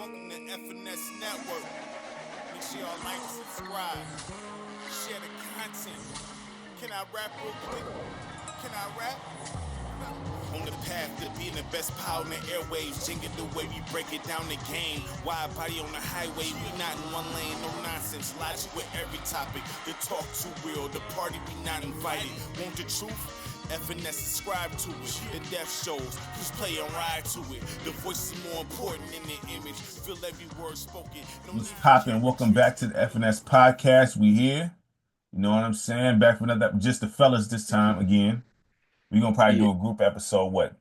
Welcome to F&S Network. Make sure y'all like, subscribe, share the content. Can I rap real quick? Can I rap? On the path to being the best power in the airwaves, changing the way we break it down the game. Wide body on the highway, we not in one lane, no nonsense. Logic with every topic. The talk too real, the party we not invited. Want the truth? F&S subscribe to it. The death shows, just play and ride to it. The voice is more important than the image. Feel every word spoken. What's poppin'? Welcome back to the F&S Podcast. We here. You know what I'm saying? Back for another, just the fellas this time again. We're gonna probably do a group episode,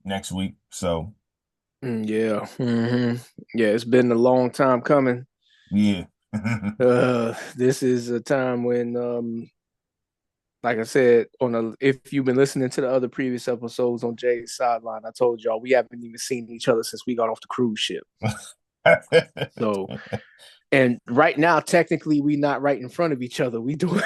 next week? So Yeah. Yeah, it's been a long time coming. yeah. This is a time when like I said, if you've been listening to the other previous episodes on Jay's sideline, I told y'all we haven't even seen each other since we got off the cruise ship. So, and right now, technically, we not right in front of each other. We doing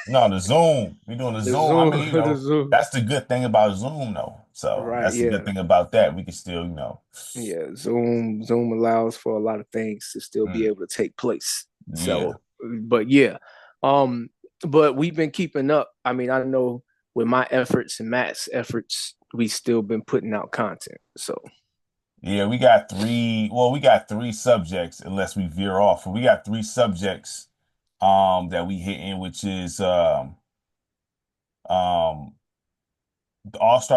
No, the Zoom. We're doing the Zoom. I mean, the Zoom. That's the good thing about Zoom, though. So Right, that's the good thing about that. We can still, Yeah, Zoom allows for a lot of things to still be able to take place. Yeah. So, but we've been keeping up. I mean, I know with my efforts and Matt's efforts, we still been putting out content. So Yeah, we got three subjects, unless we veer off. We got three subjects that we hit in, which is the All-Star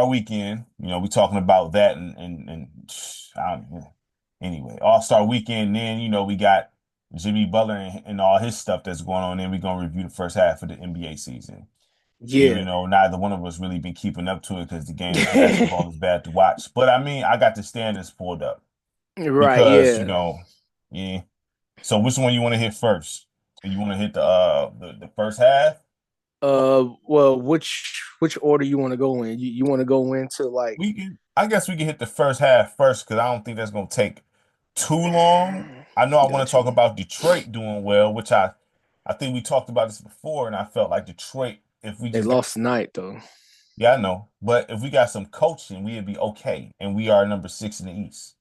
Weekend. We talking about that and I don't know. Anyway, All-Star Weekend. Then we got Jimmy Butler and all his stuff that's going on. Then we're gonna review the first half of the NBA season. yeah, And, neither one of us really been keeping up to it because the game of basketball is bad to watch. But I mean, I got the standards pulled up right, because yeah. yeah. So which one you want to hit first? You want to hit the first half? Well, which order you want to go in? You want to go into like I guess we can hit the first half first because I don't think that's gonna take too long. I know I want to talk about Detroit doing well, which I think we talked about this before, and I felt like Detroit, if we They just lost tonight though. Yeah, I know. But if we got some coaching, we'd be okay. And we are number 6 in the East.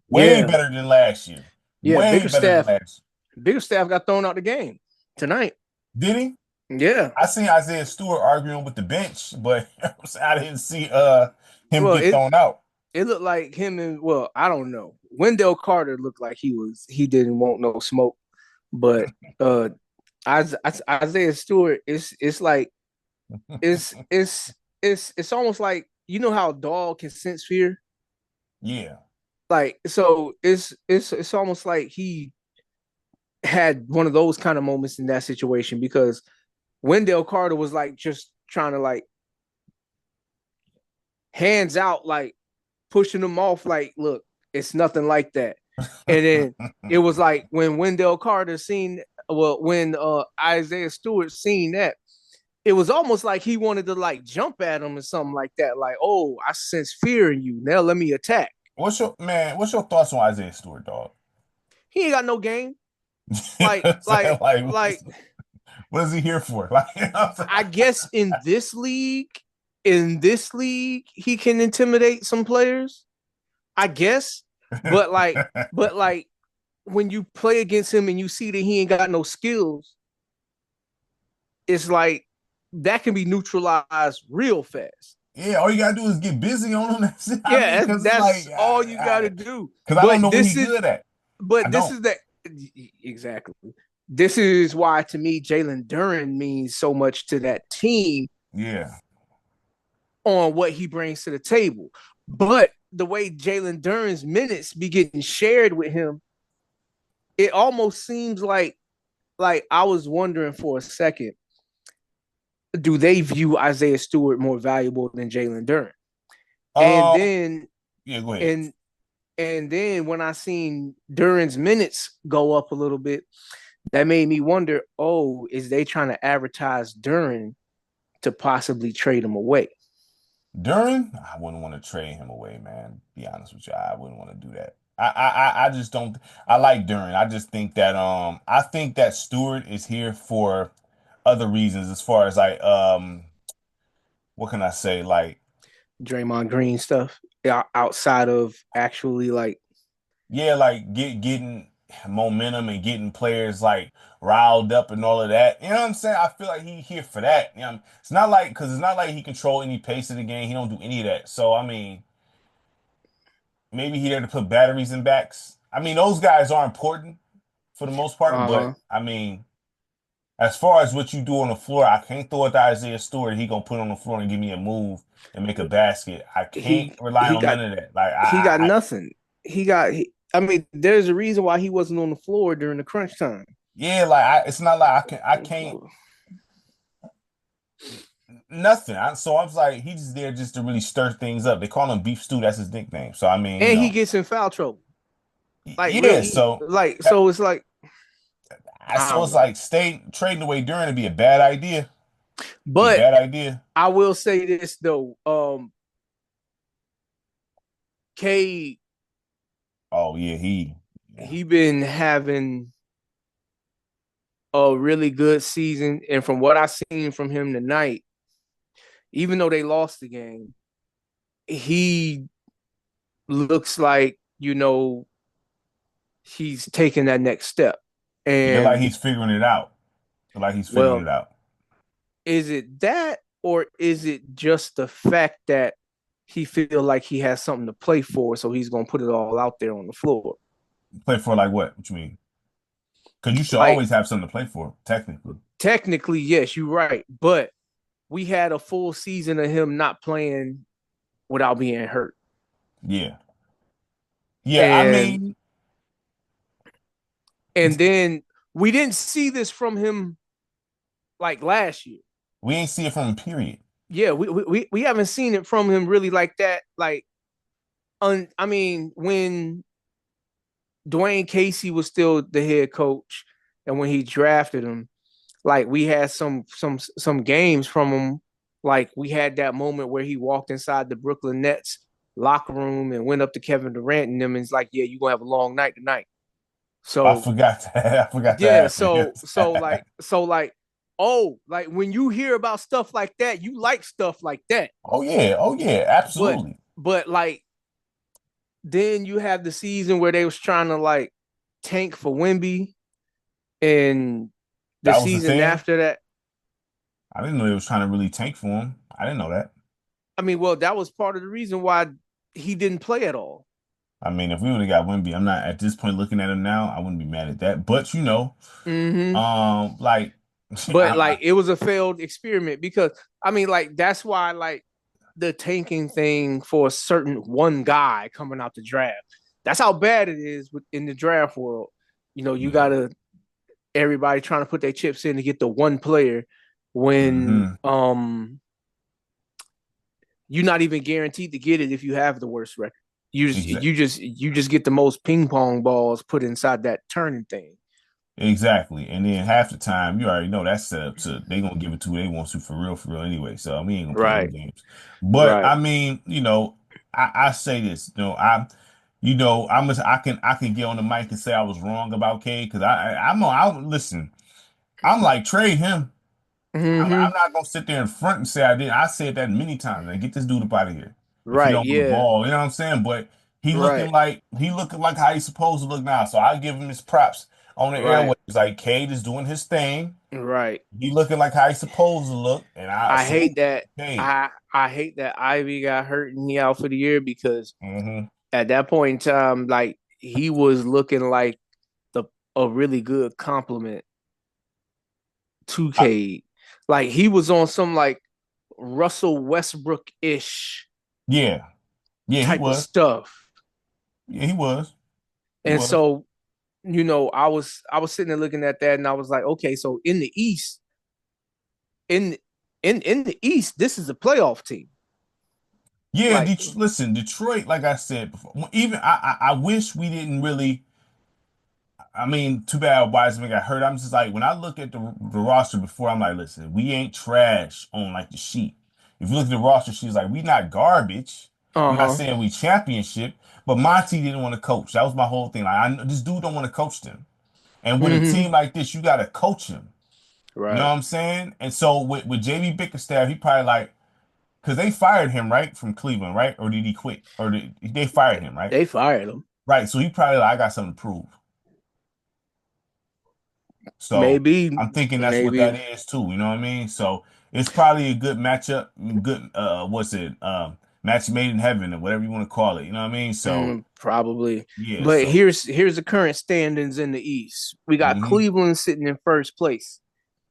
Way Yeah. better than last year. Yeah, Way better than last year. Biggerstaff got thrown out the game tonight. Did he? Yeah. I seen Isaiah Stewart arguing with the bench, but I didn't see him get thrown out. It looked like him and I don't know. Wendell Carter looked like he didn't want no smoke. But Isaiah Stewart, it's like it's almost like, you know how a dog can sense fear? Yeah. Like, so it's almost like he had one of those kind of moments in that situation, because Wendell Carter was like just trying to like hands out, like pushing him off, like, look, it's nothing like that. And then it was like when Wendell Carter when Isaiah Stewart seen that, it was almost like he wanted to like jump at him or something like that. Like, oh, I sense fear in you. Now let me attack. What's your thoughts on Isaiah Stewart, dog? He ain't got no game. Like, what is he here for? I guess in this league, he can intimidate some players, I guess. But like when you play against him and you see that he ain't got no skills, it's like that can be neutralized real fast. Yeah, all you gotta do is get busy on him. That's all you gotta do. Because I don't know what he's good at. But exactly. This is why, to me, Jalen Duren means so much to that team. Yeah. On what he brings to the table. But the way Jalen Duren's minutes be getting shared with him, it almost seems like I was wondering for a second, do they view Isaiah Stewart more valuable than Jalen Duren? And then go ahead. And then when I seen Duren's minutes go up a little bit, that made me wonder, is they trying to advertise Duren to possibly trade him away? Duren? I wouldn't want to trade him away, man. Be honest with you, I wouldn't want to do that. I just don't. I like Duren. I just think that I think that Stewart is here for other reasons, as far as like what can I say, like Draymond Green stuff outside of actually like Yeah, like getting momentum and getting players like riled up and all of that. You know what I'm saying? I feel like he here for that. You know, it's not like because it's not like he control any pace of the game. He don't do any of that. So I mean, maybe he there to put batteries in backs. I mean, those guys are important for the most part, Uh-huh. but I mean, as far as what you do on the floor, I can't throw it to Isaiah Stewart. He gonna put on the floor and give me a move and make a basket. I can't He rely he on got none of that. Like he got I nothing. I mean, there's a reason why he wasn't on the floor during the crunch time. yeah, like it's not like I can't nothing. So I was like, he's just there just to really stir things up. They call him Beef Stew. That's his nickname. So I mean, And he gets in foul trouble. Like yeah. really, So like that, so it's like I so don't it's know. like stay trading away during to be a bad idea. Be a But bad idea. I will say this though. K Oh yeah, yeah. he been having a really good season. And from what I seen from him tonight, even though they lost the game, he looks like, he's taking that next step. Yeah, like And he's figuring it out. Like he's figuring well, it out. is it that or is it just the fact that he feel like he has something to play for, so he's gonna put it all out there on the floor? Play for like what? What you mean? Because you should Like always have something to play for, technically. technically, yes, you're right, but we had a full season of him not playing without being hurt. Yeah. Yeah, I And mean, and then we didn't see this from him like last year. we ain't see it from him, period. Yeah, we haven't seen it from him really like that. Like, I mean, when Dwayne Casey was still the head coach, and when he drafted him, like we had some games from him. Like we had that moment where he walked inside the Brooklyn Nets locker room and went up to Kevin Durant and them and it's like, yeah, you're gonna have a long night tonight. I So forgot that. I forgot yeah, that so happened. so like so like oh, like when you hear about stuff like that, you like stuff like that. Oh yeah. Oh yeah. But Absolutely. but like then you have the season where they was trying to like tank for Wemby, and the That was the season thing. after that. I didn't know they was trying to really tank for him. I didn't know that. I mean, well, that was part of the reason why he didn't play at all. I mean, if we would have got Wemby, I'm not at this point looking at him now. I wouldn't be mad at that. But Mm-hmm. like But like I, it was a failed experiment because I mean, like that's why like the tanking thing for a certain one guy coming out the draft. That's how bad it is in the draft world. You yeah. gotta everybody trying to put their chips in to get the one player when Hmm. you're not even guaranteed to get it if you have the worst record. You just Exactly. you just get the most ping pong balls put inside that turning thing. Exactly. And then half the time, you already know that's set up to they gonna give it to who they want to for real anyway. So we ain't gonna play them Right, games. But right. I mean, I say this, I can get on the mic and say I was wrong about Cade because I listen. I'm like trade him. I'm Mm-hmm. not gonna sit there in front and say I did. I said that many times. Like, get this dude up out of here if he Right, don't want the yeah, ball. You know what I'm saying? But right, he looking like how he's supposed to look now. So I give him his props on the right, airways. Like Cade is doing his thing. right. He looking like how he's supposed to look, and I I salute hate that. Cade. I hate that Ivy got hurt and he out for the year because Hmm. at that point in time, like he was looking like the a really good compliment to Cade. Like he was on some like Russell Westbrook ish Yeah, yeah, he type of was. stuff. Yeah, he was. He And was. so, I was sitting there looking at that and I was like, okay, so in the East, in in the East, this is a playoff team. Yeah, Like, listen, Detroit. Like I said before, even I wish we didn't really. I mean, too bad Wiseman got hurt. I'm just like, when I look at the roster before, I'm like, listen, we ain't trash on like the sheet. If you look at the roster, she's like, we not garbage. I'm not uh-huh. saying we championship, but Monty didn't want to coach. That was my whole thing. Like, this dude don't want to coach them. And with a Mm-hmm. team like this, you got to coach him. You know what Right. I'm saying? And so with JB Bickerstaff, he probably like, because they fired him, right, from Cleveland, right? Or did he quit? Or they fired him, right? They fired him. Right. So he probably like, I got something to prove. So Maybe, I'm thinking that's what maybe. that is too. You know what I mean? So it's probably a good matchup, good what's it? Match made in heaven or whatever you want to call it. You know what I mean? So Probably. yeah, But so here's the current standings in the East. We got hmm Cleveland sitting in first place,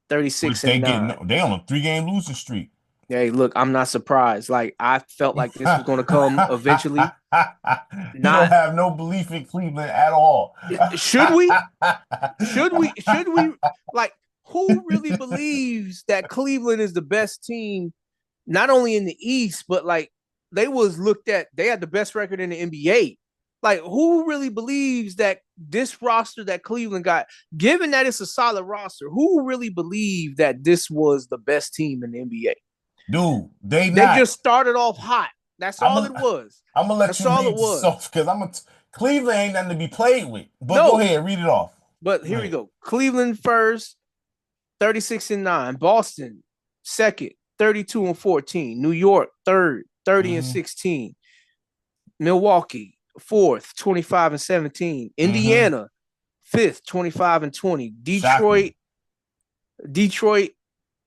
which 36 they and get 9. no, they on a 3 game losing streak. Hey, look, I'm not surprised. Like I felt like this was gonna come eventually. You don't Not have no belief in Cleveland at all. should we? Should we like who really believes that Cleveland is the best team, not only in the East, but like they was looked at, they had the best record in the NBA. Like, who really believes that this roster that Cleveland got, given that it's a solid roster, who really believed that this was the best team in the NBA? Dude, they They not. just started off hot. That's I'm all it gonna was. I'm gonna let That's you all it read this was. off because Cleveland ain't nothing to be played with. But go No, ahead, read it off. but Go here we ahead. go. Cleveland first, 36 and 9. Boston second, 32 and 14. New York third, 30 and Mm-hmm. 16. Milwaukee fourth, 25 and 17. Mm-hmm. Indiana fifth, 25 and 20. Shocking. Detroit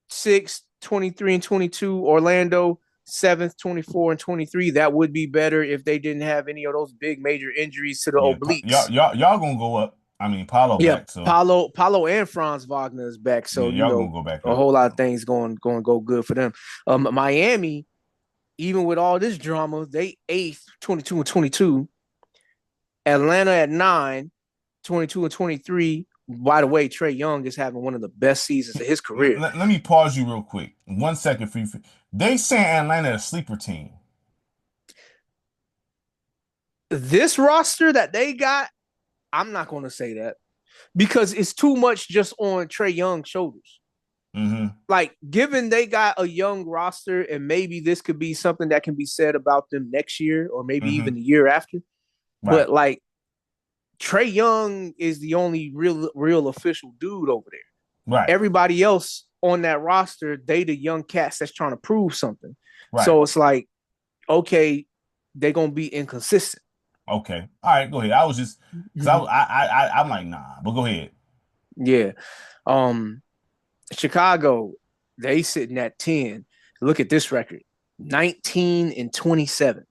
sixth, 23 and 22. Orlando seventh, 24 and 23. That would be better if they didn't have any of those big major injuries to the Yeah, obliques. y'all gonna go up. I mean, Paulo Yeah, back, so Paulo and Franz Wagner is back, yeah, so y'all gonna go back a up. whole lot of things going to go good for them. Miami, even with all this drama, they eighth, 22 and 22. Atlanta at 9, 22 and 23. By the way, Trae Young is having one of the best seasons of his career. Let me pause you real quick. 1 second for you. They saying Atlanta a sleeper team. This roster that they got, I'm not going to say that because it's too much just on Trae Young's shoulders. Mm-hmm. Like, given they got a young roster, and maybe this could be something that can be said about them next year or maybe Mm-hmm. even the year after. Right. But like, Trae Young is the only real official dude over there. Right. Everybody else on that roster, they the young cats that's trying to prove something. Right. So it's like, okay, they're gonna be inconsistent. Okay. All right, go ahead. I was just because I'm like, nah, but go ahead. Yeah. Chicago, they sitting at 10. Look at this record. 19 and 27.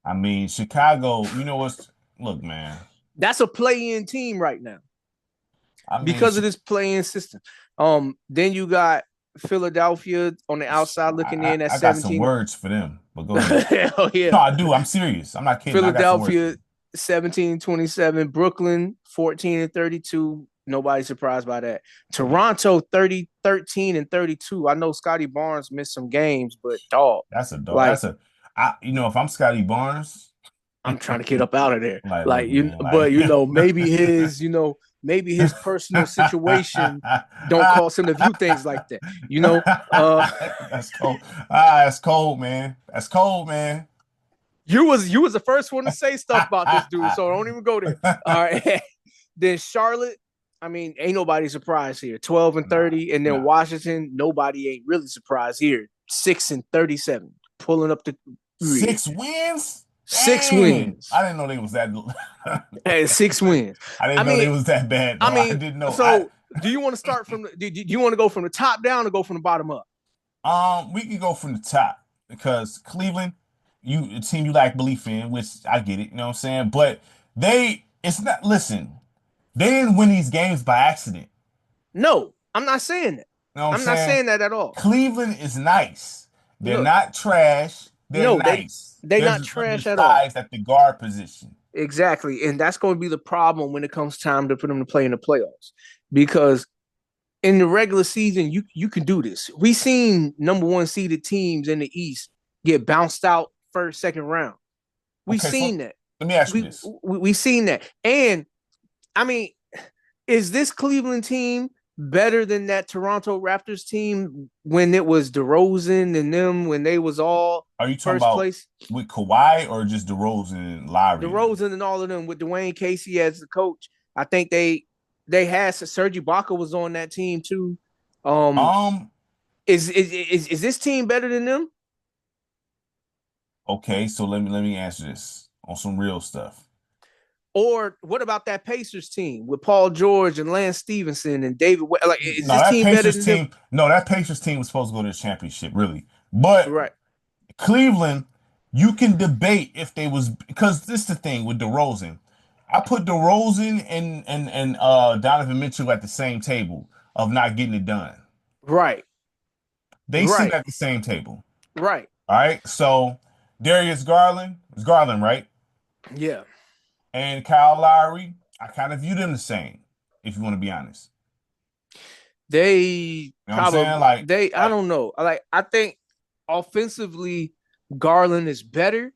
I mean, Chicago, you know what's look, man. That's a play-in team right now I mean, because of this play-in system. Then you got Philadelphia on the outside looking in at I got some 17. words for them, but go ahead. Hell yeah. No, I do. I'm serious. I'm not kidding. I got some words for Philadelphia, them. 17-27. Brooklyn, 14 and 32. Nobody surprised by that. Toronto, 13 and 32. I know Scotty Barnes missed some games, but dog, That's a dog. like, If I'm Scotty Barnes, I'm trying to get up out of there. like, look, Like, man, like, but maybe his personal situation don't cause him to view things like that. that's cold. That's cold, man. That's cold, man. You was the first one to say stuff about this dude, so don't even go there. All right. Then Charlotte, I mean, ain't nobody surprised here. 12 and 30. And then Washington, nobody ain't really surprised here. 6 and 37. Pulling up the 6 wins? 6 Dang. wins. I didn't know they was that. And 6 wins. I didn't know they was that bad. I didn't know. So do you want to start from do you want to go from the top down or go from the bottom up? We can go from the top because Cleveland, a team you lack belief in, which I get it, you know what I'm saying? But it's not, listen, they didn't win these games by accident. No, I'm not saying that. You know what I'm not saying that at all. Cleveland is nice. They're not trash. They're nice. They're not trash at all. At the guard position. Exactly. And that's going to be the problem when it comes time to put them to play in the playoffs. Because in the regular season, you can do this. We've seen number one seeded teams in the East get bounced out first, second round. We've seen that. Let me ask you this. We've seen that. And, I mean, is this Cleveland team better than that Toronto Raptors team when it was DeRozan and them, when they was all Are you talking first about place? With Kawhi or just DeRozan and Lowry? DeRozan and all of them with Dwayne Casey as the coach. I think they had Serge Ibaka was on that team too. Is this team better than them? Okay, so let me answer this on some real stuff. Or what about that Pacers team with Paul George and Lance Stevenson and David? Like, is No, this that team better Pacers than them? team, no, that Pacers team was supposed to go to the championship, really. But Right, Cleveland, you can debate if they was because this is the thing with DeRozan. I put DeRozan and Donovan Mitchell at the same table of not getting it done. right, They sit right, at the same table. right. All right. So Darius Garland, it's Garland, right? Yeah, And Kyle Lowry, I kind of view them the same, if you want to be honest. they You know what I'm saying? probably Like, they. I like don't know. Like, I think offensively, Garland is better.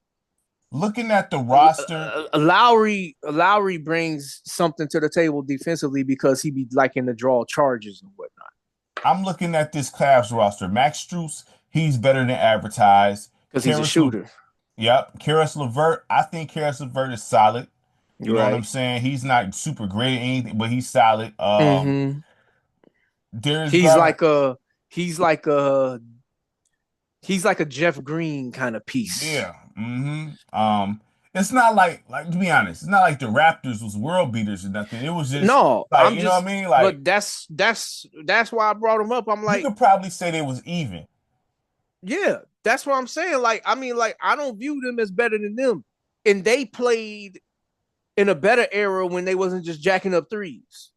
looking at the roster, Lowry brings something to the table defensively because he be liking to draw charges and whatnot. I'm looking at this Cavs roster. Max Strus, he's better than advertised. Because he's a Karis, Le- shooter. yep. Karis LeVert, I think Karis LeVert is solid. You You're know what I'm right. saying? He's not super great at anything, but he's solid. Mm-hmm. Darius He's Garland, like a he's like a he's like a Jeff Green kind of piece. yeah. It's not like to be honest, it's not like the Raptors was world beaters or nothing. It was just No, like, I'm you know what just I mean? Like but that's why I brought him up. I'm you like, could probably say they was even. yeah, that's what I'm saying. Like, I mean, like, I don't view them as better than them. And they played in a better era when they wasn't just jacking up threes.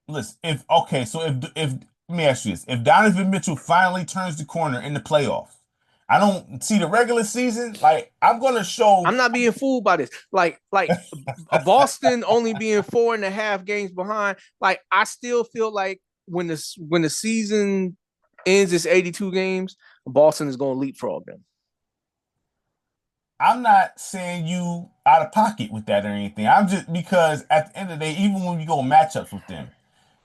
Listen, if let me ask you this: if Donovan Mitchell finally turns the corner in the playoffs, I don't see the regular season. Like I'm gonna show. I'm not being fooled by this. Like Boston only being 4.5 games behind. Like, I still feel like when the season ends, it's 82 games. Boston is going to leapfrog them. I'm not saying you out of pocket with that or anything. I'm just because at the end of the day, even when we go matchups with them,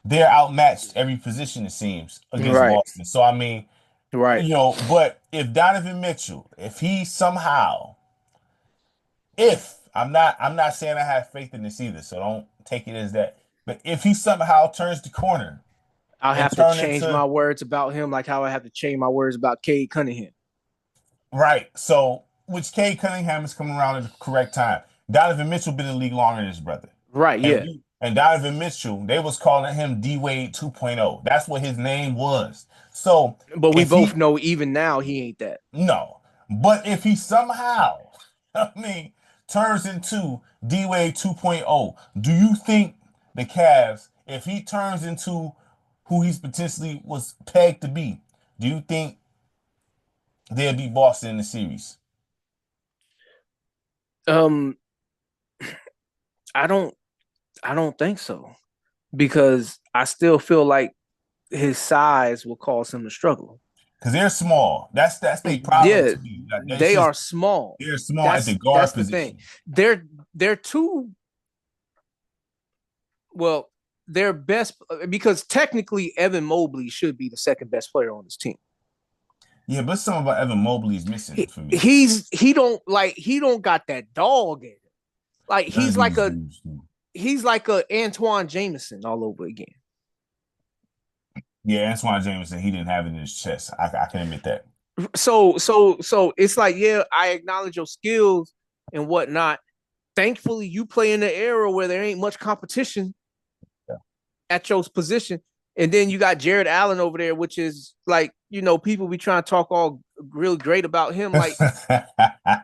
they're outmatched every position it seems against Right, Boston. So I mean, right. but if Donovan Mitchell, if he somehow, if I'm not saying I have faith in this either, so don't take it as that. But if he somehow turns the corner I'll and have to turn change into my words about him, like how I have to change my words about Cade Cunningham. right, so which Cade Cunningham is coming around at the correct time. Donovan Mitchell been in the league longer than his brother. Right, And yeah. and Donovan Mitchell, they was calling him D Wade 2.0. That's what his name was. So But we if both he know even now he ain't that. no, but if he somehow, I mean, turns into D Wade 2.0, do you think the Cavs, if he turns into who he's potentially was pegged to be, do you think they'll beat Boston in the series? Um, I don't I don't think so. Because I still feel like his size will cause him to struggle. Because they're small. That's their problem Yeah, to me. That's they just are small. they're small at the That's guard the thing. position. They're too well. They're best because technically Evan Mobley should be the second best player on this team. Yeah, but some about Evan Mobley is missing for me. He don't got that dog in him. Like None of these dudes do. he's like a Antoine Jameson all over again. Yeah, Antoine Jameson, he didn't have it in his chest. I can admit that. So it's like, yeah, I acknowledge your skills and whatnot. Thankfully, you play in an era where there ain't much competition Yeah. at your position. And then you got Jared Allen over there, which is like, people be trying to talk all really great about him. Like,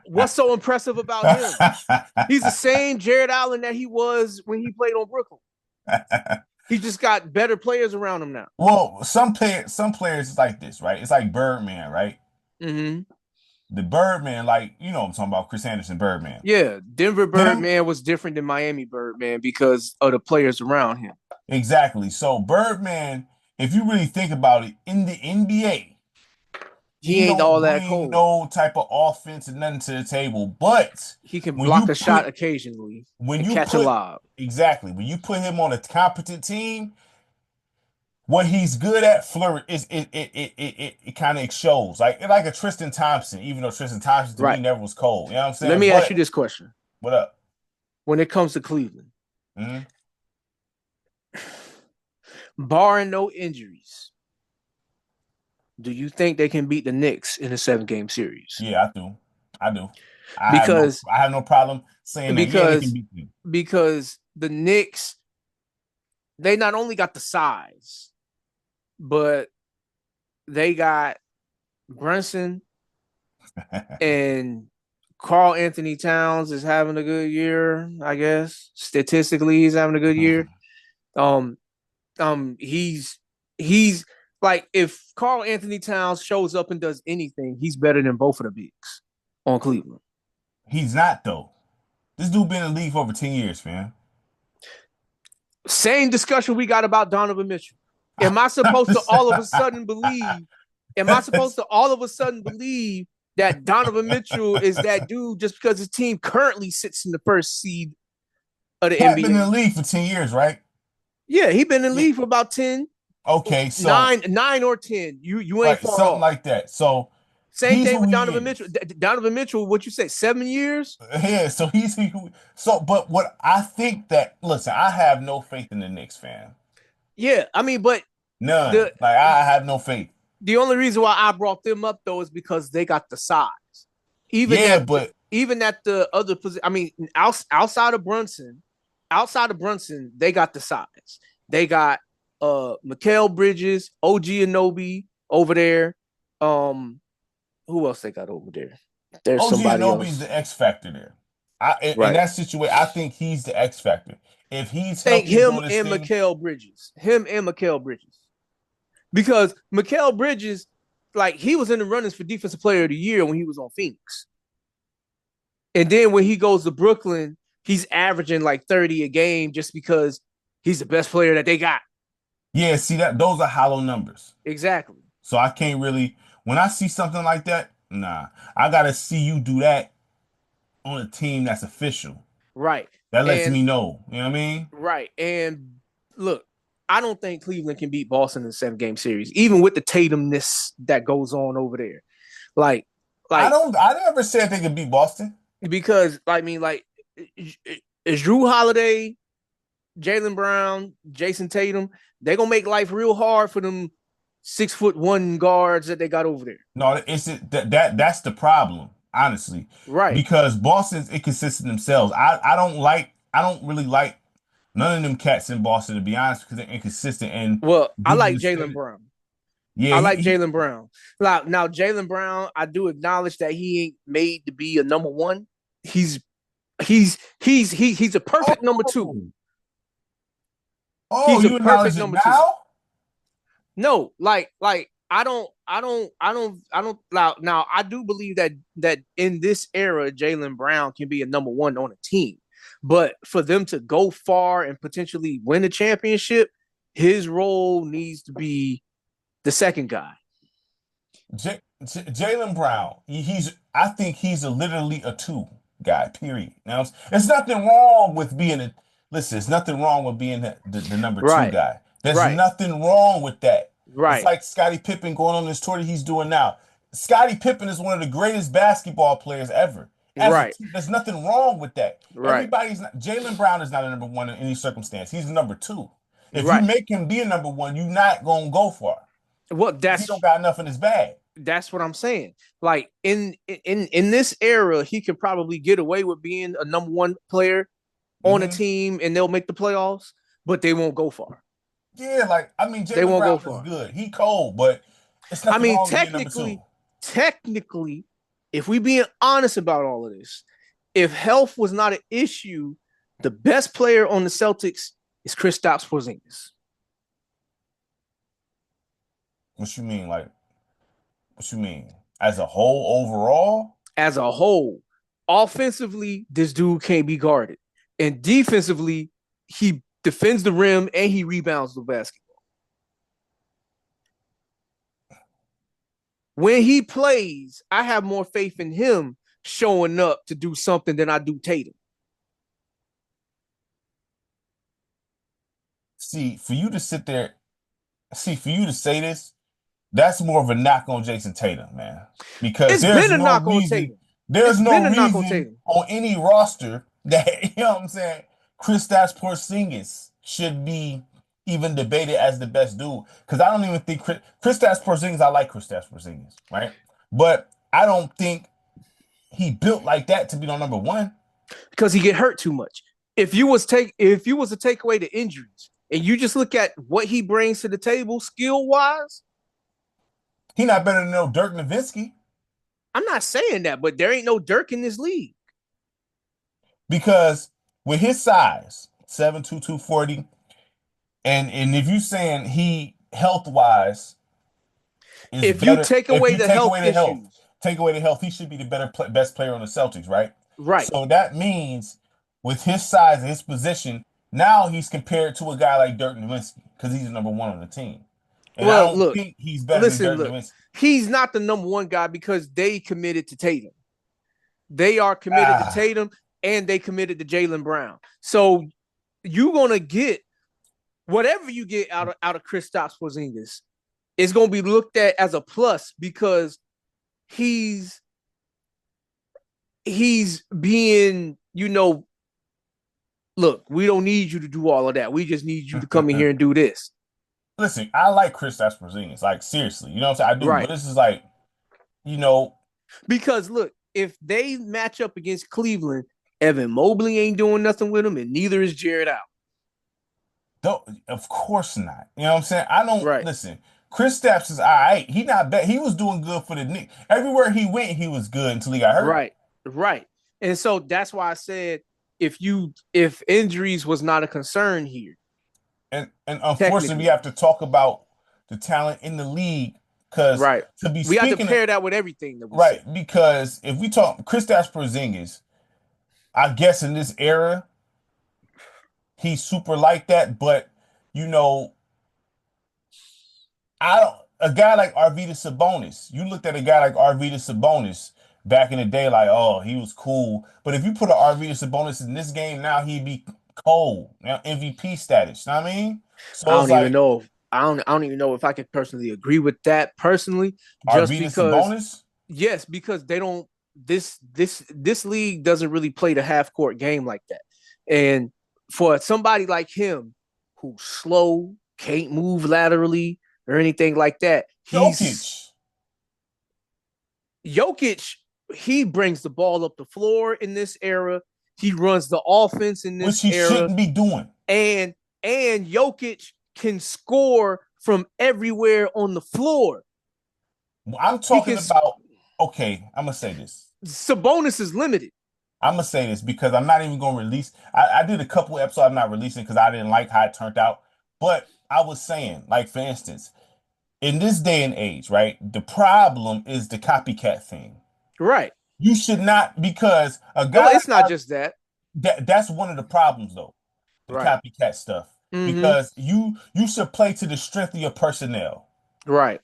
what's so impressive about him? He's the same Jared Allen that he was when he played on Brooklyn. He just got better players around him now. Well, some players is like this, right? It's like Birdman, right? Mm-hmm. The Birdman, like, I'm talking about Chris Anderson Birdman. Yeah, Denver Him, Birdman was different than Miami Birdman because of the players around him. exactly. So Birdman, if you really think about it, in the NBA, He he ain't don't all that bring cold. no type of offense and nothing to the table. But He can when block you a shot put occasionally when and you catch a put lob. exactly when you put him on a competent team, what he's good at flourish is it kind of shows like a Tristan Thompson, even though Tristan Thompson to me Right. never was cold. You know what I'm Let saying? me ask But you this question. what up? When it comes to Cleveland, Hmm. barring no injuries, do you think they can beat the Knicks in a 7-game series? Yeah, I do. I do. because I have no problem saying that. Yeah, they can because beat them. because the Knicks, they not only got the size, but they got Brunson and Carl Anthony Towns is having a good year, I guess. Statistically, he's having a good year. Um, he's like, if Carl Anthony Towns shows up and does anything, he's better than both of the bigs on Cleveland. He's not though. This dude been in the league for over 10 years, man. Same discussion we got about Donovan Mitchell. Am I supposed to all of a sudden believe? Am I supposed to all of a sudden believe that Donovan Mitchell is that dude just because his team currently sits in the first seed of the Cat NBA? been in the league for 10 years, right? Yeah, he been in the league for about 10. Okay, so nine or 10. You ain't right, far something off. like that. So Same he's thing who with he Donovan is. Mitchell. Donovan Mitchell, what you say, 7 years? Yeah, so he's who. So, but what I think that listen, I have no faith in the Knicks, fan. Yeah, I mean, but None. the Like I have no faith. the only reason why I brought them up though is because they got the size. Even Yeah, at but even at the other position, I mean, outside of Brunson, they got the size. They got Mikal Bridges, OG Anunoby over there. Who else they got over there? There's OG somebody Anunoby's else. the X factor there. In Right. that situation, I think he's the X factor. If he's Think healthy him doing this and thing, Mikal Bridges. Because Mikal Bridges, like, he was in the runnings for Defensive Player of the Year when he was on Phoenix. And then when he goes to Brooklyn, he's averaging like 30 a game just because he's the best player that they got. yeah, see that those are hollow numbers. Exactly. So I can't really when I see something like that, nah. I gotta see you do that on a team that's official. Right. That lets And me know. You know what I mean? right. And look, I don't think Cleveland can beat Boston in a 7-game series, even with the Tatumness that goes on over there. Like, I never said they could beat Boston. because I mean, like, is Drew Holiday, Jaylen Brown, Jason Tatum, they're gonna make life real hard for them 6'1" guards that they got over there. No, that's the problem, honestly. Right. Because Boston's inconsistent themselves. I don't really like none of them cats in Boston, to be honest, because they're inconsistent and Well, I due to like the Jaylen state. Brown. Yeah, I like Jaylen Brown. Now Jaylen Brown, I do acknowledge that he ain't made to be a number one. He's a perfect number two. Oh, He's a you perfect acknowledge it number two. now? No, like I don't now I do believe that in this era, Jaylen Brown can be a number one on a team. But for them to go far and potentially win a championship, his role needs to be the second guy. Jaylen Brown, I think he's literally a 2 guy, period. Now, there's nothing wrong with being there's nothing wrong with being the number 2 Right. guy. There's Right. nothing wrong with that. Right. It's like Scottie Pippen going on this tour that he's doing now. Scottie Pippen is one of the greatest basketball players ever. Right. There's nothing wrong with that. Right. Jaylen Brown is not a number 1 in any circumstance. He's a number 2. If Right. you make him be a number 1, you're not gonna go far. Well, He don't got enough in his bag. That's what I'm saying. Like in this era, he could probably get away with being a number one player on a team, and they'll make the playoffs, but they won't go far. Yeah, like I mean, Jaylen Brown is good. He cold, but it's not. I mean, technically, if we being honest about all of this, if health was not an issue, the best player on the Celtics is Kristaps Porzingis. What you mean? Like, what you mean? As a whole, overall? As a whole, offensively, this dude can't be guarded. And defensively, he defends the rim and he rebounds the basketball. When he plays, I have more faith in him showing up to do something than I do Tatum. See, for you to say this, that's more of a knock on Jason Tatum, man. Because there's no reason on any roster that, you know what I'm saying, Kristaps Porzingis should be even debated as the best dude. Because I don't even think Kristaps Porzingis, I like Kristaps Porzingis, right? But I don't think he built like that to be on number one? Because he get hurt too much. If you was to take away the injuries and you just look at what he brings to the table skill wise, He not better than no Dirk Nowitzki. I'm not saying that, but there ain't no Dirk in this league. Because with his size, 7'2", 240, and if you saying he health wise is If you better, take if away you the take health away the health, issues, take away the health, he should be the best player on the Celtics, right? right? So that means with his size and his position, now he's compared to a guy like Dirk Nowitzki because he's the number one on the team. And I Well, don't look, think he's better than Dirk Nowitzki. he's not the number one guy because they committed to Tatum. They are committed to Tatum and they committed to Jaylen Brown. So you're gonna get whatever you get out of Kristaps Porzingis. It's gonna be looked at as a plus because he's being, look, we don't need you to do all of that. We just need you to come in here and do this. Listen, I like Kristaps Porzingis, like seriously, you know what I'm saying? I do, right. But this is like, because look, if they match up against Cleveland, Evan Mobley ain't doing nothing with him, and neither is Jared Allen. Of course not. You know what I'm saying? I don't listen. Kristaps is all right. He not bad. He was doing good for the Knicks. Everywhere he went, he was good until he got hurt. Right. And so that's why I said if injuries was not a concern here. And unfortunately, we have to talk about the talent in the league because we have to pair that with everything that we say. Because if we talk Kristaps Porzingis, I guess in this era, he's super like that, but a guy like Arvydas Sabonis. You looked at a guy like Arvydas Sabonis back in the day, like, oh, he was cool. But if you put an Arvydas Sabonis in this game now, he'd be cold. Now MVP status. You know what I mean? So I don't even know. I don't even know if I could personally agree with that personally. Just Arvydas because Sabonis? Yes, because they don't. This league doesn't really play the half court game like that, and for somebody like him who's slow, can't move laterally or anything like that, Jokic, he brings the ball up the floor in this era. He runs the offense in this era. Which he shouldn't be doing. And Jokic can score from everywhere on the floor. I'm talking about, okay, I'm going to say this. Sabonis is limited. I'm going to say this because I'm not even going to release. I did a couple episodes I'm not releasing because I didn't like how it turned out. But I was saying, like, for instance, in this day and age, right, the problem is the copycat thing. Right. You should not, because a guy. Well, it's not just that. That's one of the problems, though, the copycat stuff. Mm-hmm. Because you should play to the strength of your personnel. Right.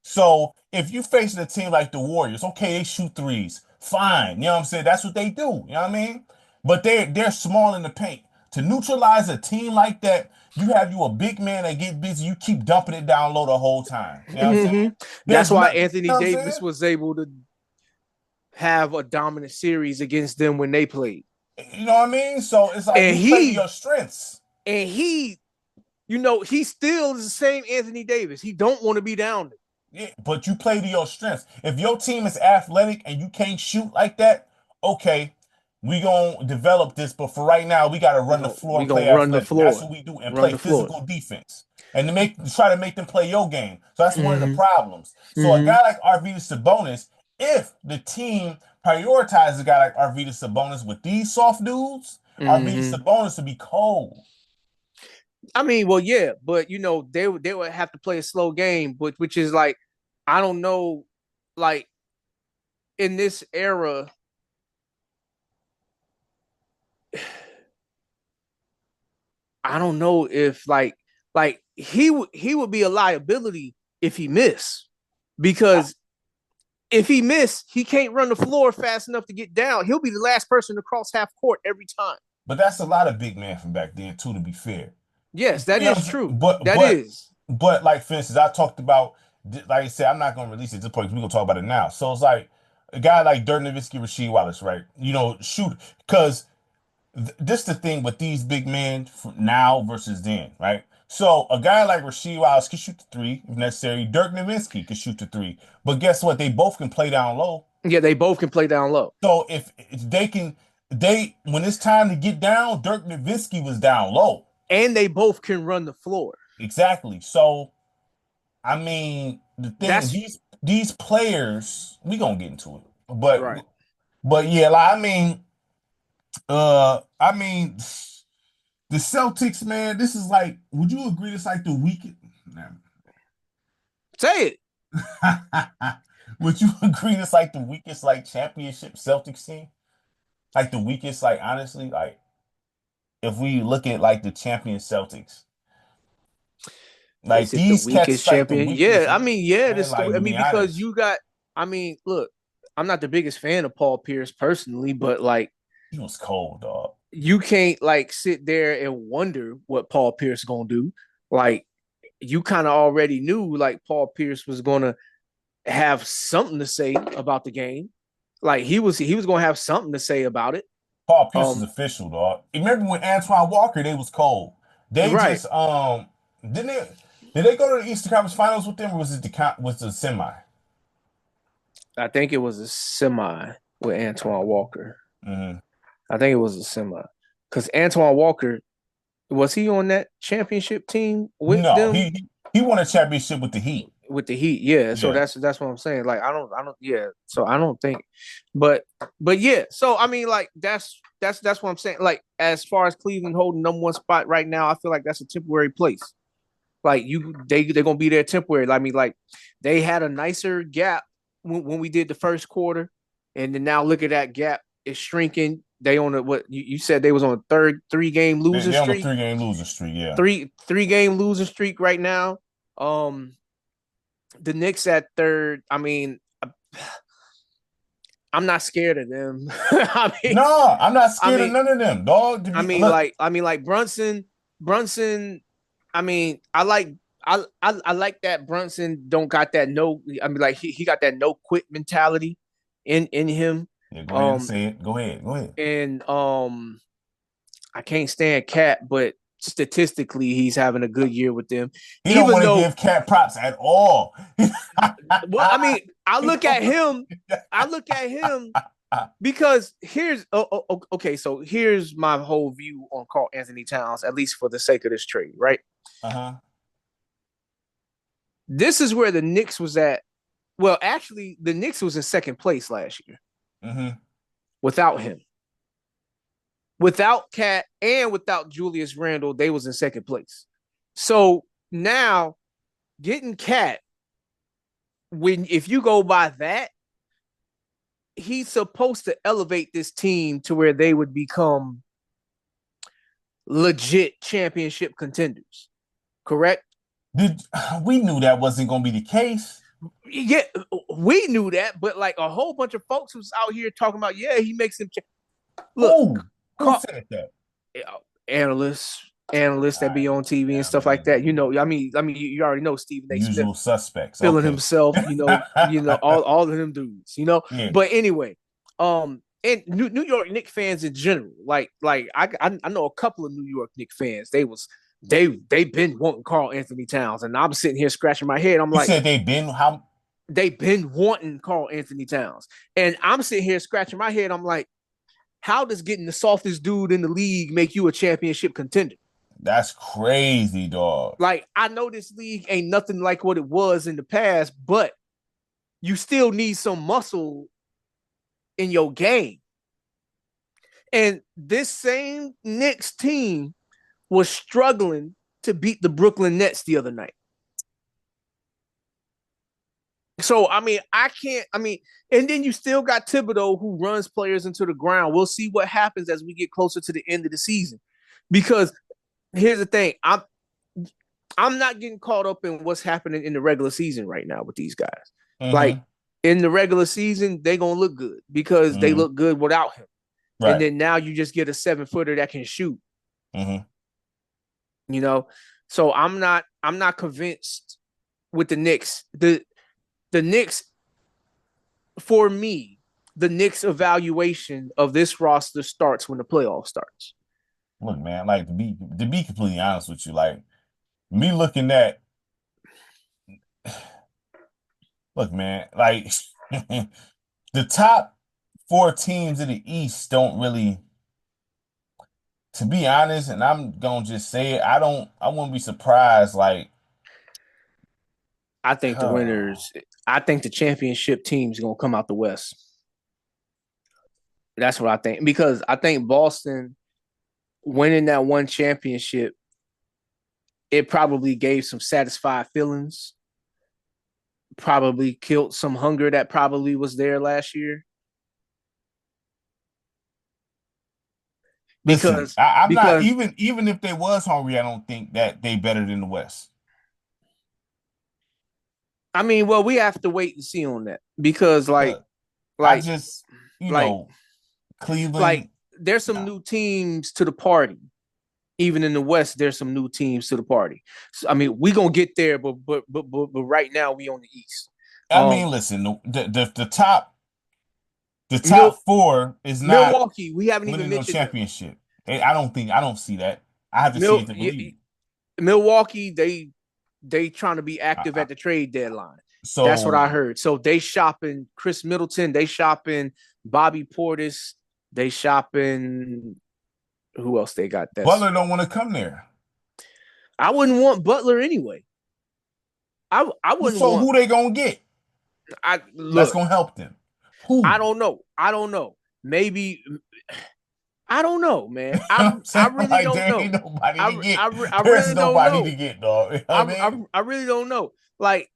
So if you facing a team like the Warriors, okay, they shoot threes. Fine. You know what I'm saying? That's what they do. You know what I mean? But they're small in the paint. To neutralize a team like that, you have a big man that get busy. You keep dumping it down low the whole time. You know what I'm saying? That's why Anthony Davis was able to have a dominant series against them when they played. You know what I mean? So it's like you play to your strengths. And he still is the same Anthony Davis. He don't want to be down there. Yeah, but you play to your strengths. If your team is athletic and you can't shoot like that, okay, we gonna develop this. But for right now, we gotta run the floor and play athletic. That's what we do, and play physical defense, and try to make them play your game. So that's one of the problems. So a guy like Arvydas Sabonis, if the team prioritizes a guy like Arvydas Sabonis with these soft dudes, Arvydas Sabonis would be cold. I mean, well, yeah, but they would have to play a slow game, which is like, I don't know, like in this era, I don't know if like he would be a liability if he missed, because if he missed, he can't run the floor fast enough to get down. He'll be the last person to cross half court every time. But that's a lot of big men from back then too, to be fair. Yes, that is true. But like, for instance, I talked about, like I said, I'm not going to release it at this point because we're going to talk about it now. So it's like a guy like Dirk Nowitzki, Rasheed Wallace, right? Shoot, because this is the thing with these big men now versus then, right? So a guy like Rasheed Wallace can shoot the three if necessary. Dirk Nowitzki can shoot the three. But guess what? They both can play down low. Yeah, they both can play down low. So if they can, when it's time to get down, Dirk Nowitzki was down low. And they both can run the floor. Exactly. So, I mean, the thing, these players, we gonna get into it, but yeah, like, I mean, the Celtics, man, this is like, would you agree? It's like the weakest. Say it. Would you agree? It's like the weakest, like championship Celtics team, like the weakest, like honestly, like if we look at like the champion Celtics. Like Is it the weakest champion? Yeah, I mean, yeah, man, like, I mean, because you got, I mean, look, I'm not the biggest fan of Paul Pierce personally, but like he was cold, dog. You can't like sit there and wonder what Paul Pierce gonna do. Like you kind of already knew like Paul Pierce was gonna have something to say about the game. Like he was gonna have something to say about it. Paul Pierce is official, dog. Remember when Antoine Walker, they was cold. They just did they go to the Eastern Conference Finals with them, or was it the semi? I think it was a semi with Antoine Walker. Mm-hmm. I think it was a semi because Antoine Walker, was he on that championship team with them? He won a championship with the Heat. With the Heat, yeah. So that's what I'm saying. Like I don't, yeah. So I don't think, but yeah. So I mean, like that's what I'm saying. Like as far as Cleveland holding #1 spot right now, I feel like that's a temporary place. Like they're gonna be there temporary. I mean, like they had a nicer gap when we did the first quarter, and then now look at that gap. It's shrinking. They on a what you said they was on a 3-game losing streak. On a 3-game losing streak, yeah. 3-game losing streak right now. The Knicks at third. I mean, I'm not scared of them. No, I'm not scared of none of them, dog. Like Brunson. I mean, I like that Brunson don't got that no. I mean, like he got that no quit mentality in him. Yeah, go ahead and say it. Go ahead. And I can't stand Cat, but statistically, he's having a good year with them. He don't want to give Cat props at all. Well, I mean, I look at him because here's okay. So here's my whole view on Karl Anthony Towns, at least for the sake of this trade, right? This is where the Knicks was at. Well, actually, the Knicks was in second place last year. Without him. Without Cat and without Julius Randle, they was in second place. So now getting Cat, if you go by that, he's supposed to elevate this team to where they would become legit championship contenders. Correct? We knew that wasn't going to be the case. Yeah, we knew that, but like a whole bunch of folks was out here talking about, yeah, he makes him. Look, who said that? Analysts that be on TV and stuff like that. You know, I mean, you already know Stephen A. Usual Smith, suspects, feeling himself. You know, all of them dudes. You know, but anyway, and New York Knicks fans in general, like I know a couple of New York Knicks fans. They've been wanting Karl Anthony Towns, and I'm sitting here scratching my head. I'm like, you said they've been wanting Karl Anthony Towns, and I'm sitting here scratching my head. I'm like, how does getting the softest dude in the league make you a championship contender? That's crazy, dog. Like, I know this league ain't nothing like what it was in the past, but you still need some muscle in your game. And this same Knicks team was struggling to beat the Brooklyn Nets the other night. So, I mean, and then you still got Thibodeau who runs players into the ground. We'll see what happens as we get closer to the end of the season. Because here's the thing. I'm not getting caught up in what's happening in the regular season right now with these guys. Like, in the regular season, they're going to look good because they look good without him. Right. And then now you just get a 7-footer that can shoot. You know? So I'm not convinced with the Knicks. The Knicks, for me, the Knicks evaluation of this roster starts when the playoff starts. Look, man, like to be completely honest with you, like me looking at, look, man, like the top four teams in the East don't really, to be honest, and I'm gonna just say it, I wouldn't be surprised, like, I think the winners. I think the championship team is gonna come out the West. That's what I think because I think Boston winning that one championship, it probably gave some satisfied feelings. Probably killed some hunger that probably was there last year. listen, Because I'm not because even if they was hungry, I don't think that they better than the West. I mean, well, we have to wait and see on that because Look, I like just, like like Cleveland. there's some new teams to the party. Even in the West, there's some new teams to the party. So, I mean, we gonna get there, but right now we on the East. I mean, listen, the Mil- top four is not Milwaukee, we haven't even winning no mentioned them. championship. I don't see that. I have to see Mil- it to believe it. Milwaukee, they trying to be active I, at the trade deadline. That's what I so heard. So they shopping Chris Middleton, they shopping Bobby Portis, they shopping who else they got? Butler don't want to come there. I wouldn't want Butler anyway. I wouldn't So want. who they gonna get? I That's look. gonna help them. Who? I don't know. I don't know. Maybe I don't know, man. I'm I saying really like don't there know. ain't nobody to get. I There's really don't nobody to know. get, dog. You know what I mean? I really don't know. Like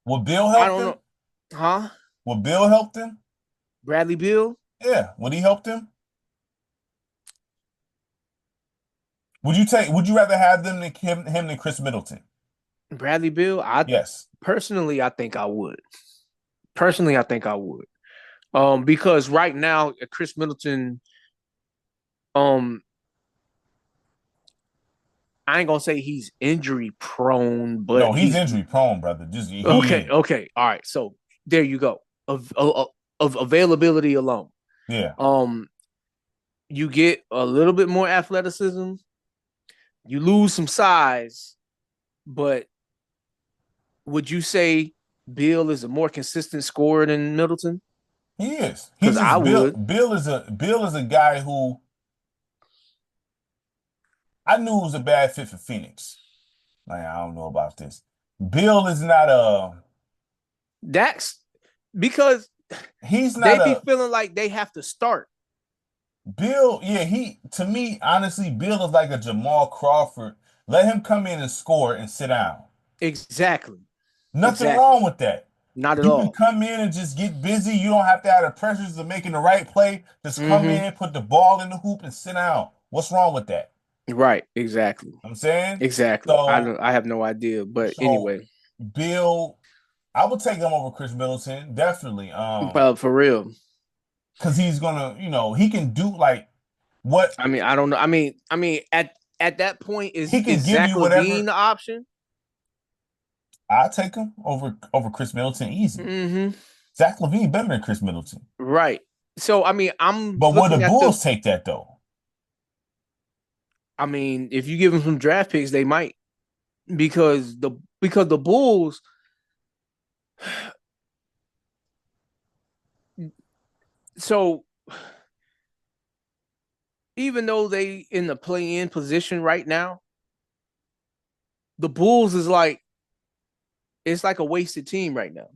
Will Bill I help don't them? know. Huh? Will Bill help them? Bradley Beal? Yeah. Would he help them? Would you rather have them than him than Chris Middleton? Bradley Beal? Yes. I think I would. Personally, I think I would. Because right now, Chris Middleton, um, I ain't gonna say he's injury prone, No, but he's he's injury prone, brother. Just he okay. is. Okay, all right. So there you go. Of availability alone. Yeah. Um, you get a little bit more athleticism. You lose some size, but would you say Bill is a more consistent scorer than Middleton? He is. Because He's I just would. Bill is a guy who I knew was a bad fit for Phoenix. Like, I don't know about this. Bill is not a That's because he's they not be a feeling like they have to start. Bill, yeah, he to me, honestly, Bill is like a Jamal Crawford. Let him come in and score and sit down. Exactly. Nothing Exactly. wrong with that. Not at You can all. come in and just get busy. You don't have to have the pressures of making the right play. Just come Mm-hmm. in, put the ball in the hoop, and sit down. What's wrong with that? Right. Exactly. I'm saying? Exactly. So, I have no idea. But so anyway, Bill, I would take him over Chris Middleton, definitely. but for real. Because he's gonna, he can do like what I mean, I don't know. I mean, at that point, he can is give Zach you LaVine whatever. the option? I take him over Chris Middleton easy. Mm-hmm. Zach LaVine better than Chris Middleton. Right. So I mean, I'm But will the looking at the. Bulls take that though? I mean, if you give them some draft picks, they might because the Bulls. So even though they in the play-in position right now, the Bulls is like it's like a wasted team right now.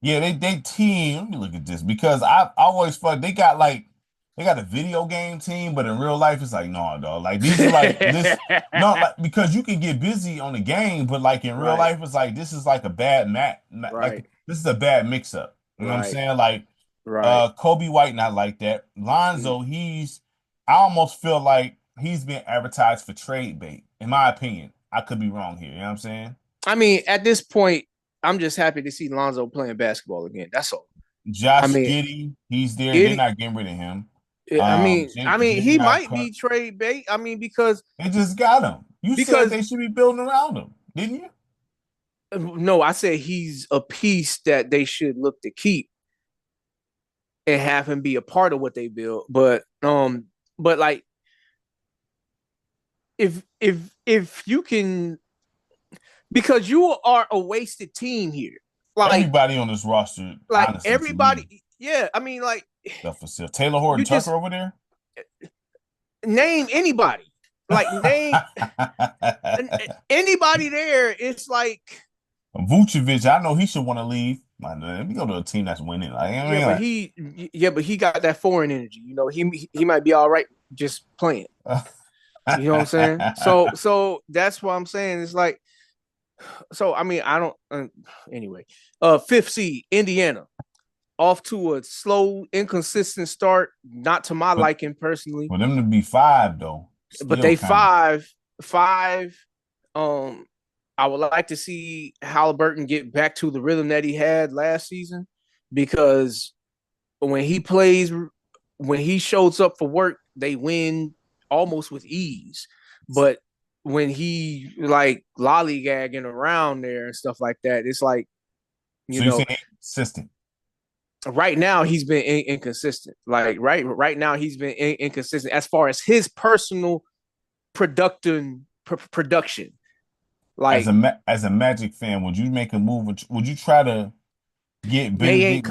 Yeah, they team. Let me look at this because I always felt they got a video game team, but in real life it's like no, dog. Like these are like this no like because you can get busy on the game, but like in real Right. life it's like this is like a bad like Right. this is a bad mix up. You know what I'm Right. saying? Like Right. Kobe White not like that. Mm. Lonzo, I almost feel like he's been advertised for trade bait, in my opinion. I could be wrong here, you know what I'm saying? I mean, at this point, I'm just happy to see Lonzo playing basketball again. That's all. I Josh mean, Giddey, he's there. They're Giddy. not getting rid of him. I mean, Giddey he got might cut. be trade bait. I mean, because They just got him. You said because they should be building around him, didn't you? no, I said he's a piece that they should look to keep and have him be a part of what they build. But like if you can because you are a wasted team here. Like everybody on this roster, like honestly, everybody, yeah. I mean, like Taylor Horton you Tucker just over there. name anybody. Like name anybody there. It's like Vucevic, I know he should want to leave. Man, let me go to a team that's winning. Like, I yeah, mean, but he got that foreign energy. You know, he might be all right just playing. You know what I'm saying? So that's what I'm saying. It's like, so I mean, I don't anyway. Fifth seed, Indiana, off to a slow, inconsistent start, not to my liking personally. For them to be 5 though, But they five. I would like to see Halliburton get back to the rhythm that he had last season, because when he shows up for work, they win almost with ease. But when he like lollygagging around there and stuff like that, it's like, you know, consistent. Right now he's been inconsistent. Like right now he's been inconsistent as far as his personal production. Like as a Magic fan, would you make a move? Would you try to get Benedict? They ain't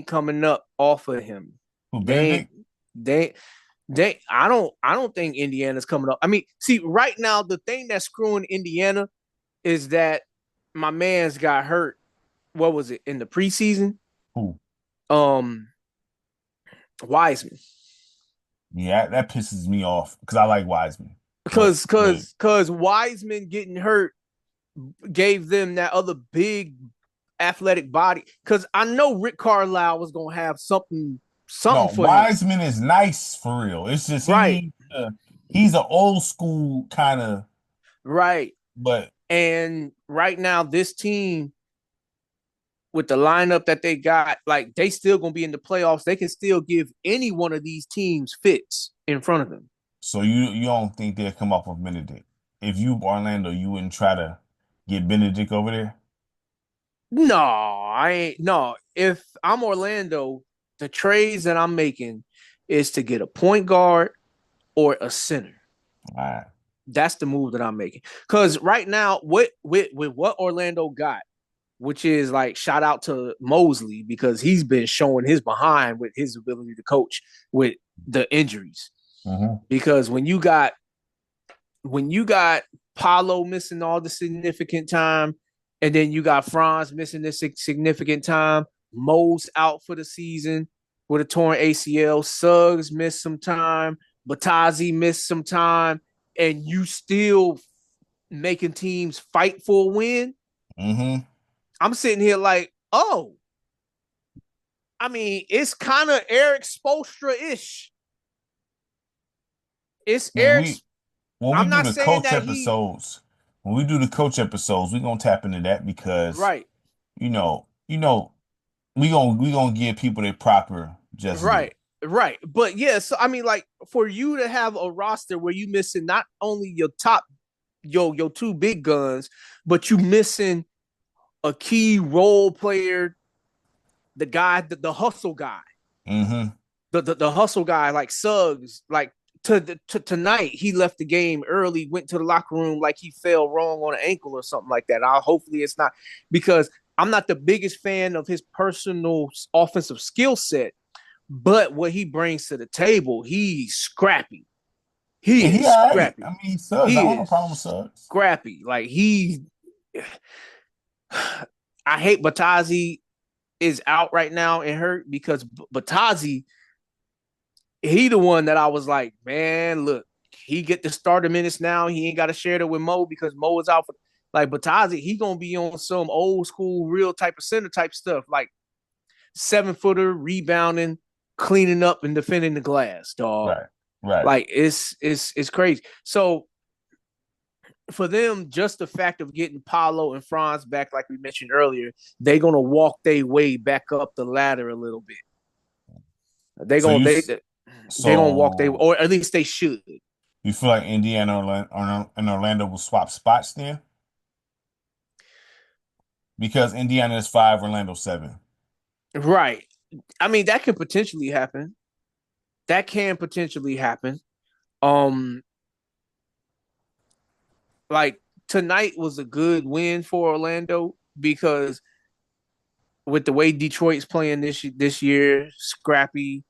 coming up off of him. Who, Benedict? I don't think Indiana's coming up. I mean, see, right now the thing that's screwing Indiana is that my man's got hurt. What was it in the preseason? Who? Wiseman. Yeah, that pisses me off because I like Wiseman. Because Wiseman getting hurt gave them that other big athletic body. Because I know Rick Carlisle was gonna have something for Wiseman him. is nice for real. It's just right. He's an old school kind of right. And right now, this team with the lineup that they got, like they still gonna be in the playoffs. They can still give any one of these teams fits in front of them. So you don't think they'll come up with Benedict? If you Orlando, you wouldn't try to get Benedict over there? No, I ain't. No, if I'm Orlando, the trades that I'm making is to get a point guard or a center. All right. That's the move that I'm making. Because right now, with what Orlando got, which is like shout out to Mosley because he's been showing his behind with his ability to coach with the injuries. Mm-hmm. Because when you got Paolo missing all the significant time, and then you got Franz missing this significant time, Mo's out for the season with a torn ACL, Suggs missed some time, Batazzi missed some time, and you still making teams fight for a win. Mm-hmm. I'm sitting here like, oh, I mean, it's kind of Eric Spoelstra-ish. It's Eric. When we do the coach episodes, we're gonna tap into that because we gonna give people their proper justice. Right. But yeah, so I mean, like for you to have a roster where you missing not only your top your two big guns, but you missing a key role player, the guy, the hustle guy. Mm-hmm. The hustle guy, like Suggs, like tonight he left the game early, went to the locker room like he fell wrong on an ankle or something like that. Hopefully it's not, because I'm not the biggest fan of his personal offensive skill set, but what he brings to the table, he's scrappy. He's scrappy. I mean, Suggs, I don't have a problem with Suggs. Scrappy. Like I hate Batazzi is out right now and hurt, because Batazzi, he the one that I was like, man, look, he get the starter minutes now. He ain't got to share it with Mo because Mo is out for, like, Batazzi, he gonna be on some old school, real type of center type stuff, like 7-footer, rebounding, cleaning up, and defending the glass, dog. Right. Like it's crazy. So for them, just the fact of getting Paolo and Franz back, like we mentioned earlier, they're gonna walk their way back up the ladder a little bit. They're gonna walk or at least they should. You feel like Indiana and Orlando will swap spots then? Because Indiana is 5, Orlando 7. Right. I mean, that can potentially happen. Like tonight was a good win for Orlando because with the way Detroit's playing this year, scrappy,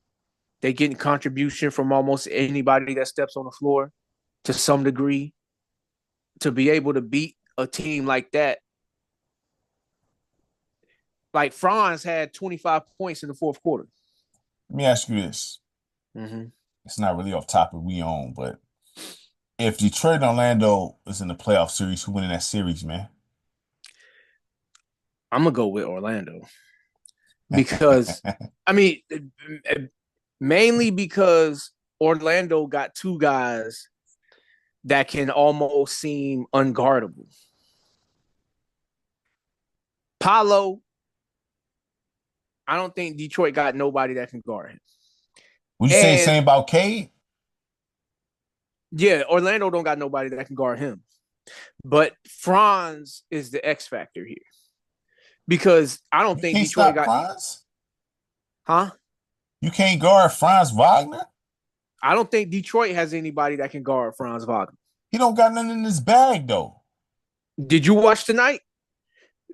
they getting contribution from almost anybody that steps on the floor to some degree. To be able to beat a team like that, like Franz had 25 points in the fourth quarter. Let me ask you this. Mm-hmm. It's not really off topic we own, but if Detroit and Orlando is in the playoff series, who winning that series, man? I'm gonna go with Orlando because I mean, mainly because Orlando got two guys that can almost seem unguardable. Paolo, I don't think Detroit got nobody that can guard him. Would you say the same about Cade? Yeah, Orlando don't got nobody that can guard him. But Franz is the X factor here. Because I don't think Detroit got Franz? Huh? You can't guard Franz Wagner? I don't think Detroit has anybody that can guard Franz Wagner. He don't got nothing in his bag though. Did you watch tonight?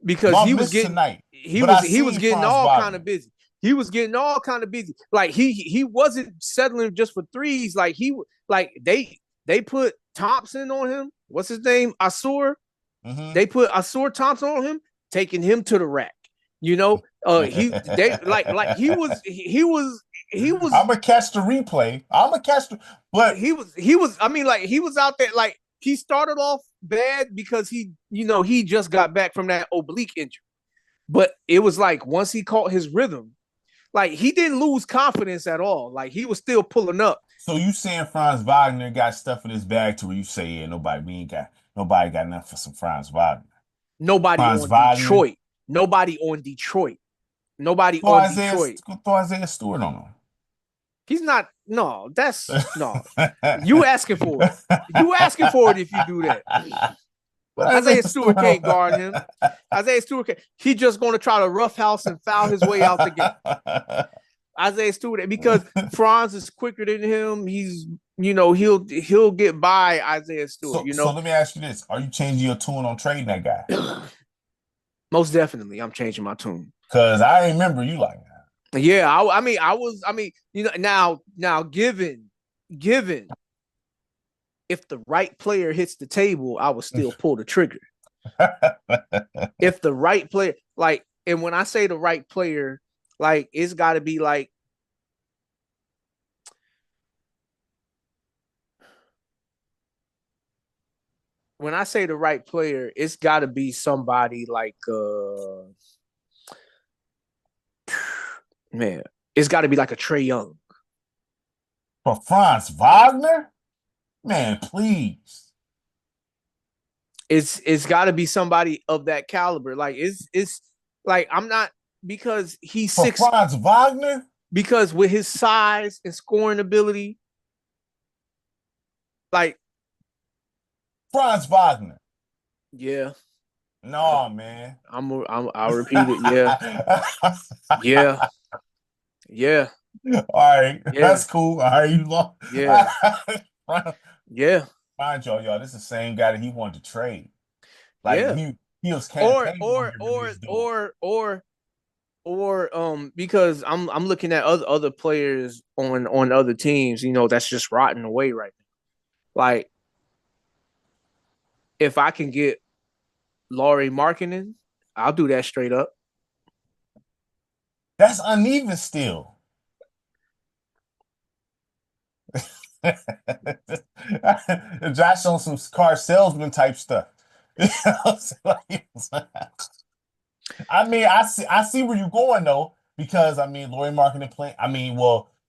Because he was getting tonight. He was getting all kind of busy. He was getting all kind of busy. Like he wasn't settling just for threes. Like they put Thompson on him. What's his name? Asur. Mm-hmm. They put Asur Thompson on him, taking him to the rack. You know, he was. I'm gonna catch the replay. But he was. I mean, like he was out there. Like he started off bad because he just got back from that oblique injury. But it was like once he caught his rhythm, like he didn't lose confidence at all. Like he was still pulling up. So you saying Franz Wagner got stuff in his bag to where you say, yeah, nobody got nothing for some Franz Wagner. Nobody on Detroit. Nobody on Detroit. Nobody on Detroit. Throw Isaiah Stewart on him. He's not. No, that's no. You asking for it. You asking for it if you do that. Isaiah Stewart can't guard him. Isaiah Stewart he's just going to try to roughhouse and foul his way out the game. Isaiah Stewart, because Franz is quicker than him. He's, he'll get by Isaiah Stewart. So let me ask you this: are you changing your tune on trading that guy? Most definitely, I'm changing my tune. Because I remember you like that. Yeah, I mean, now given if the right player hits the table, I would still pull the trigger. If the right player, like, and when I say the right player, like, it's got to be like, when I say the right player, it's got to be somebody like, man, it's got to be like a Trae Young. For Franz Wagner? Man, please. It's got to be somebody of that caliber. Like it's like I'm not, because he's for 6. Franz Wagner? Because with his size and scoring ability, like Franz Wagner. Yeah. No, man. I'll repeat it. Yeah. Yeah. All right. Yeah. That's cool. All right. You long. Yeah. Yeah. Mind y'all, this is the same guy that he wanted to trade. Like he was campaigning or because I'm looking at other players on other teams, that's just rotting away right now. Like, if I can get Lauri Markkanen, I'll do that straight up. That's uneven still. Josh on some car salesman type stuff. I mean, I see where you're going though, because I mean, Lauri Markkanen play. I mean,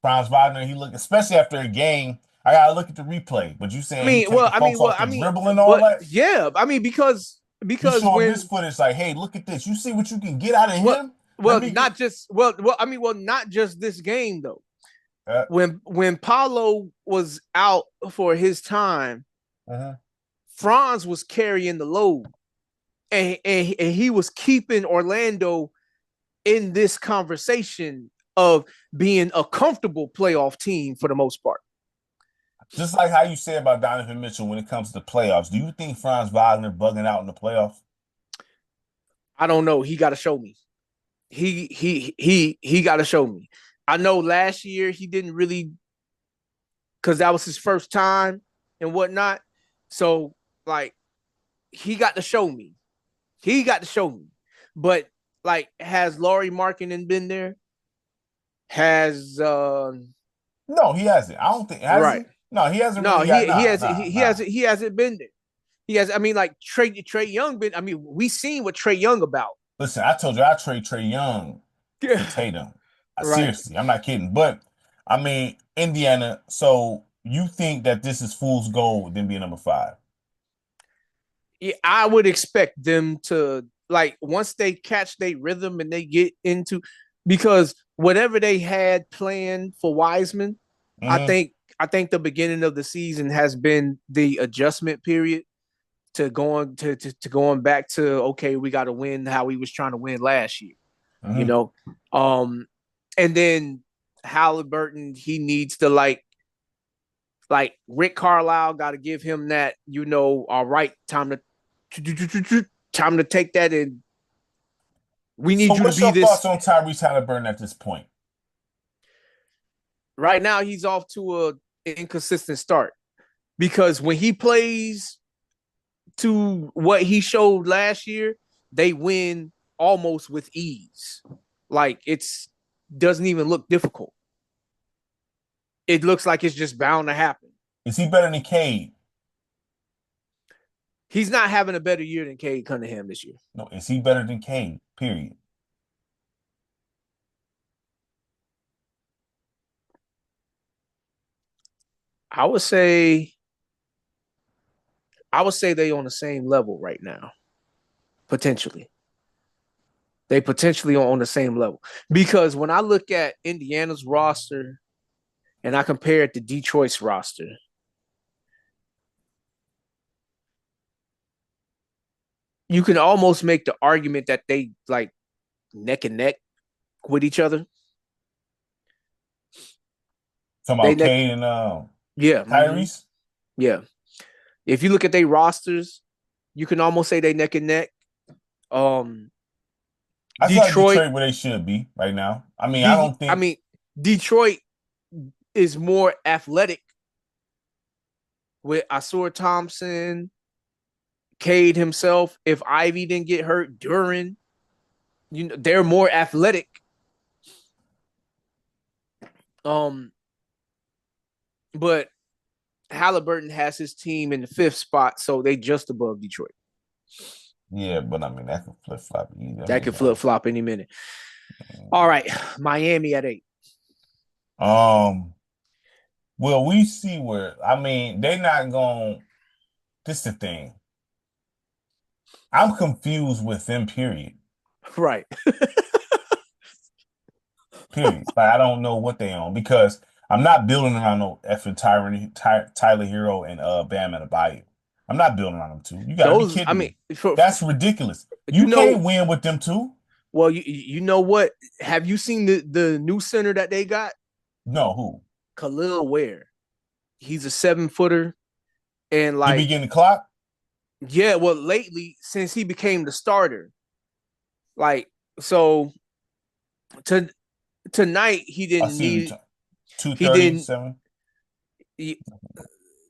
Franz Wagner, he looked, especially after a game. I gotta look at the replay. But you saying, dribbling all that? Yeah, I mean, because when this footage, like, hey, look at this. You see what you can get out of him. Not just this game though. When Paolo was out for his time, Franz was carrying the load, and he was keeping Orlando in this conversation of being a comfortable playoff team for the most part. Just like how you say about Donovan Mitchell when it comes to the playoffs, do you think Franz Wagner bugging out in the playoffs? I don't know. He got to show me. He got to show me. I know last year he didn't really, because that was his first time and whatnot. So like he got to show me. He got to show me. But like, has Lauri Markkinen been there? Has No, he hasn't. I don't think has right. he? No, he hasn't No, really got he hasn't been there. He has. I mean, like Trey Young been. I mean, we seen what Trey Young about. Listen, I told you I trade Trey Young for Tatum. Right. Seriously, I'm not kidding. But I mean, Indiana. So you think that this is fool's gold, then be number 5? Yeah, I would expect them to like once they catch their rhythm and they get into because whatever they had planned for Wiseman, I Mm-hmm. think I think the beginning of the season has been the adjustment period to going back to okay, we got to win how we was trying to win last year, you Mm-hmm. know. And then Halliburton, he needs to like Rick Carlisle got to give him that, all right, time to take that and we need So you to what's be your thoughts this. on Tyrese Halliburton at this point? Right now, he's off to an inconsistent start because when he plays to what he showed last year, they win almost with ease. Like it's doesn't even look difficult. It looks like it's just bound to happen. Is he better than Cade? He's not having a better year than Cade Cunningham this year. No, is he better than Cade? Period. I would say they on the same level right now. Potentially. They potentially are on the same level. Because when I look at Indiana's roster and I compare it to Detroit's roster, you can almost make the argument that they like neck and neck with each other. Talking They about neck, Cade and yeah, Tyrese? yeah. If you look at their rosters, you can almost say they neck and neck. I feel like Detroit, Detroit where they should be right now. I mean, I don't think Detroit is more athletic with Asur Thompson, Cade himself. If Ivy didn't get hurt, Duran, they're more athletic. But Halliburton has his team in the 5th spot, so they just above Detroit. yeah, but I mean that could flip flop easy. That could flip flop any minute. All right, Miami at 8. Well, we see where I mean they're not going. This is the thing. I'm confused with them. Period. Right. Period. Like I don't know what they own because I'm not building around no effing Tyler Hero and Bam Adebayo. I'm not building around them two. You gotta be kidding me. That's ridiculous. You can't win with them two. Well, you know what? Have you seen the new center that they got? No, who? Khalil Ware. He's a 7-footer, and like he be getting the clock. Yeah, well, lately since he became the starter, like so. Tonight he didn't need 237.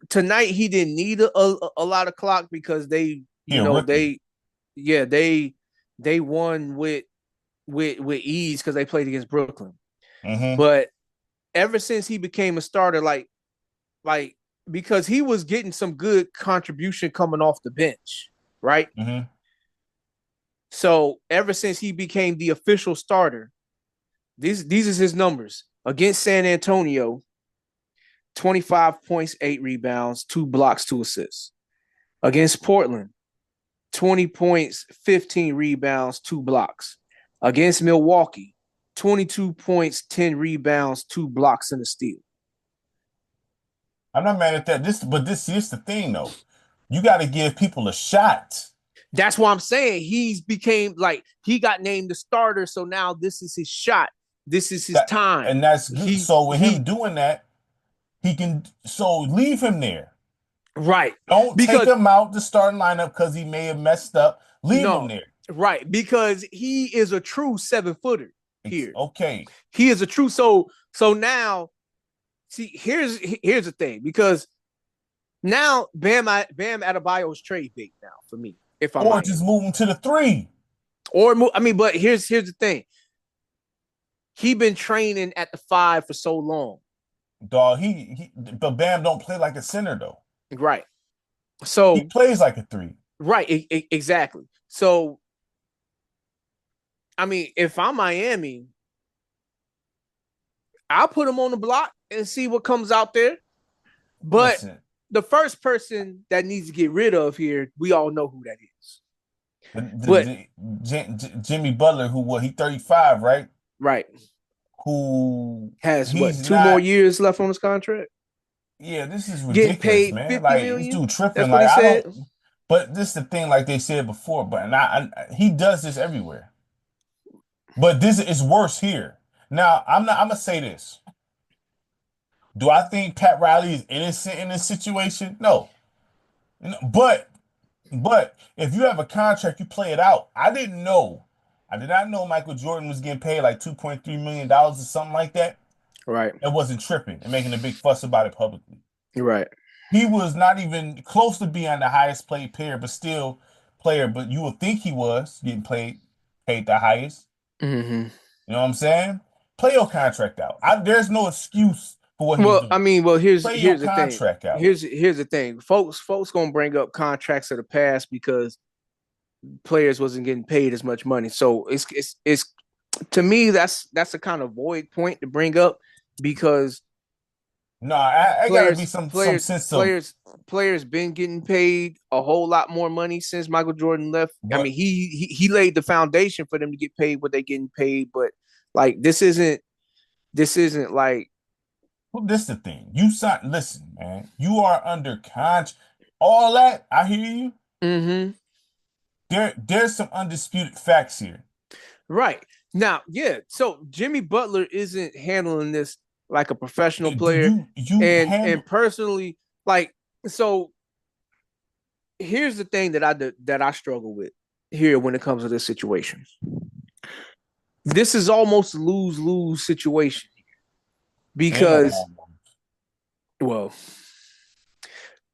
Tonight he didn't need a lot of clock because they they won with ease because they played against Brooklyn. Mm-hmm. But ever since he became a starter, like because he was getting some good contribution coming off the bench, right? Mm-hmm. So ever since he became the official starter, these is his numbers. Against San Antonio, 25 points, 8 rebounds, 2 blocks, 2 assists. Against Portland, 20 points, 15 rebounds, 2 blocks. Against Milwaukee, 22 points, 10 rebounds, 2 blocks, and a steal. I'm not mad at that. This is the thing, though. You got to give people a shot. That's what I'm saying. He got named the starter, so now this is his shot. This is his time. And that's good. So with him doing that, So leave him there. Right. Don't Because take him out the starting lineup because he may have messed up. Leave him there. Right. Because he is a true 7-footer here. Okay. He is a true. So now, see, here's the thing, because now Bam Adebayo is trade bait now for me. If I'm just move him to the 3. But here's the thing. He been training at the 5 for so long. Dog, but Bam don't play like a center though. Right. So he plays like a 3. Right. Exactly. So, I mean, if I'm Miami, I'll put him on the block and see what comes out there. But the first person that needs to get rid of here, we all know who that is. Jimmy Butler, he 35, right? Right. Who has 2 more years left on his contract? Yeah, this is ridiculous, getting paid man. $50 like million? This dude tripping. That's what like he I said. But this is the thing, like they said before. But he does this everywhere. But this is worse here. Now I'm gonna say this. Do I think Pat Riley is innocent in this situation? No. But if you have a contract, you play it out. I did not know Michael Jordan was getting paid like $2.3 million or something like that. Right. It wasn't tripping and making a big fuss about it publicly. Right. He was not even close to being the highest paid player, but you would think he was getting paid the highest. Mm-hmm. You know what I'm saying? Play your contract out. There's no excuse for what he's doing. I mean, here's the thing. Out. Here's the thing. Folks gonna bring up contracts of the past because players wasn't getting paid as much money. So it's to me, that's a kind of void point to bring up, because I gotta be some sense of players been getting paid a whole lot more money since Michael Jordan left. I mean, he laid the foundation for them to get paid what they're getting paid, but like this isn't like. Well, this is the thing. Listen, man. You are under contract. All that, I hear you. Mm-hmm. There's some undisputed facts here. Right. Now, yeah. So Jimmy Butler isn't handling this like a professional player. And personally, like, so here's the thing that I struggle with here when it comes to this situation. This is almost a lose-lose situation. Because, well,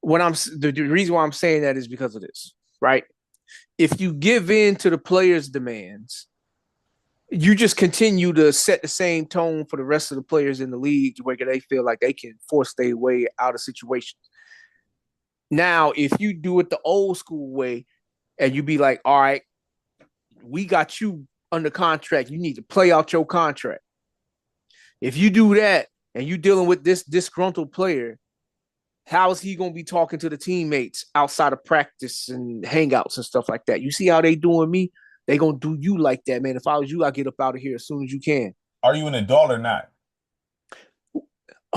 the reason why I'm saying that is because of this, right? If you give in to the players' demands, you just continue to set the same tone for the rest of the players in the league where they feel like they can force their way out of situations. Now, if you do it the old school way and you be like, all right, we got you under contract, you need to play out your contract. If you do that and you're dealing with this disgruntled player, how is he going to be talking to the teammates outside of practice and hangouts and stuff like that? You see how they doing me? They going to do you like that, man. If I was you, I'd get up out of here as soon as you can. Are you an adult or not?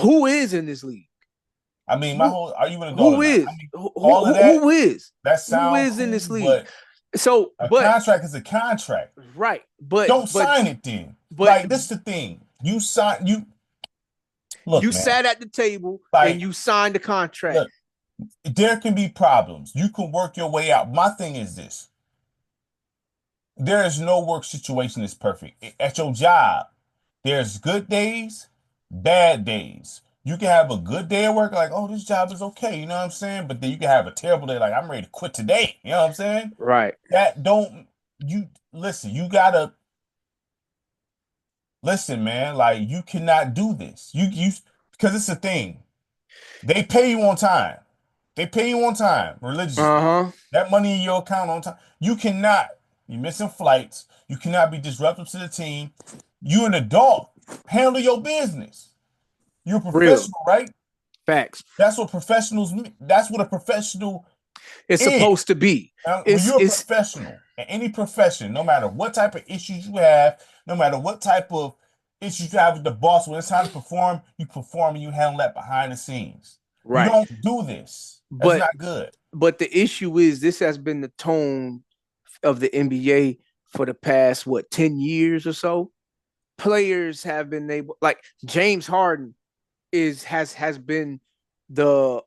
Who is in this league? I mean, are you an adult? Who is? I mean, who is? That sounds who is in this league? But contract is a contract. Right. But don't sign it then. But like, this is the thing. You sat at the table and you signed the contract. Look, there can be problems. You can work your way out. My thing is this. There is no work situation that's perfect. At your job, there's good days, bad days. You can have a good day at work, like, oh, this job is okay, you know what I'm saying? But then you can have a terrible day, like, I'm ready to quit today. You know what I'm saying? Right. You gotta listen, man, like, you cannot do this. Because it's a thing. They pay you on time. Religiously. Uh-huh. That money in your account on time. You're missing flights. You cannot be disruptive to the team. You're an adult. Handle your business. You're a professional, right? Facts. That's what a professional is supposed to be. When you're a professional in any profession, no matter what type of issues you have, no matter what type of issues you have with the boss, when it's time to perform, you perform and you handle that behind the scenes. Right. You don't do this. That's not good. But the issue is this has been the tone of the NBA for the past, 10 years or so. Players have been able, like James Harden, has been the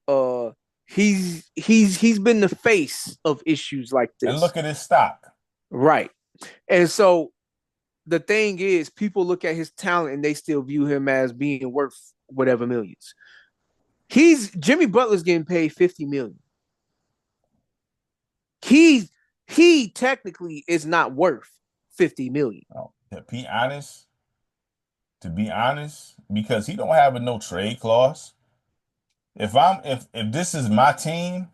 he's been the face of issues like this. And look at his stock. Right. And so the thing is, people look at his talent and they still view him as being worth whatever millions. Jimmy Butler's getting paid $50 million. He technically is not worth $50 million. Oh, to be honest, because he don't have a no trade clause. If this is my team,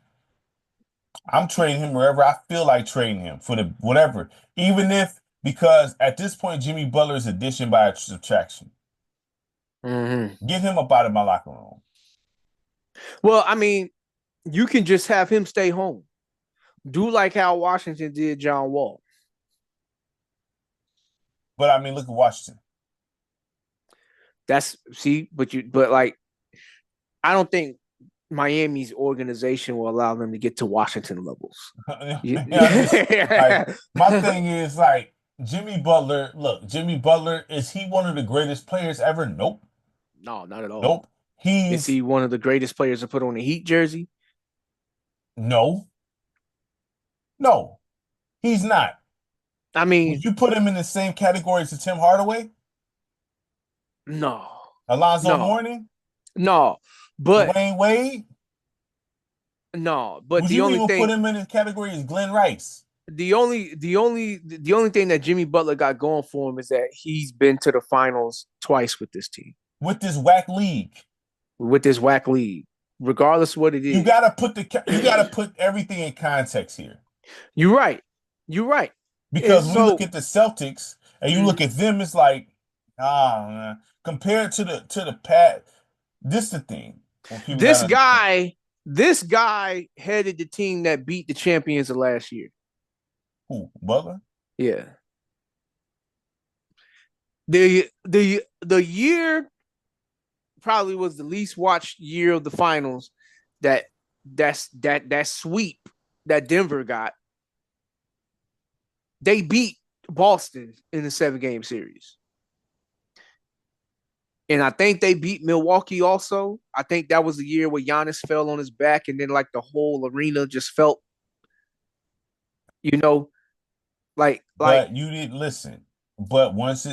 I'm trading him wherever I feel like trading him for the whatever. Even if, because at this point, Jimmy Butler is addition by subtraction. Mm-hmm. Get him up out of my locker room. Well, I mean, you can just have him stay home. Do like how Washington did John Wall. But I mean, look at Washington. But like, I don't think Miami's organization will allow them to get to Washington levels. Like, my thing is like Jimmy Butler. Look, Jimmy Butler, is he one of the greatest players ever? Nope. No, not at all. Nope. Is he one of the greatest players to put on a Heat jersey? No, he's not. I mean, would you put him in the same category as Tim Hardaway? No. Alonzo Mourning? No. But Dwayne Wade? No, but would the you only even thing put him in the category is Glenn Rice? The only thing that Jimmy Butler got going for him is that he's been to the finals twice with this team. With this whack league. Regardless of what it is. You gotta put everything in context here. You're right. Because when you look at the Celtics and you look at them, it's like, man, compared to the Pat, this is the thing. This guy headed the team that beat the champions of last year. Who, Butler? Yeah. The year probably was the least watched year of the finals that sweep that Denver got. They beat Boston in the 7-game series. And I think they beat Milwaukee also. I think that was the year where Giannis fell on his back and then like the whole arena just felt, But you didn't listen. But once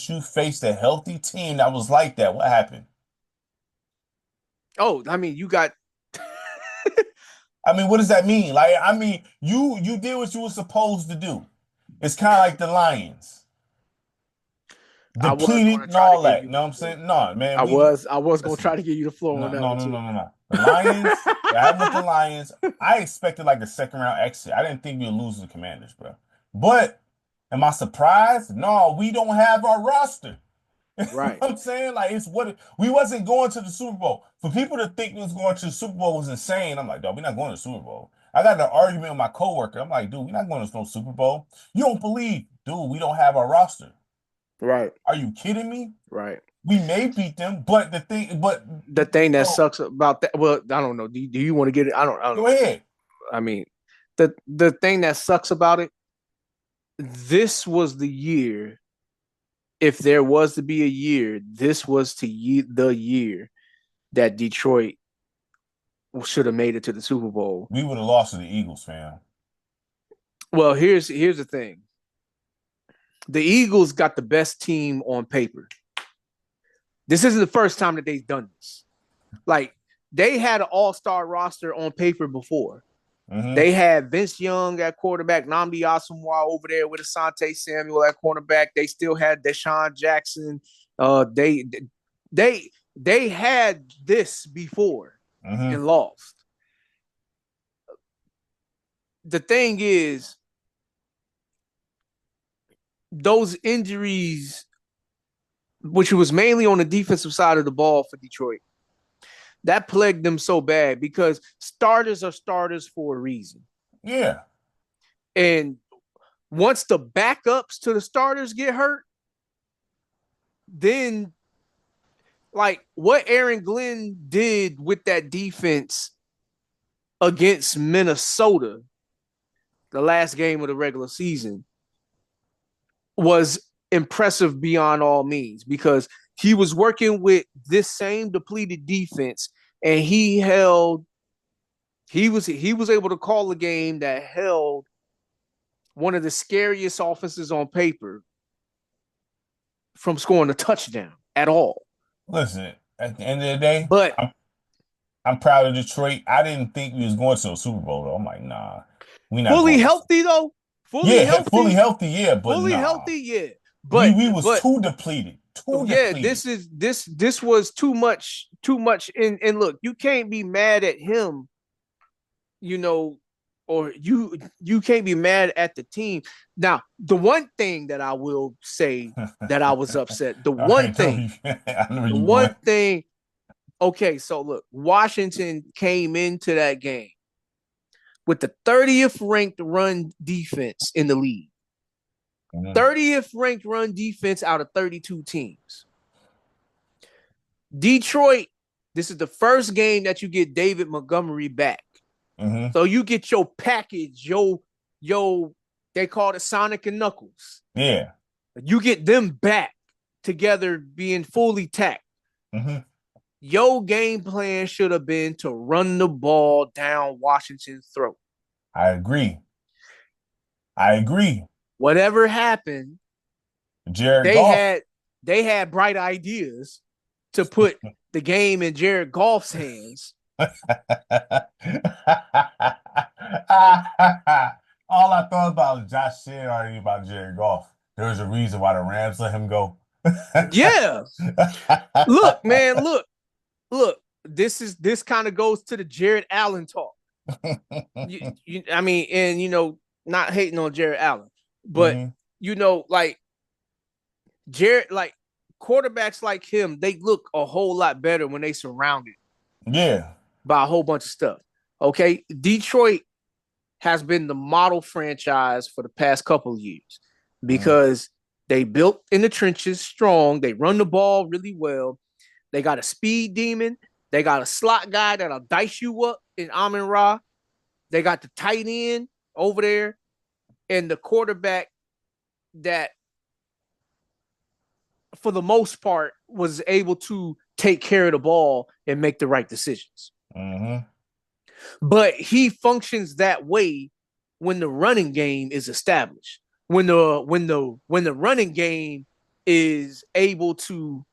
you faced a healthy team that was like that, what happened? Oh, I mean, you got I mean, what does that mean? Like, I mean, you did what you were supposed to do. It's kind of like the Lions. Depleted and all that. You know what I'm saying? No, man. I was going to try to give you the floor on that. No. The Lions, I'm with the Lions. I expected like a second round exit. I didn't think we'd lose to the Commanders, bro. But am I surprised? No, we don't have our roster. Right. You know what I'm saying? Like, we wasn't going to the Super Bowl. For people to think we was going to the Super Bowl was insane. I'm like, dog, we're not going to the Super Bowl. I got an argument with my coworker. I'm like, dude, we're not going to no Super Bowl. You don't believe, dude, we don't have our roster. Right. Are you kidding me? Right. We may beat them, but the thing that sucks about that. Well, I don't know. Do you want to get it? I don't go ahead. I mean, the thing that sucks about it, this was the year. If there was to be a year, this was the year that Detroit should have made it to the Super Bowl. We would have lost to the Eagles, fam. Well, here's the thing. The Eagles got the best team on paper. This isn't the first time that they've done this. Like, they had an all-star roster on paper before. Mm-hmm. They had Vince Young at quarterback, Nnamdi Asomugha over there with Asante Samuel at cornerback. They still had Deshaun Jackson. They had this before and lost. The thing is, those injuries, which was mainly on the defensive side of the ball for Detroit, that plagued them so bad because starters are starters for a reason. Yeah. And once the backups to the starters get hurt, then like what Aaron Glenn did with that defense against Minnesota, the last game of the regular season, was impressive beyond all means because he was working with this same depleted defense, and he was able to call a game that held one of the scariest offenses on paper from scoring a touchdown at all. Listen, at the end of the day, But I'm proud of Detroit. I didn't think we was going to a Super Bowl, though. I'm like, nah, we not fully going healthy, though. fully healthy, yeah, but fully nah. healthy, yeah. But we was too depleted. Yeah, this was too much. And look, you can't be mad at him, or you can't be mad at the team. Now, the one thing that I will say that I was upset, the one thing. Okay, so look, Washington came into that game with the 30th ranked run defense in the league. 30th ranked run defense out of 32 teams. Detroit, this is the first game that you get David Montgomery back. So you get your package, they call it Sonic and Knuckles. Yeah. You get them back together being fully tacked. Your game plan should have been to run the ball down Washington's throat. I agree. Whatever happened, they had bright ideas to put the game in Jared Goff's hands. All I thought about was Josh said already about Jared Goff. There's a reason why the Rams let him go. Yeah. Look, man, look. This kind of goes to the Jared Allen talk. Not hating on Jared Allen, but like Jared, like quarterbacks like him, they look a whole lot better when they surrounded. Yeah. By a whole bunch of stuff. Okay. Detroit has been the model franchise for the past couple of years because they built in the trenches strong. They run the ball really well. They got a speed demon. They got a slot guy that'll dice you up in Amon Ra. They got the tight end over there and the quarterback that, for the most part, was able to take care of the ball and make the right decisions. But he functions that way when the running game is established. When the running game is able to,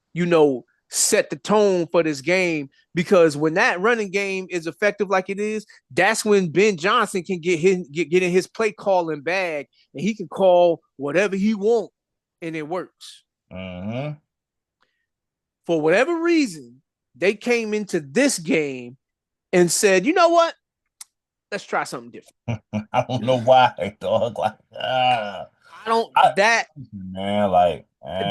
set the tone for this game, because when that running game is effective like it is, that's when Ben Johnson can get in his play calling bag and he can call whatever he wants and it works. For whatever reason, they came into this game and said, you know what? Let's try something different. I don't know why, dog. Like,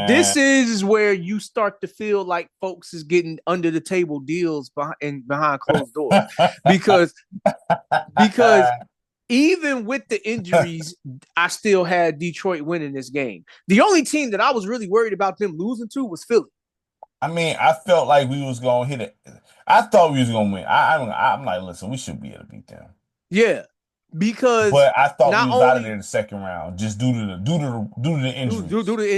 this is where you start to feel like folks is getting under the table deals behind closed doors, because even with the injuries, I still had Detroit winning this game. The only team that I was really worried about them losing to was Philly. I mean, I felt like we was gonna hit it. I thought we was gonna win. I'm like, listen, we should be able to beat them. Yeah, because but I thought we was out of there in the second round just due to the injuries. Due to the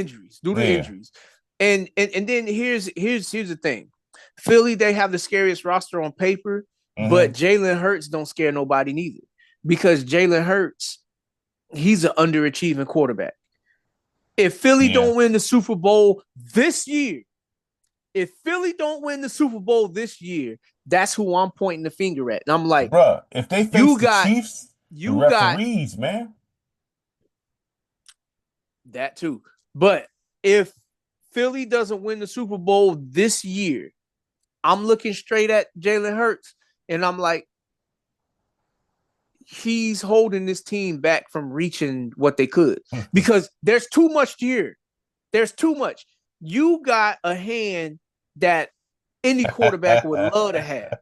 injuries. And then here's the thing. Philly, they have the scariest roster on paper, but Jalen Hurts don't scare nobody neither, because Jalen Hurts, he's an underachieving quarterback. If Philly don't win the Super Bowl this year, that's who I'm pointing the finger at. And I'm like, bro, if they face the Chiefs, the referees, man. That too. But if Philly doesn't win the Super Bowl this year, I'm looking straight at Jalen Hurts and I'm like, he's holding this team back from reaching what they could, because there's too much here. There's too much. You got a hand that any quarterback would love to have.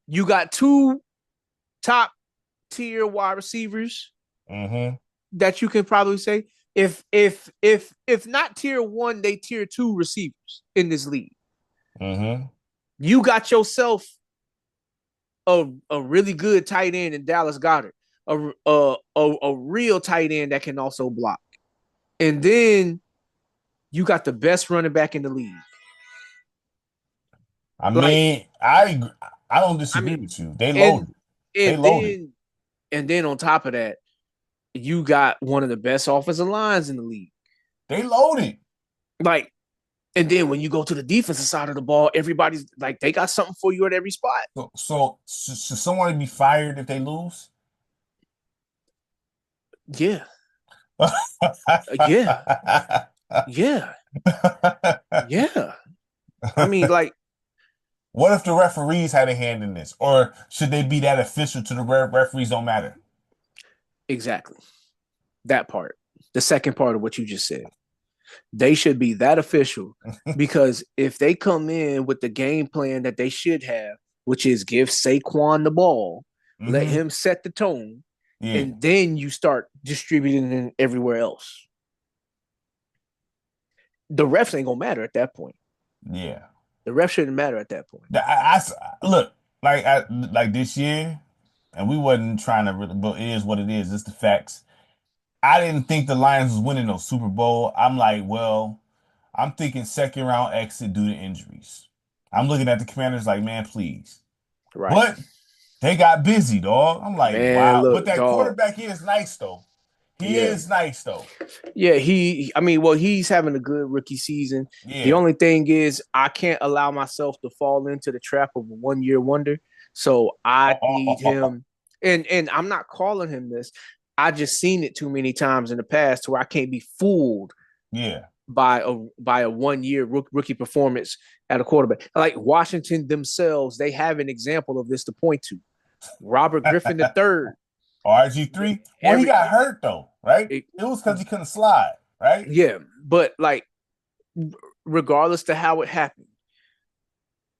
You got two top tier wide receivers that you can probably say, if not tier one, they tier two receivers in this league. You got yourself a really good tight end in Dallas Goedert, a real tight end that can also block, and then you got the best running back in the league. I Like, mean, I don't I disagree mean, with you. They and loaded. They and loaded. then and then on top of that, you got one of the best offensive lines in the league. They loaded. Like, and then when you go to the defensive side of the ball, everybody's like, they got something for you at every spot. So should someone be fired if they lose? Yeah, yeah, yeah, yeah. I mean, like, What if the referees had a hand in this? Or should they be that official to the referees don't matter? exactly that part. The second part of what you just said. They should be that official because if they come in with the game plan that they should have, which is give Saquon the ball, let Mm-hmm. him set the tone, Yeah. and then you start distributing it everywhere else. The refs ain't gonna matter at that point. Yeah. The refs shouldn't matter at that point. Look, like this year, and we wasn't trying to really, but it is what it is. It's the facts. I didn't think the Lions was winning no Super Bowl. I'm like, well, I'm thinking second round exit due to injuries. I'm looking at the Commanders like, man, please. Right. But they got busy, dog. I'm like, Man, wow. But look, that dog. quarterback is nice though. He Yeah. is nice though. Yeah, he's having a good rookie season. The Yeah. only thing is I can't allow myself to fall into the trap of a 1 year wonder. So I need him, and I'm not calling him this. I just seen it too many times in the past to where I can't be fooled Yeah. by a 1 year rookie performance at a quarterback. Like Washington themselves, they have an example of this to point to. Robert Griffin III. RG3. Well, he got hurt though, right? It was because he couldn't slide, right? Yeah, but like regardless to how it happened,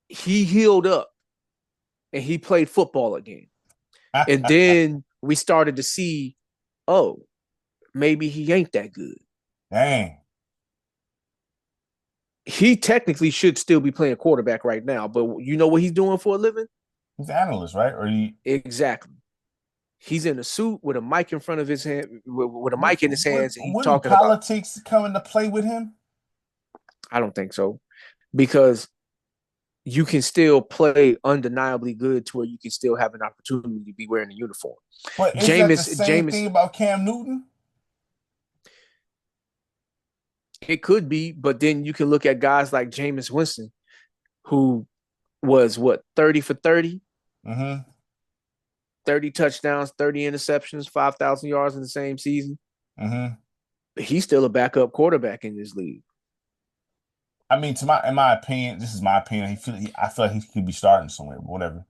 he healed up and he played football again. And then we started to see, oh, maybe he ain't that good. Dang. He technically should still be playing quarterback right now, but you know what he's doing for a living? He's an analyst, right? Or Exactly. He's in a suit with a mic in front of his hand, with a mic in his hands, and he's wouldn't talking politics come into play with him? I don't think so, because you can still play undeniably good to where you can still have an opportunity to be wearing a uniform. But is that the same thing about Cam Newton? It could be, but then you can look at guys like Jameis Winston, who was 30 for 30? Mm-hmm. 30 touchdowns, 30 interceptions, 5,000 yards in the same season. Mm-hmm. He's still a backup quarterback in this league. I mean, in my opinion, this is my opinion. I feel like he could be starting somewhere, but whatever.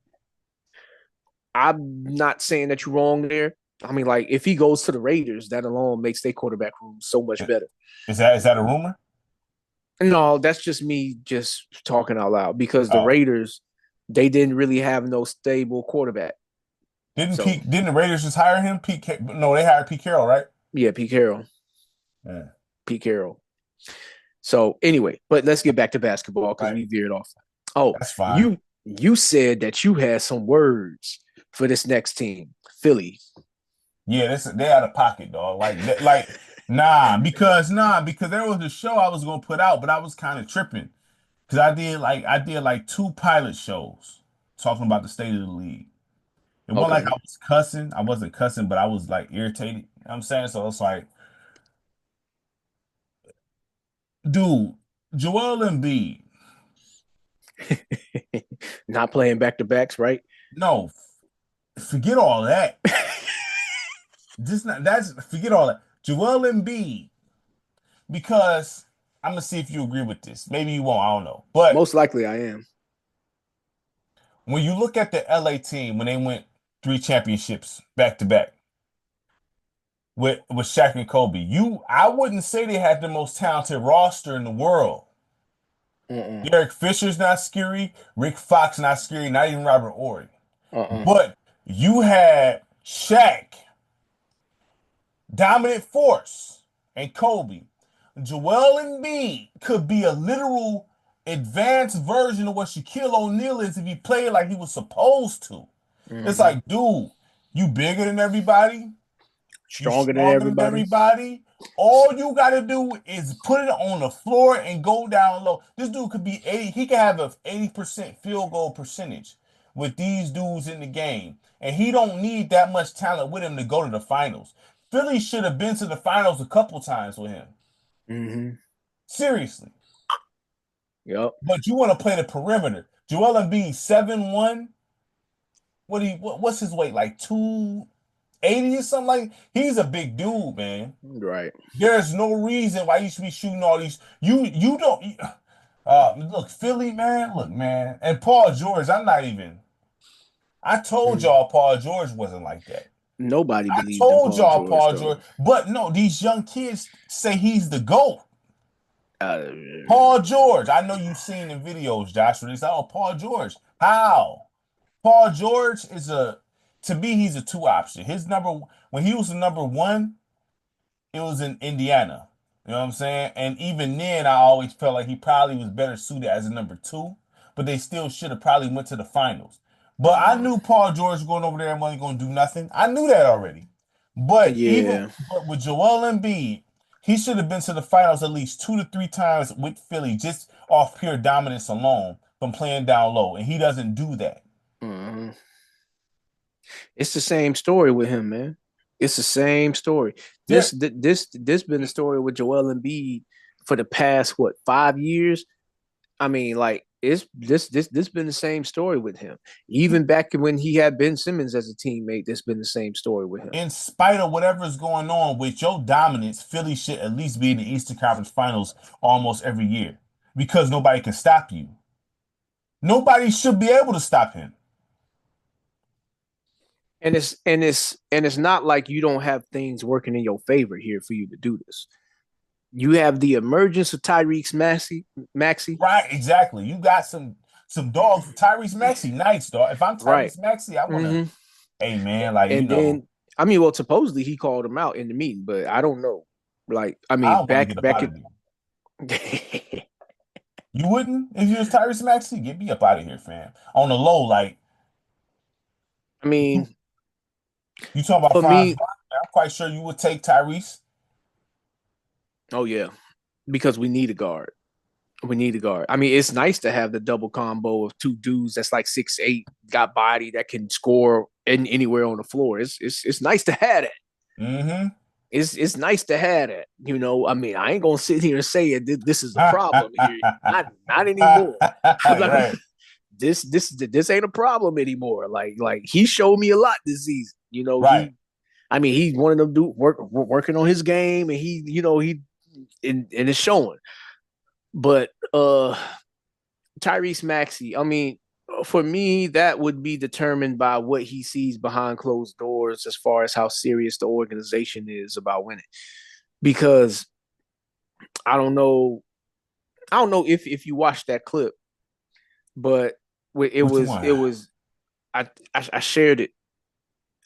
I'm not saying that you're wrong there. I mean, like, if he goes to the Raiders, that alone makes their quarterback room so much better. Is that a rumor? No, that's just me just talking out loud because the Raiders, they didn't really have no stable quarterback. Didn't the Raiders just hire him? No, they hired Pete Carroll, right? Yeah, Pete Carroll. Yeah. Pete Carroll. So anyway, but let's get back to basketball because we veered off. Oh, that's fine. You said that you had some words for this next team, Philly. Yeah, they out of pocket, dog. Because there was a show I was gonna put out, but I was kind of tripping because I did 2 pilot shows talking about the state of the league. It wasn't like I was cussing. I wasn't cussing, but I was like irritated. You know what I'm saying? So it's like, dude, Joel Embiid. Not playing back-to-backs, right? No, forget all that. Forget all that. Joel Embiid. Because I'm gonna see if you agree with this. Maybe you won't, I don't know. But most likely I am. When you look at the LA team when they went 3 championships back to back with Shaq and Kobe, I wouldn't say they had the most talented roster in the world. Derek Fisher's not scary, Rick Fox not scary, not even Robert Ory. But you had Shaq, dominant force, and Kobe. Joel Embiid could be a literal advanced version of what Shaquille O'Neal is if he played like he was supposed to. It's like, dude, you bigger than everybody, stronger than everybody, All you got to do is put it on the floor and go down low. This dude could be 80. He could have a 80% field goal percentage with these dudes in the game. And he don't need that much talent with him to go to the finals. Philly should have been to the finals a couple times with him. Mm-hmm. Seriously. Yep. But you want to play the perimeter. Joel Embiid 7'1". What's his weight? Like 280 or something like? He's a big dude, man. Right. There's no reason why you should be shooting all these. You don't. Look, Philly, man. Look, man. And Paul George, I told y'all Paul George wasn't like that. Nobody I believed told in y'all Paul George. George. But no, these young kids say he's the GOAT. Paul George. I know you've seen the videos, Josh, where they say, oh, Paul George. How? Paul George to me, he's a two option. When he was the number one, it was in Indiana. You know what I'm saying? And even then, I always felt like he probably was better suited as a number two, but they still should have probably went to the finals. But I knew Paul George going over there wasn't going to do nothing. I knew that already. But but with Joel Embiid, he should have been to the finals at least 2 to 3 times with Philly just off pure dominance alone from playing down low, and he doesn't do that. Mm-hmm. It's the same story with him, man. It's the same story. This been the story with Joel Embiid for the past 5 years. I mean, like this been the same story with him. Even back when he had Ben Simmons as a teammate, this been the same story with him. In spite of whatever's going on with your dominance, Philly should at least be in the Eastern Conference Finals almost every year because nobody can stop you. Nobody should be able to stop him. And it's not like you don't have things working in your favor here for you to do this. You have the emergence of Tyrese Maxey. Right, exactly. You got some dogs. Tyrese Maxey, nice dog. If I'm Tyrese Maxey, I want to. Hey man, like and then I mean, well, supposedly he called him out in the meeting, but I don't know. Like, I mean, I back you wouldn't if you was Tyrese Maxey? Get me up out of here, fam. On the low, like. I mean, you talking about Franz? I'm quite sure you would take Tyrese. Oh yeah, because we need a guard. We need a guard. I mean, it's nice to have the double combo of two dudes that's like 6'8", got body that can score anywhere on the floor. It's nice to have that. Mm-hmm. It's nice to have that. You know, I mean, I ain't gonna sit here and say this is a problem here. Not anymore. Right. This ain't a problem anymore. Like he showed me a lot this season. You know, right. he's one of them dudes working on his game, and he and it's showing. But Tyrese Maxey, I mean, for me, that would be determined by what he sees behind closed doors as far as how serious the organization is about winning. Because I don't know if you watched that clip, but I shared it.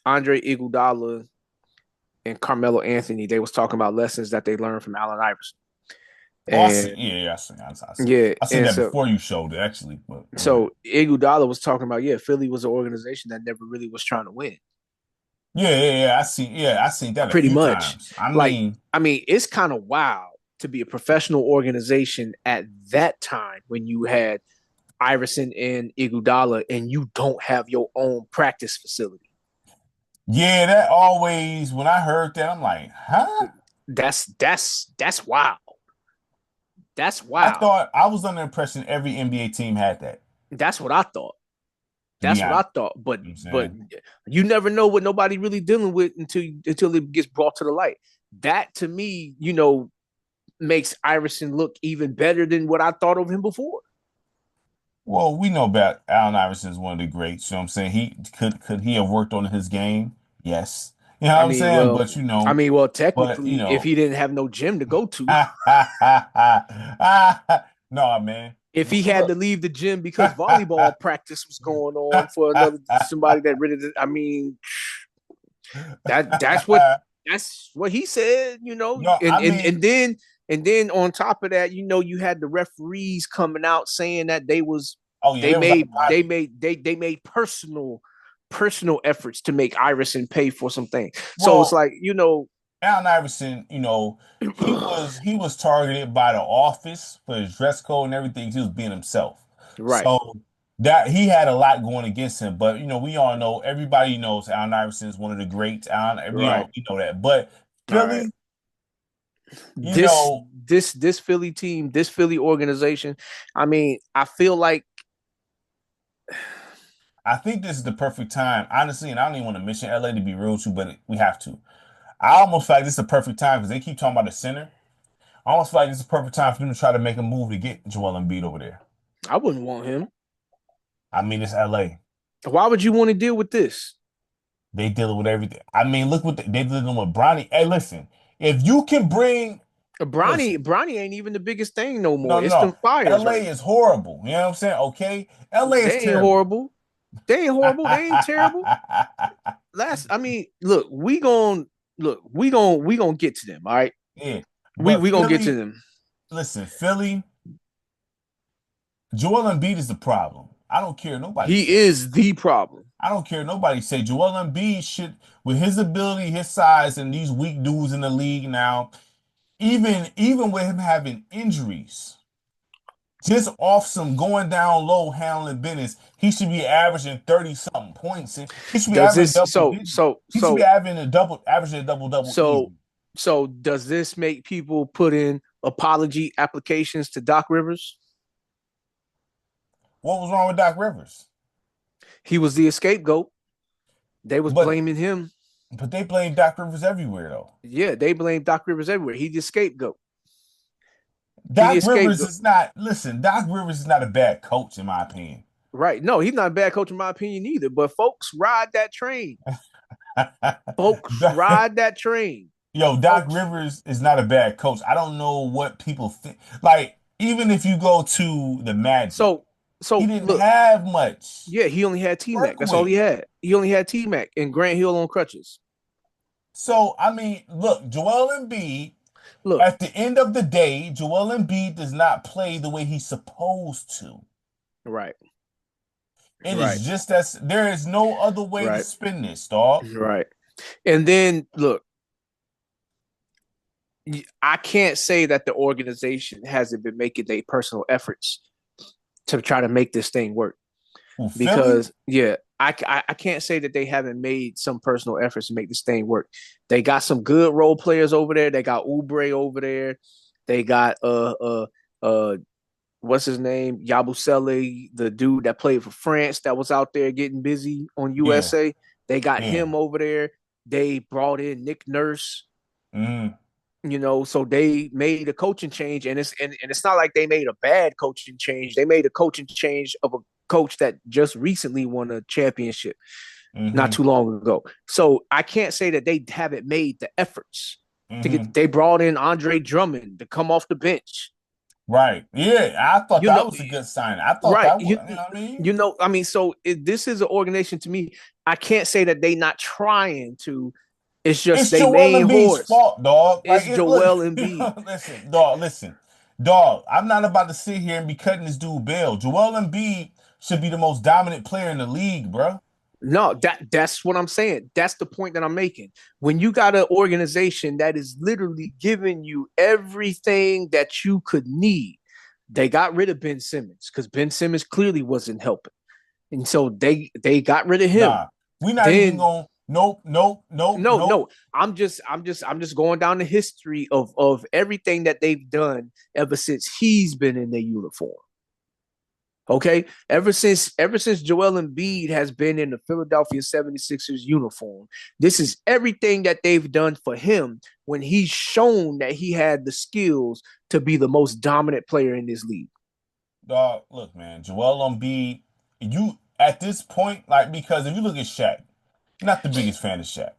Andre Iguodala and Carmelo Anthony, they was talking about lessons that they learned from Allen Iverson. I seen that before you showed it, actually. But, so Iguodala was talking about, Philly was an organization that never really was trying to win. I seen that pretty much. Times. I mean, it's kind of wild to be a professional organization at that time when you had Iverson and Iguodala and you don't have your own practice facility. Yeah, that always, when I heard that, I'm like, huh? That's wild. That's wild. I thought I was under the impression every NBA team had that. That's what I thought. But you never know what nobody really dealing with until it gets brought to the light. That to me, makes Iverson look even better than what I thought of him before. Well, we know about Allen Iverson is one of the greats. You know what I'm saying? He could he have worked on his game? Yes. You know what I'm saying? But technically, if he didn't have no gym to go to. No, man. If he had to leave the gym because volleyball practice was going on for somebody that really, I mean, that's what he said, and then on top of that, you had the referees coming out saying that they made personal efforts to make Iverson pay for some things. So it's like, Allen Iverson, he was targeted by the office for his dress code and everything. He was being himself. Right, So that he had a lot going against him. But we all know, everybody knows Allen Iverson is one of the greats. Allen, right. we know that. But All right. Philly, you This know, this Philly team, this Philly organization. I mean, I feel like I think this is the perfect time, honestly, and I don't even want to mention LA to be real with you, but we have to. I almost feel like this is the perfect time because they keep talking about the center. I almost feel like this is the perfect time for them to try to make a move to get Joel Embiid over there. I wouldn't want him. I mean, it's LA. Why would you want to deal with this? They dealing with everything. I mean, look what they dealing with Bronny. Hey, listen, if you can bring, listen, Bronny ain't even the biggest thing no no, more. no, It's them no. fires LA right is horrible. You know what I'm saying? Okay. LA now. is They ain't terrible. horrible. They ain't horrible. They ain't terrible. I mean, we gonna get to them. All right, Yeah. we But we gonna get to Philly, them. listen, Philly, Joel Embiid is the problem. I don't care nobody He say. is the problem. I don't care nobody say. Joel Embiid should, with his ability, his size, and these weak dudes in the league now, even with him having injuries, just off some going down low handling business, he should be averaging 30 something points. He should be Does averaging this double so digits. so He should be so averaging a double double so easy. so does this make people put in apology applications to Doc Rivers? What was wrong with Doc Rivers? He was the scapegoat. They was But blaming him. but they blame Doc Rivers everywhere though. Yeah, they blame Doc Rivers everywhere. He the scapegoat. He the Doc Rivers scapegoat. is not, listen, Doc Rivers is not a bad coach in my opinion. Right. No, he's not a bad coach in my opinion either. But folks ride that train. Folks ride that train. Yo, Doc Folks. Rivers is not a bad coach. I don't know what people think. Like, even if you go to the Magic, So he so didn't look, have much yeah, he only had T work Mac. That's all with. he had. He only had T Mac and Grant Hill on crutches. So, I mean, look, Joel Embiid, Look, at the end of the day, Joel Embiid does not play the way he's supposed to. right, It right, is just that there is no other way to right, spin this, dog. right. And then look, I can't say that the organization hasn't been making their personal efforts to try to make this thing work. Who, Philly? Because yeah, I can't say that they haven't made some personal efforts to make this thing work. They got some good role players over there. They got Oubre over there. They got what's his name, Yabusele, the dude that played for France that was out there getting busy on Yeah, USA. They got yeah. him over there. They brought in Nick Nurse. Mm, So they made a coaching change, and it's not like they made a bad coaching change. They made a coaching change of a coach that just recently won a championship not mm-hmm, too long ago. So I can't say that they haven't made the efforts to get. mm-hmm. They brought in Andre Drummond to come off the bench. Right. Yeah, I thought You that know, was a good sign. I thought right? that was, you know what I mean? I mean, so this is an organization to me. I can't say that they not trying to. It's just It's they Joel main Embiid's horse. fault, dog. Like, It's look, Joel Embiid. listen, dog, listen, dog. I'm not about to sit here and be cutting this dude bail. Joel Embiid should be the most dominant player in the league, bro. No, that's what I'm saying. That's the point that I'm making. When you got an organization that is literally giving you everything that you could need, they got rid of Ben Simmons because Ben Simmons clearly wasn't helping, and so they got rid of him. Nah, we not even Then going. Nope, nope, nope, nope. no, I'm just going down the history of everything that they've done ever since he's been in their uniform. Okay. Ever since Joel Embiid has been in the Philadelphia 76ers uniform, this is everything that they've done for him when he's shown that he had the skills to be the most dominant player in this league. Dog, look, man, Joel Embiid. You at this point, like, because if you look at Shaq, not the biggest fan of Shaq.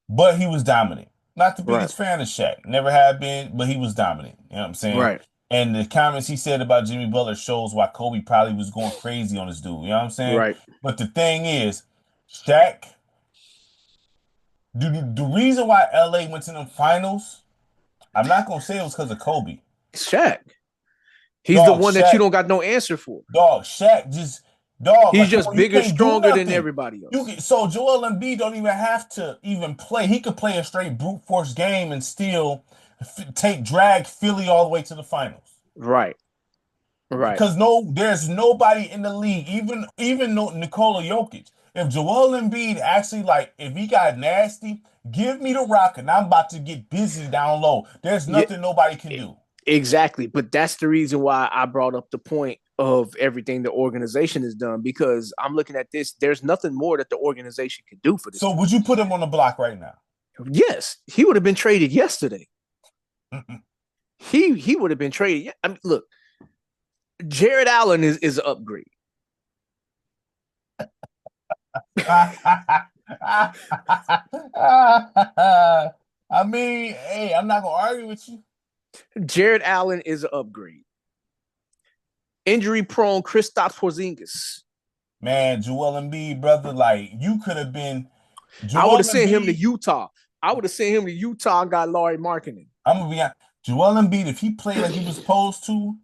But he was dominant. Not the Right. biggest fan of Shaq. Never have been, but he was dominant. You know what I'm saying? Right. And the comments he said about Jimmy Butler shows why Kobe probably was going crazy on this dude. You know what I'm saying? Right. But the thing is, Shaq, the reason why LA went to them finals, I'm not gonna say it was because of Kobe. Shaq. He's the Dog, one that you Shaq, don't got no answer for. dog, Shaq just Dog, He's like, come just on, you bigger, can't do stronger than nothing. everybody else. So Joel Embiid don't even have to even play. He could play a straight brute force game and still drag Philly all the way to the finals. Right. Because there's nobody in the league, even Nikola Jokic. If Joel Embiid actually, like, if he got nasty, give me the rock and I'm about to get busy down low. There's Yeah, nothing nobody can do. exactly. But that's the reason why I brought up the point of everything the organization has done, because I'm looking at this. There's nothing more that the organization can do for this. So would you put him on the block right now? Yes, he would have been traded yesterday. He would have been traded. I mean, look, Jared Allen is an upgrade. I mean, hey, I'm not gonna argue with you. Jared Allen is an upgrade. Injury prone Kristaps Porzingis. Man, Joel Embiid, brother, like, you could have been. I would have sent him to Utah. I would have sent him to Utah and got Lauri Markkanen. I'm gonna be honest. Joel Embiid, if he played like he was supposed to,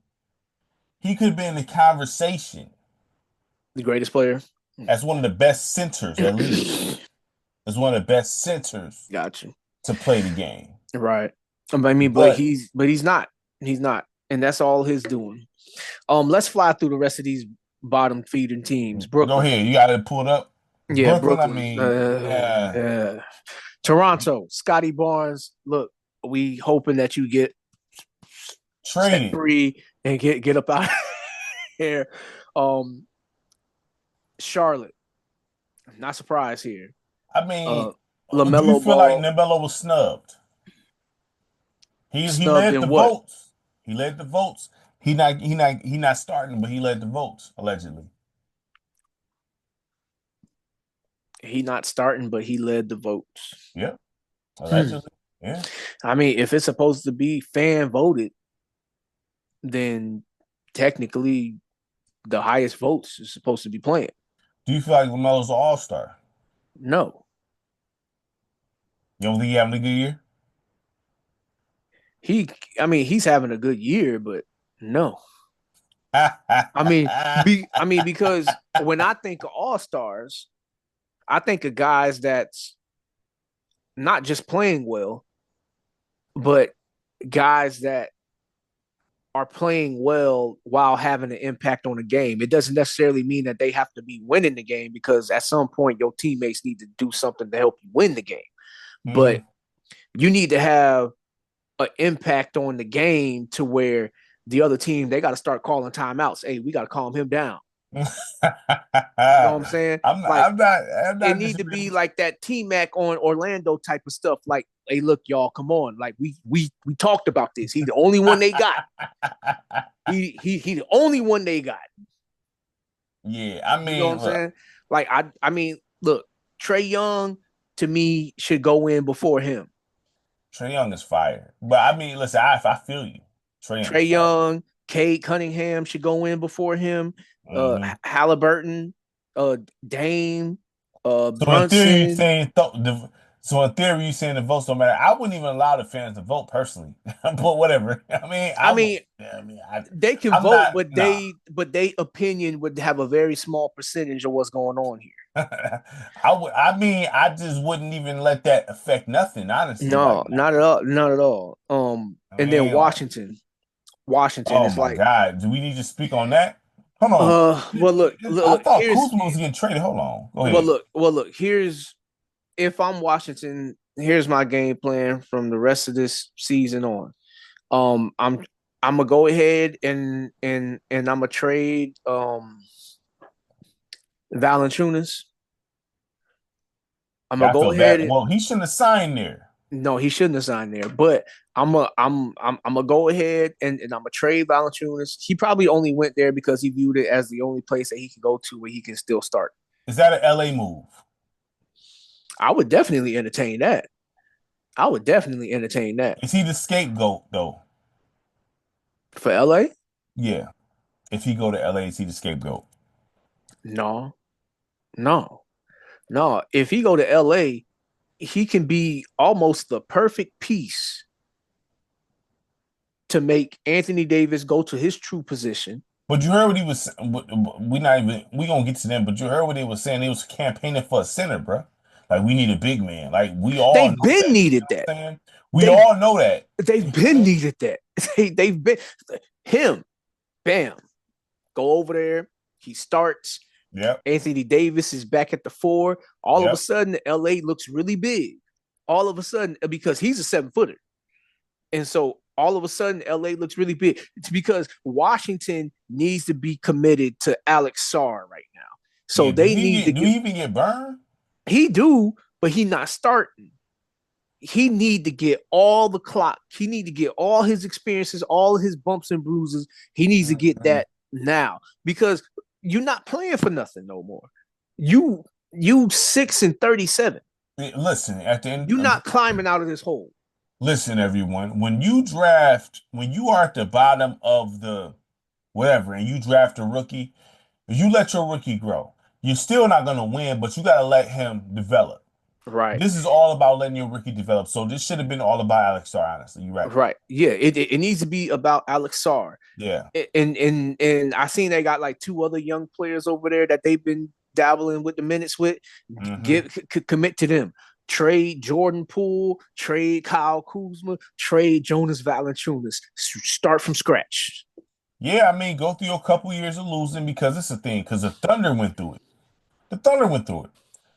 he could have been in the conversation. The greatest player. As one of the best centers, at least. As one of the best centers. Gotcha. To play the game. Right. I mean, but he's not. He's not. And that's all his doing. Let's fly through the rest of these bottom feeding teams. Brooklyn. Go ahead. You got to pull it up. Yeah, Brooklyn. I mean, yeah. Toronto, Scotty Barnes. Look, we hoping that you get traded free and get up out of here. Charlotte. I'm not surprised here. I mean, LaMelo do you feel Ball, like LaMelo was snubbed? He led the votes. He led the votes. He not starting, but he led the votes, allegedly. He not starting, but he led the votes. Yeah. Allegedly. Yeah. I mean, if it's supposed to be fan voted, then technically the highest votes is supposed to be playing. Do you feel like LaMelo's an all-star? No. You don't think he's having a good year? He's having a good year, but no. Because when I think of all-stars, I think of guys that's not just playing well, but guys that are playing well while having an impact on the game. It doesn't necessarily mean that they have to be winning the game, because at some point your teammates need to do something to help you win the game. Mm-hmm. But you need to have an impact on the game to where the other team, they got to start calling timeouts. Hey, we got to calm him down. You know what I'm saying? I'm not it need to be like that T-Mac on Orlando type of stuff. Like, hey, look, y'all, come on. Like, we talked about this. He's the only one they got. He the only one they got. Yeah, I mean, you know what I'm saying? Like, I mean, look, Trae Young to me should go in before him. Trae Young is fire, but I mean, listen, I feel you. Trae Young, Cade Cunningham should go in before him. Halliburton, Dame, Brunson. So in theory, you saying the votes don't matter. I wouldn't even allow the fans to vote personally, but whatever. They can vote, but they opinion would have a very small percentage of what's going on here. I just wouldn't even let that affect nothing, honestly. No, not at all. And then Washington. Oh is my God! Do we need to speak on that? Hold on. Well, look. I thought Kuzma was getting traded. Hold on. Go ahead. Well, look. If I'm Washington, here's my game plan from the rest of this season on. I'm gonna go ahead and I'm gonna trade Valanciunas. I'm gonna go ahead. Well, he shouldn't have signed there. No, he shouldn't have signed there. But I'm gonna go ahead and I'm gonna trade Valanciunas. He probably only went there because he viewed it as the only place that he can go to where he can still start. Is that an LA move? I would definitely entertain that. Is he the scapegoat though? For LA? Yeah. If he go to LA, is he the scapegoat? No. If he go to LA, he can be almost the perfect piece to make Anthony Davis go to his true position But you heard what he was. We not even. We gonna get to them. But you heard what they was saying. They was campaigning for a center, bro. Like we need a big man. Like we all They've know been that. You needed know what that. I'm saying? We They all know that. they've been needed that. They've been him. Bam. Go over there. He starts. Yep. Anthony Davis is back at the 4. All of a Yep. sudden, LA looks really big. All of a sudden, because he's a 7-footer. And so all of a sudden, LA looks really big. It's because Washington needs to be committed to Alex Sarr right now. So Yeah. they need to do he even get burned? he do, but he not starting. He need to get all the clock. He need to get all his experiences, all his bumps and bruises. He needs to get Mhm. that now because you're not playing for nothing no more. You 6-37. Listen, at the end, You're not climbing out of this hole. listen, everyone. When you draft, when you are at the bottom of the whatever, and you draft a rookie, you let your rookie grow. You're still not gonna win, but you gotta let him develop. Right. This is all about letting your rookie develop. So this should have been all about Alex Sarr, honestly. You're right. Right. Yeah. It needs to be about Alex Sarr. Yeah. And I seen they got like 2 other young players over there that they've been dabbling with the minutes with. Commit to them. Trade Jordan Poole, trade Kyle Kuzma, trade Jonas Valanciunas. Start from scratch. Yeah, I mean, go through a couple years of losing because it's a thing. Because the Thunder went through it. The Thunder went through it.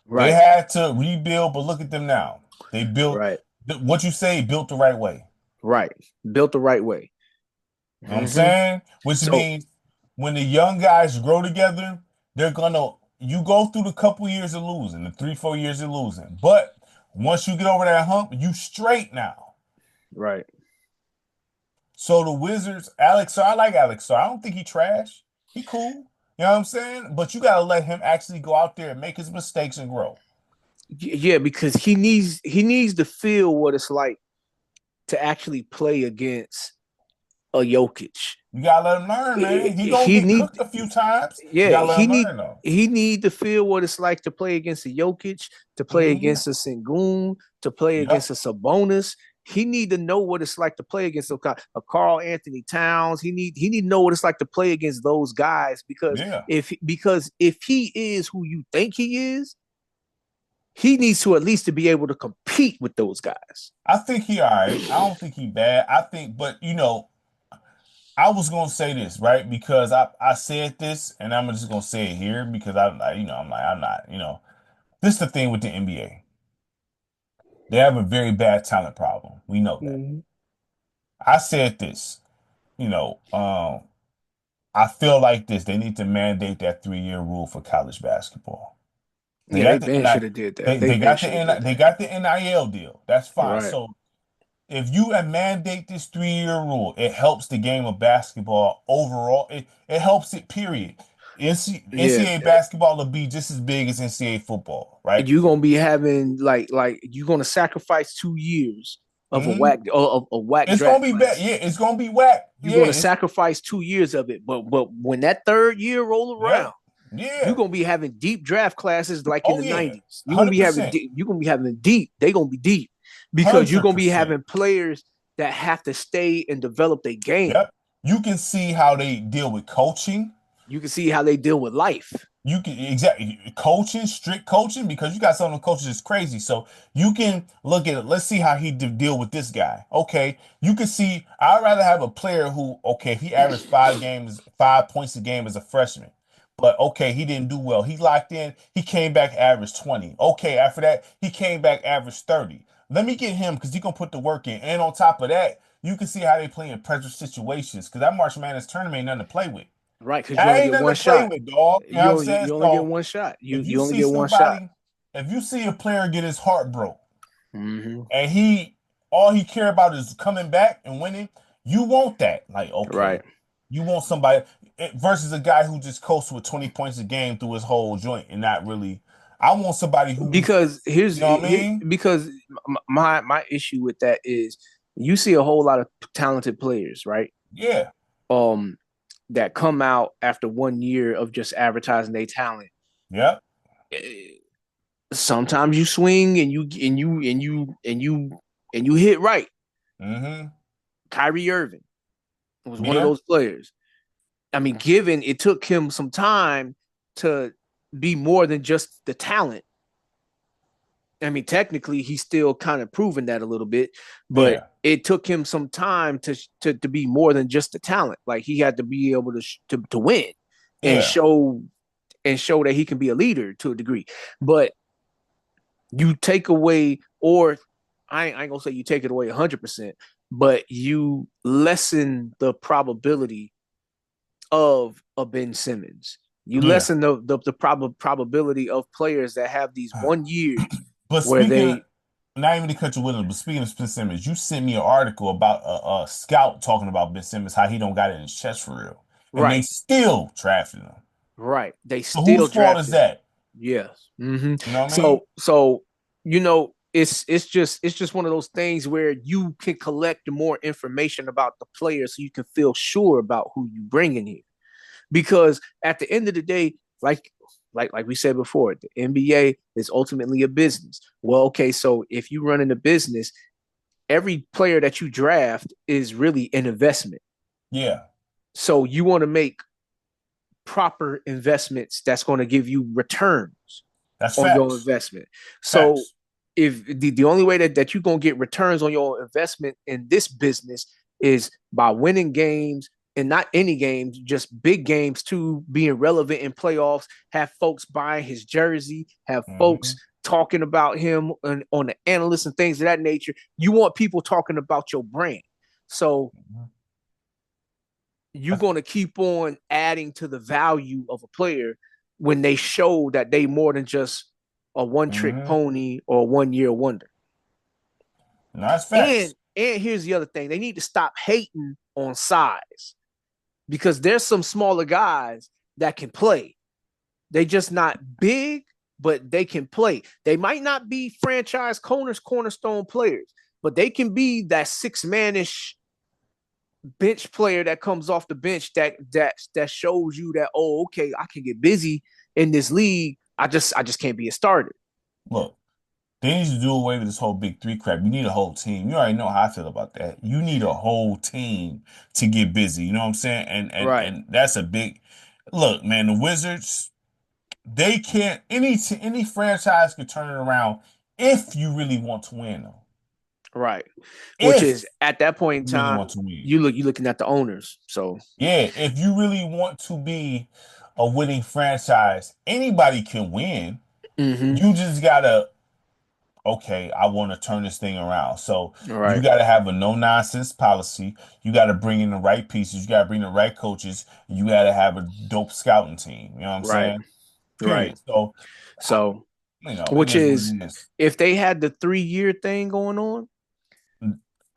They Right. had to rebuild, but look at them now. They built Right. what you say, built the right way. Right. Built the right way. You know what I'm saying? Which means when the young guys grow together, you go through the couple years of losing, the 3-4 years of losing. But once you get over that hump, you straight now. Right. So the Wizards, Alex Sarr, I like Alex Sarr. I don't think he trash. He cool. You know what I'm saying? But you gotta let him actually go out there and make his mistakes and grow. Yeah, because he needs to feel what it's like to actually play against a Jokic. You gotta let him learn, man. He gonna get cooked a few times. Yeah, you gotta let him learn though. He need to feel what it's like to play against a Jokic, to play against a Sengun, to play against a Sabonis. He need to know what it's like to play against a Karl Anthony Towns. He need to know what it's like to play against those guys because if he is who you think he is, he needs to at least to be able to compete with those guys. I think he all right. I don't think he bad. I think, but I was gonna say this, right? Because I said this and I'm just gonna say it here because I'm not. This is the thing with the NBA. They have a very bad talent problem. We know that. I said this, I feel like this. They need to mandate that 3-year rule for college basketball. They should have did that. They got the NIL deal. That's fine. Right. So if you mandate this 3-year rule, it helps the game of basketball overall. It helps it, period. NCAA basketball will be just as big as NCAA football, right? You're gonna be having like you're gonna sacrifice 2 years of a whack It's gonna be bad. Yeah, it's gonna be whack. You're gonna sacrifice 2 years of it, but when that 3rd year roll around, you're gonna be having deep draft classes like in the 90s. You're gonna be having deep. They're gonna be deep because 100%. You're gonna be having players that have to stay and develop their game. Yep. You can see how they deal with coaching. You can see how they deal with life. You can coaching, strict coaching, because you got some of the coaches that's crazy. So you can look at it. Let's see how he deal with this guy. Okay, you can see. I'd rather have a player who, he averaged 5 points a game as a freshman, but he didn't do well. He locked in. He came back average 20. Okay, after that he came back average 30. Let me get him because he's gonna put the work in. And on top of that, you can see how they play in pressure situations because that March Madness tournament ain't nothing to play with. Right, because you only get one shot. With, dog. You know what I'm saying? You only get one shot. You only get one shot. If you see a player get his heart broke, and all he care about is coming back and winning, you want that. Like, right. You want somebody versus a guy who just coasts with 20 points a game through his whole joint and not really. I want somebody who because because my issue with that is you see a whole lot of talented players, right? Yeah. That come out after 1 year of just advertising their talent. Yep. Sometimes you swing and you hit right. Kyrie Irving was one of those players. I mean, given it took him some time to be more than just the talent. I mean, technically, he's still kind of proven that a little bit, but it took him some time to be more than just the talent. Like he had to be able to win and show that he can be a leader to a degree. But you take away, or I ain't gonna say you take it away 100%, but you lessen the probability of a Ben Simmons. You lessen the probability of players that have these 1 years. But speaking not even to cut you with him, but speaking of Ben Simmons, you sent me an article about a scout talking about Ben Simmons, how he don't got it in his chest for real. And they still drafted him. Right. They so still whose fault is that? Yes. Mm-hmm. You know what I mean? So it's just one of those things where you can collect more information about the player so you can feel sure about who you bring in here. Because at the end of the day, like we said before, the NBA is ultimately a business. Well, okay, so if you run in a business, every player that you draft is really an investment. Yeah. So you want to make proper investments that's going to give you returns on your investment. So if the only way that you're going to get returns on your investment in this business is by winning games, and not any games, just big games too, being relevant in playoffs, have folks buying his jersey, have folks talking about him on the analysts and things of that nature. You want people talking about your brand. So you're going to keep on adding to the value of a player when they show that they more than just a one-trick pony or a one-year wonder. No, that's facts. And here's the other thing. They need to stop hating on size. Because there's some smaller guys that can play. They just not big, but they can play. They might not be franchise cornerstone players, but they can be that 6-man-ish bench player that comes off the bench that shows you that, oh, okay, I can get busy in this league. I just can't be a starter. Look, they need to do away with this whole big three crap. You need a whole team. You already know how I feel about that. You need a whole team to get busy. You know what I'm saying? And that's a big look, man. The Wizards, they can't. Any franchise could turn it around if you really want to win, though. Right. Which is at that point in time, you're looking at the owners. So yeah, if you really want to be a winning franchise, anybody can win. You just gotta. Okay, I want to turn this thing around. So you got to have a no-nonsense policy. You got to bring in the right pieces. You got to bring the right coaches. You got to have a dope scouting team. You know what I'm saying? Period. So which is if they had the 3-year thing going on,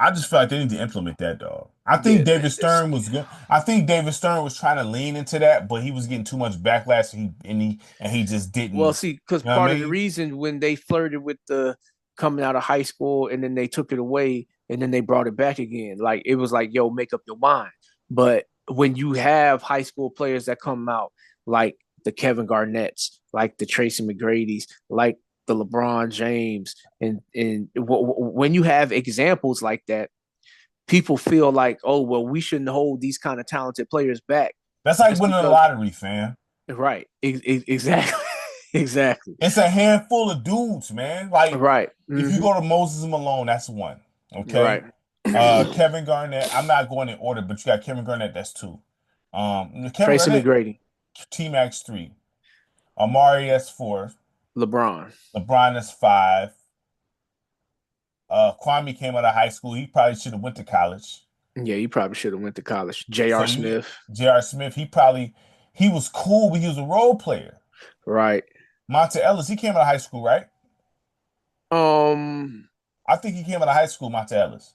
I just feel like they need to implement that, dog. I think David Stern was good. I think David Stern was trying to lean into that, but he was getting too much backlash, and he just didn't. Well, see, because part of the reason when they flirted with the coming out of high school and then they took it away and then they brought it back again, like it was like, yo, make up your mind. But when you have high school players that come out like the Kevin Garnett's, like the Tracy McGrady's, like the LeBron James, and when you have examples like that, people feel like, oh, well, we shouldn't hold these kind of talented players back. That's like winning the lottery, fam. Right. Exactly. Exactly. It's a handful of dudes, man. Like, if you go to Moses Malone, that's one. Okay. Kevin Garnett. I'm not going in order, but you got Kevin Garnett. That's 2. Tracy McGrady. T-Max 3. Amari, that's 4. LeBron, that's 5. Kwame came out of high school. He probably should have went to college. Yeah, he probably should have went to college. J.R. Smith. He was cool, but he was a role player. Right. Monte Ellis, he came out of high school, right? I think he came out of high school, Monte Ellis.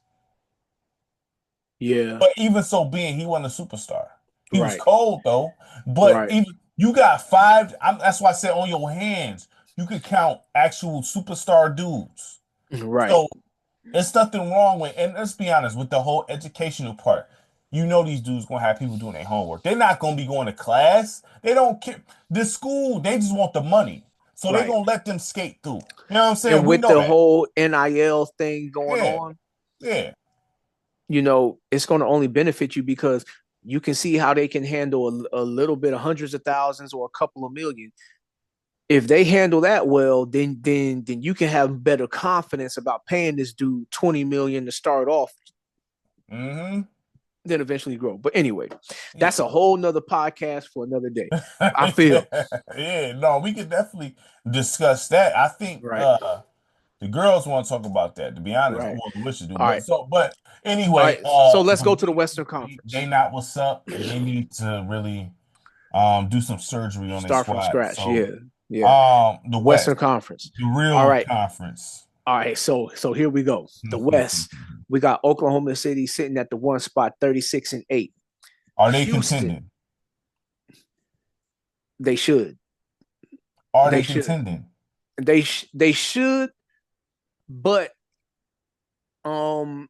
Yeah. But even so being, he wasn't a superstar. He was cold, though. But even you got 5. That's why I said on your hands, you could count actual superstar dudes. Right. So there's nothing wrong with, and let's be honest, with the whole educational part. You know these dudes gonna have people doing their homework. They're not gonna be going to class. They don't care. This school, they just want the money. So they're gonna let them skate through. You know what I'm saying? And with the whole NIL thing going on, it's gonna only benefit you because You can see how they can handle a little bit of hundreds of thousands or a couple of million. If they handle that well, then you can have better confidence about paying this dude $20 million to start off, Mm-hmm. then eventually grow. But anyway, Yeah. that's a whole nother podcast for another day. I feel. Yeah, no, we could definitely discuss that. I think Right. the girls want to talk about that, to be honest. Right. Well, the wishes do. All right. But All anyway, right. So let's but go to the Western they Conference. not what's up. They need to really do some surgery on their Start from squad. scratch. So Yeah. the Western West, Conference. the All real right. conference. All right. So here we go. The West. We got Oklahoma City sitting at the one spot, 36-8. Are they Houston, contending? they should. Are They they should. contending? They should, but I'm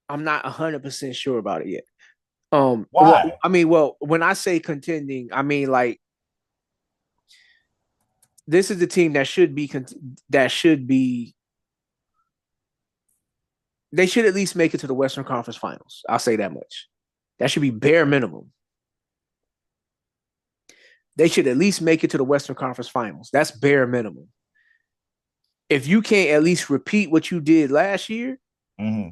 not 100% sure about it yet. Why? When I say contending, I mean like this is the team that should be they should at least make it to the Western Conference Finals. I'll say that much. That should be bare minimum. They should at least make it to the Western Conference Finals. That's bare minimum. If you can't at least repeat what you did last year, mm-hmm.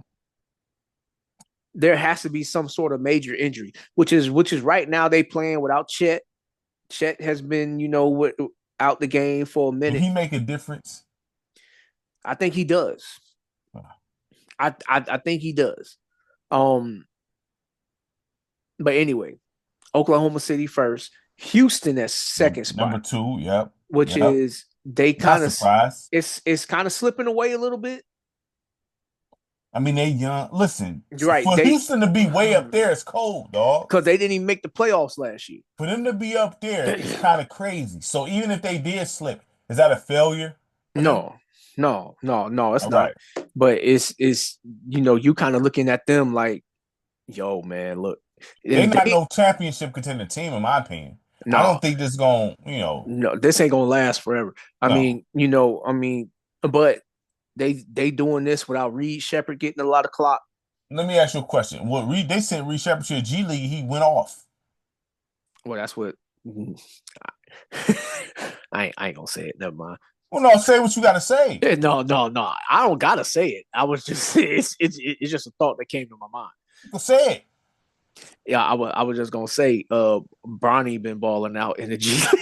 there has to be some sort of major injury, which is right now they playing without Chet. Chet has been, out the game for a minute. Did he make a difference? I think he does. I think he does. But anyway, Oklahoma City first, Houston at second spot. Number 2, yep. Which is they kind of it's kind of slipping away a little bit. I mean, they young. Listen, right. For Houston to be way up there, it's cold, dog. Because they didn't even make the playoffs last year. For them to be up there, it's kind of crazy. So even if they did slip, is that a failure? No, it's all not. Right. But it's you kind of looking at them like, yo, man, look, they're not no championship contender team, in my opinion. No. I don't think this going, No, this ain't gonna last forever. I mean, but they doing this without Reed Shepherd getting a lot of clock. Let me ask you a question. Well, they sent Reed Shepherd to the G League. He went off. Well, that's what I ain't gonna say it. Never mind. Well, no, say what you gotta say. No. I don't gotta say it. I was just it's just a thought that came to my mind. Well, say it. Yeah, I was just gonna say, Bronny been balling out in the G League.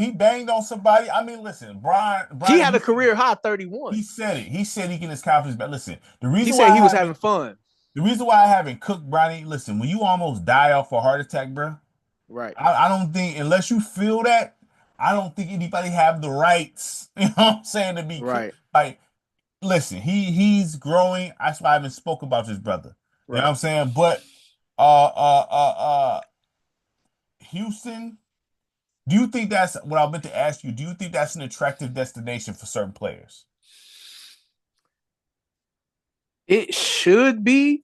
He banged on somebody. I mean, listen, Brian he had a career high 31. He said it. He said he can his confidence back. Listen, the reason he said he was having fun. The reason why I haven't cooked Bronny, listen, when you almost die off a heart attack, bro. Right. I don't think, unless you feel that, I don't think anybody have the rights, you know what I'm saying, to be right. Like, listen, he's growing. That's why I haven't spoke about his brother. You know what I'm saying? But Houston, do you think that's what I meant to ask you? Do you think that's an attractive destination for certain players? It should be.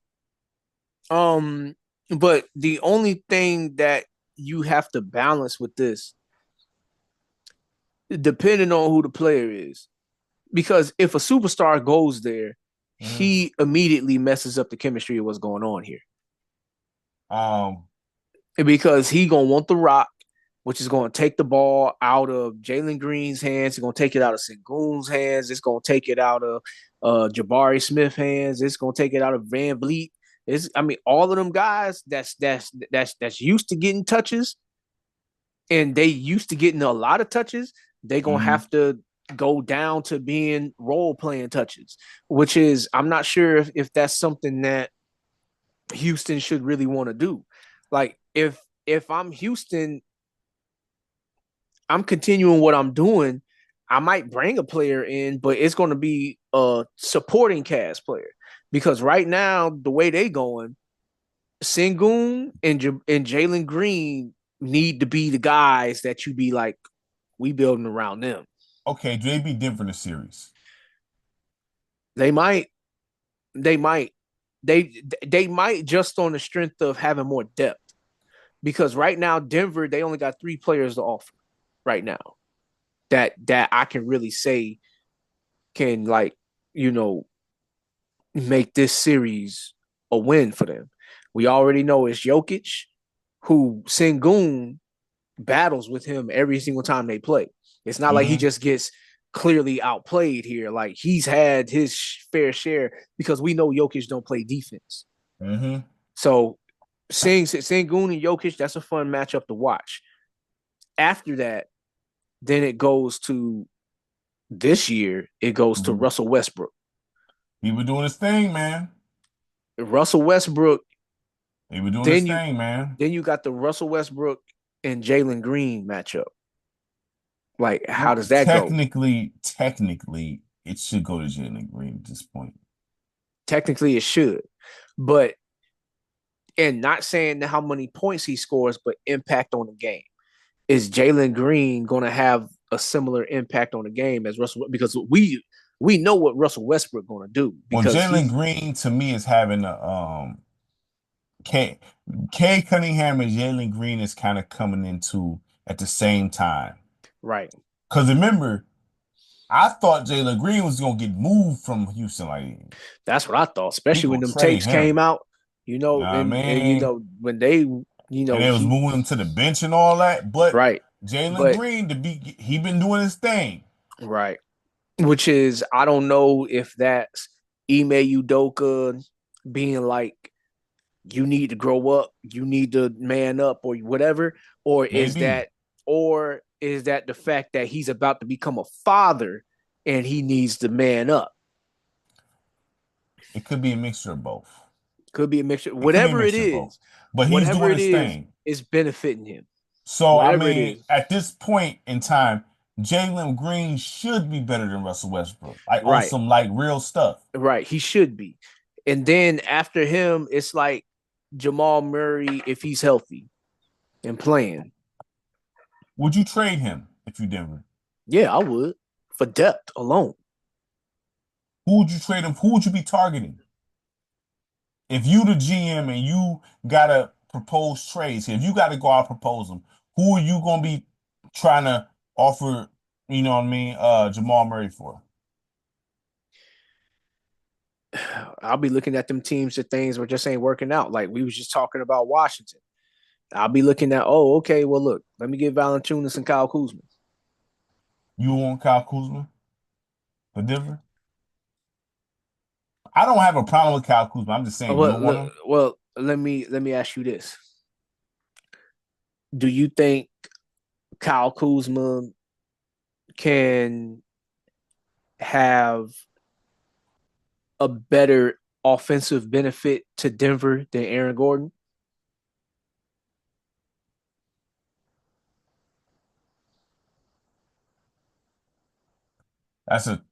But the only thing that you have to balance with this, depending on who the player is, because if a superstar goes there, he immediately messes up the chemistry of what's going on here. Because he gonna want the rock, which is going to take the ball out of Jalen Green's hands. It's going to take it out of Sengun's hands. It's going to take it out of Jabari Smith's hands. It's going to take it out of Van Vliet. All of them guys that's used to getting touches, and they used to getting a lot of touches. They're going to have to go down to being role-playing touches, which is, I'm not sure if that's something that Houston should really want to do. Like, if I'm Houston, I'm continuing what I'm doing. I might bring a player in, but it's going to be a supporting cast player, because right now, the way they going, Sengun and Jalen Green need to be the guys that you be like, we building around them. Okay, do they be different in series? They might just on the strength of having more depth, because right now Denver, they only got 3 players to offer right now that I can really say can, like, make this series a win for them. We already know it's Jokic, who Sengun battles with him every single time they play. It's not like he just gets clearly outplayed here. Like he's had his fair share because we know Jokic don't play defense. So Sengun and Jokic, that's a fun matchup to watch. After that, then it goes to this year, it goes to Russell Westbrook. He was doing his thing, man. Russell Westbrook. He was doing his thing, man. Then you got the Russell Westbrook and Jalen Green matchup. Like, how does that go? Technically, it should go to Jalen Green at this point. Technically, it should. But, and not saying how many points he scores, but impact on the game. Is Jalen Green going to have a similar impact on the game as Russell? Because we know what Russell Westbrook going to do. Because Jalen Green to me is having a K Cunningham and Jalen Green is kind of coming into at the same time, right? Because remember, I thought Jalen Green was gonna get moved from Houston. Like that's what I thought, especially when them tapes came out. You know, and you know when they, you know, and they was moving him to the bench and all that. But Jalen Green he been doing his thing, right? Which is, I don't know if that's Ime Udoka being like, you need to grow up, you need to man up, or whatever, or is that the fact that he's about to become a father and he needs to man up? It could be a mixture of both. Could be a mixture. Whatever it is, but he's doing his thing. It's benefiting him. So I mean, at this point in time, Jalen Green should be better than Russell Westbrook, like on some like real stuff. Right, he should be. And then after him, it's like Jamal Murray if he's healthy and playing. Would you trade him if you Denver? Yeah, I would, for depth alone. Who would you trade him? Who would you be targeting? If you the GM and you gotta propose trades, if you gotta go out and propose them, who are you gonna be trying to offer, you know what I mean, Jamal Murray for? I'll be looking at them teams that things were just ain't working out. Like we was just talking about Washington. I'll be looking at, oh, okay, well, look, let me get Valanciunas and Kyle Kuzma. You want Kyle Kuzma for Denver? I don't have a problem with Kyle Kuzma. I'm just saying, you don't want him? Well, let me ask you this. Do you think Kyle Kuzma can have a better offensive benefit to Denver than Aaron Gordon? That's a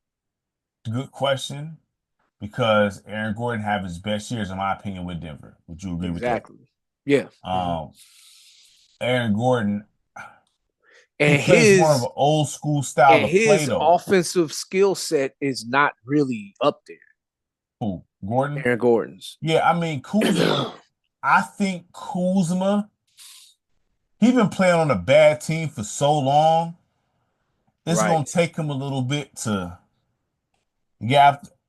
good question because Aaron Gordon have his best years, in my opinion, with Denver. Would you agree with that? Exactly. Yeah. Aaron Gordon, and he plays more of an old school style of play, though. His offensive skill set is not really up there. Who? Gordon? Aaron Gordon's. Yeah, I mean, Kuzma, I think Kuzma, he's been playing on a bad team for so long. It's going to take him a little bit to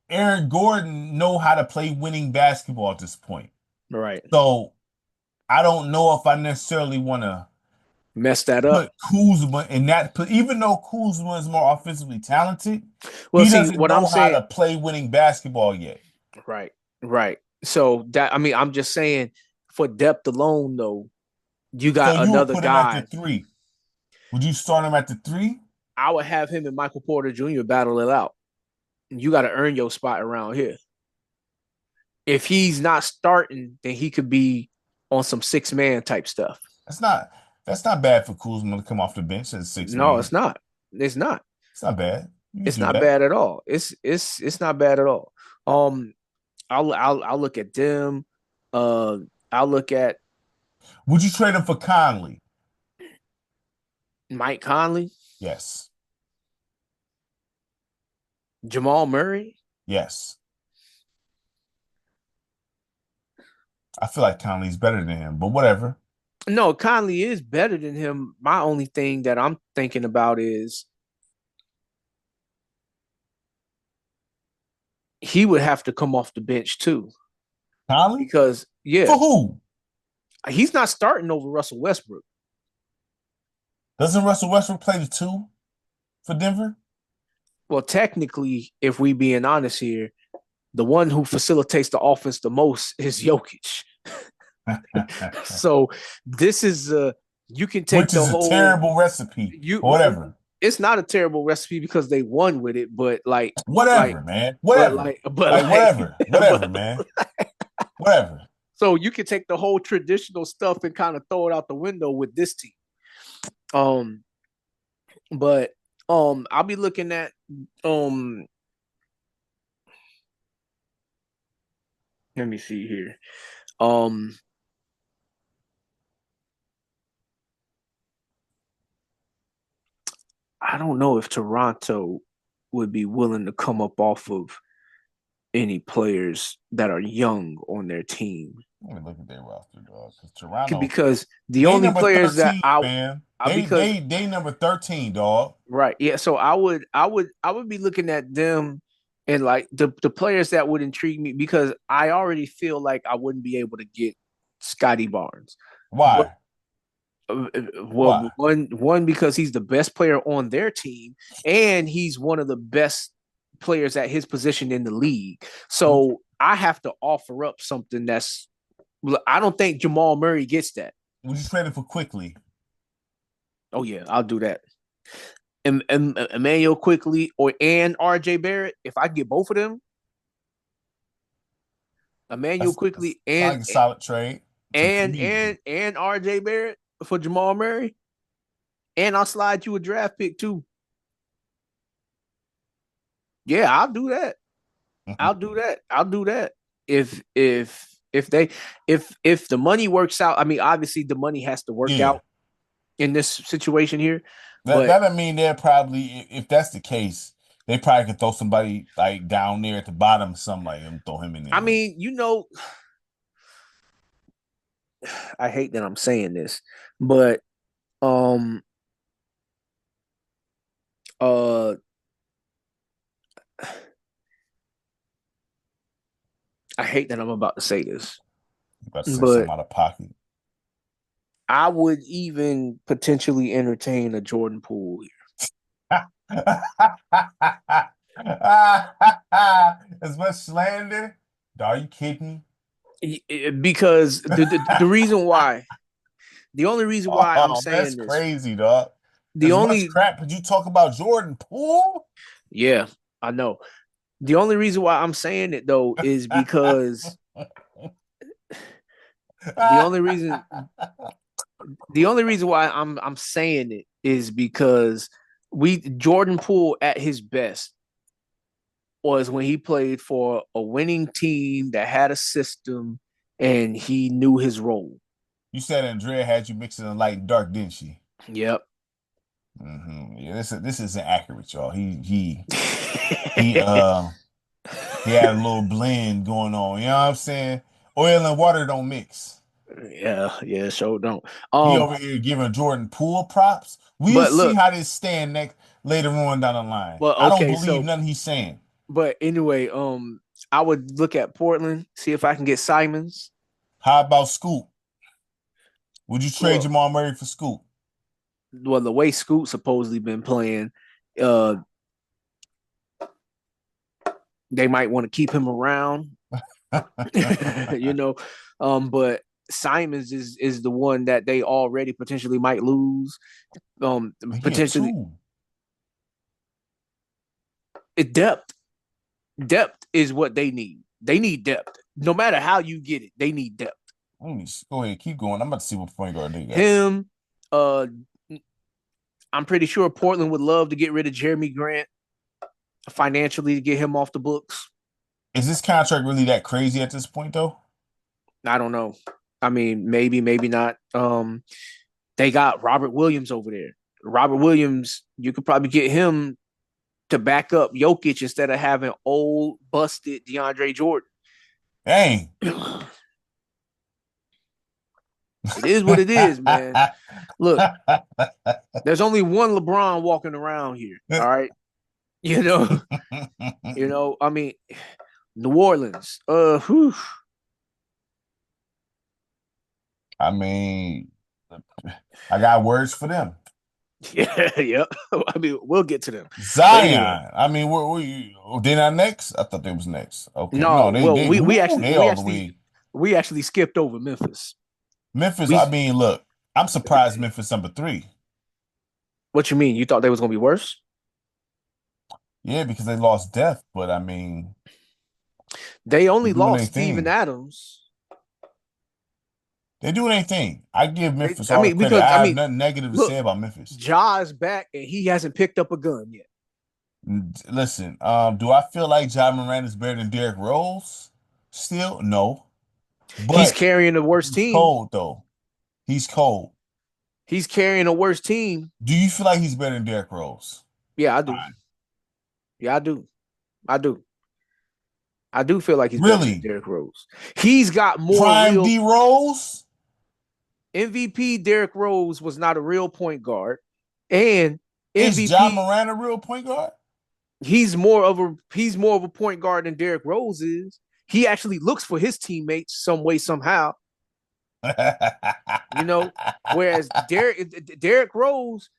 Aaron Gordon know how to play winning basketball at this point. Right. So I don't know if I necessarily want to mess that up. Put Kuzma in that, even though Kuzma is more offensively talented, he doesn't know how to play winning basketball yet. Right. So that, I mean, I'm just saying for depth alone, though, you got another guy. Him at the 3. Would you start him at the 3? I would have him and Michael Porter Jr. battle it out. You got to earn your spot around here. If he's not starting, then he could be on some 6-man type stuff. That's not bad for Kuzma to come off the bench as 6-man. No, it's not. It's not. It's not bad. It's not bad at all. It's not bad at all. I'll look at them. I'll look at. Would you trade him for Conley? Mike Conley? Yes. Jamal Murray? Yes. I feel like Conley's better than him, but whatever. No, Conley is better than him. My only thing that I'm thinking about is he would have to come off the bench too. Conley? because For who? he's not starting over Russell Westbrook. Doesn't Russell Westbrook play the 2 for Denver? Well, technically, if we being honest here, the one who facilitates the offense the most is Jokic. So this is you can take Which is a terrible recipe. Whatever. It's not a terrible recipe because they won with it, but whatever, man. Whatever. Whatever, man. Whatever. So you can take the whole traditional stuff and kind of throw it out the window with this team. But I'll be looking at let me see here. I don't know if Toronto would be willing to come up off of any players that are young on their team. Let me look at their roster, dog. Toronto, because the only players 13, that they number 13, dog. Right. Yeah. So I would be looking at them and like the players that would intrigue me because I already feel like I wouldn't be able to get Scotty Barnes. Why? Well, one because he's the best player on their team, and he's one of the best players at his position in the league. So I have to offer up something that's. I don't think Jamal Murray gets that. Would you trade it for Quickly? Oh yeah, I'll do that. Emmanuel Quickly and RJ Barrett. If I get both of them, Emmanuel Quickly and like a solid trade, and RJ Barrett for Jamal Murray, and I'll slide you a draft pick too. Yeah, I'll do that. I'll do that. If the money works out, I mean, obviously the money has to work out in this situation here. That I mean, they're probably, if that's the case, they probably could throw somebody like down there at the bottom, something like him, throw him in there. I mean, I hate that I'm saying this, but I hate that I'm about to say this. You're about to say something out of pocket. I would even potentially entertain a Jordan Poole here. As much slander? Are you kidding me? Because the reason why, the only reason why I'm saying that's crazy, dog. The only much crap did you talk about Jordan Poole? Yeah, I know. The only reason why I'm saying it though is because the only reason why I'm saying it is because Jordan Poole at his best was when he played for a winning team that had a system and he knew his role. You said Andrea had you mixing the light and dark, didn't she? Yep. Mm-hmm. Yeah, this isn't accurate, y'all. He had a little blend going on. You know what I'm saying? Oil and water don't mix. Yeah, sure don't. He over here giving Jordan Poole props. We'll see how this stand later on down the line. Well, okay, I don't believe nothing he's saying. But anyway, I would look at Portland, see if I can get Simons. How about Scoot? Would you trade Jamal Murray for Scoot? Well, the way Scoot supposedly been playing, they might want to keep him around. But Simons is the one that they already potentially might lose. Potentially, depth is what they need. They need depth. No matter how you get it, they need depth. Go ahead, keep going. I'm about to see what point guard they got. Him, I'm pretty sure Portland would love to get rid of Jeremy Grant financially to get him off the books. Is this contract really that crazy at this point, though? I don't know. I mean, maybe not. They got Robert Williams over there. Robert Williams, you could probably get him to back up Jokic instead of having old, busted DeAndre Jordan. Dang. It is what it is, man. Look, there's only one LeBron walking around here. All right. I mean, New Orleans. I mean, I got words for them. Yeah, yeah. I mean, we'll get to them. But anyway, Zion. I mean, they not next? I thought they was next. Okay, no. no, they Well, they we we woo, actually they we all the actually way. we actually skipped over Memphis. Memphis. We I mean, look, I'm surprised Memphis #3. What you mean? You thought they was gonna be worse? Yeah, because they lost Depth, but I mean, They they're only doing their lost Steven thing. Adams. They're doing their thing. I give Memphis I all the mean, credit. because I I have mean, nothing negative to look, say about Memphis. Ja is back and he hasn't picked up a gun yet. Listen, do I feel like Ja Morant is better than Derrick Rose? Still, no. He's But carrying the worst he's team. cold though. He's cold. He's carrying a worse team. Do you feel like he's better than Derrick Rose? Yeah, I All do. right. Yeah, I do. I do. I do feel like he's better than Really? Derrick Rose. He's got more Prime real D Rose? MVP. Derrick Rose was not a real point guard, and Is Ja MVP. Morant a real point guard? He's more of a point guard than Derrick Rose is. He actually looks for his teammates some way somehow. You know, whereas Derrick Rose,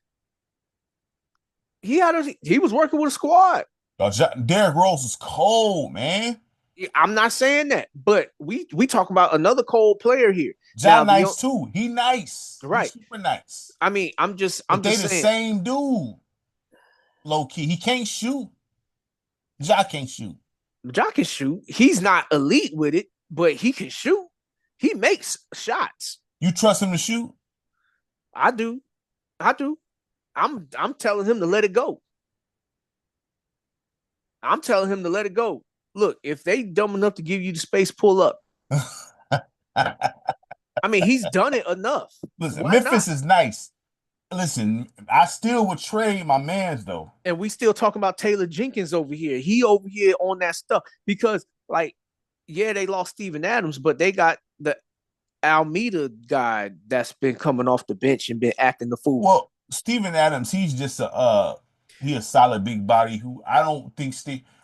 he was working with a squad. Derrick Rose is cold, man. I'm not saying that, but we talking about another cold player here. Ja Now, nice too. He nice. Right. He's super nice. I mean, I'm just They the saying. same dude. Low key. He can't shoot. Ja can't shoot. Ja can shoot. He's not elite with it, but he can shoot. He makes shots. You trust him to shoot? I do. I'm telling him to let it go. I'm telling him to let it go. Look, if they dumb enough to give you the space, pull up. I mean, he's done it enough. Listen, Memphis is nice. Listen, I still would trade my mans though. And we still talking about Taylor Jenkins over here. He over here on that stuff because, like, yeah, they lost Steven Adams, but they got the Almeida guy that's been coming off the bench and been acting the fool. Well, Steven Adams, he's just a solid big body who I don't think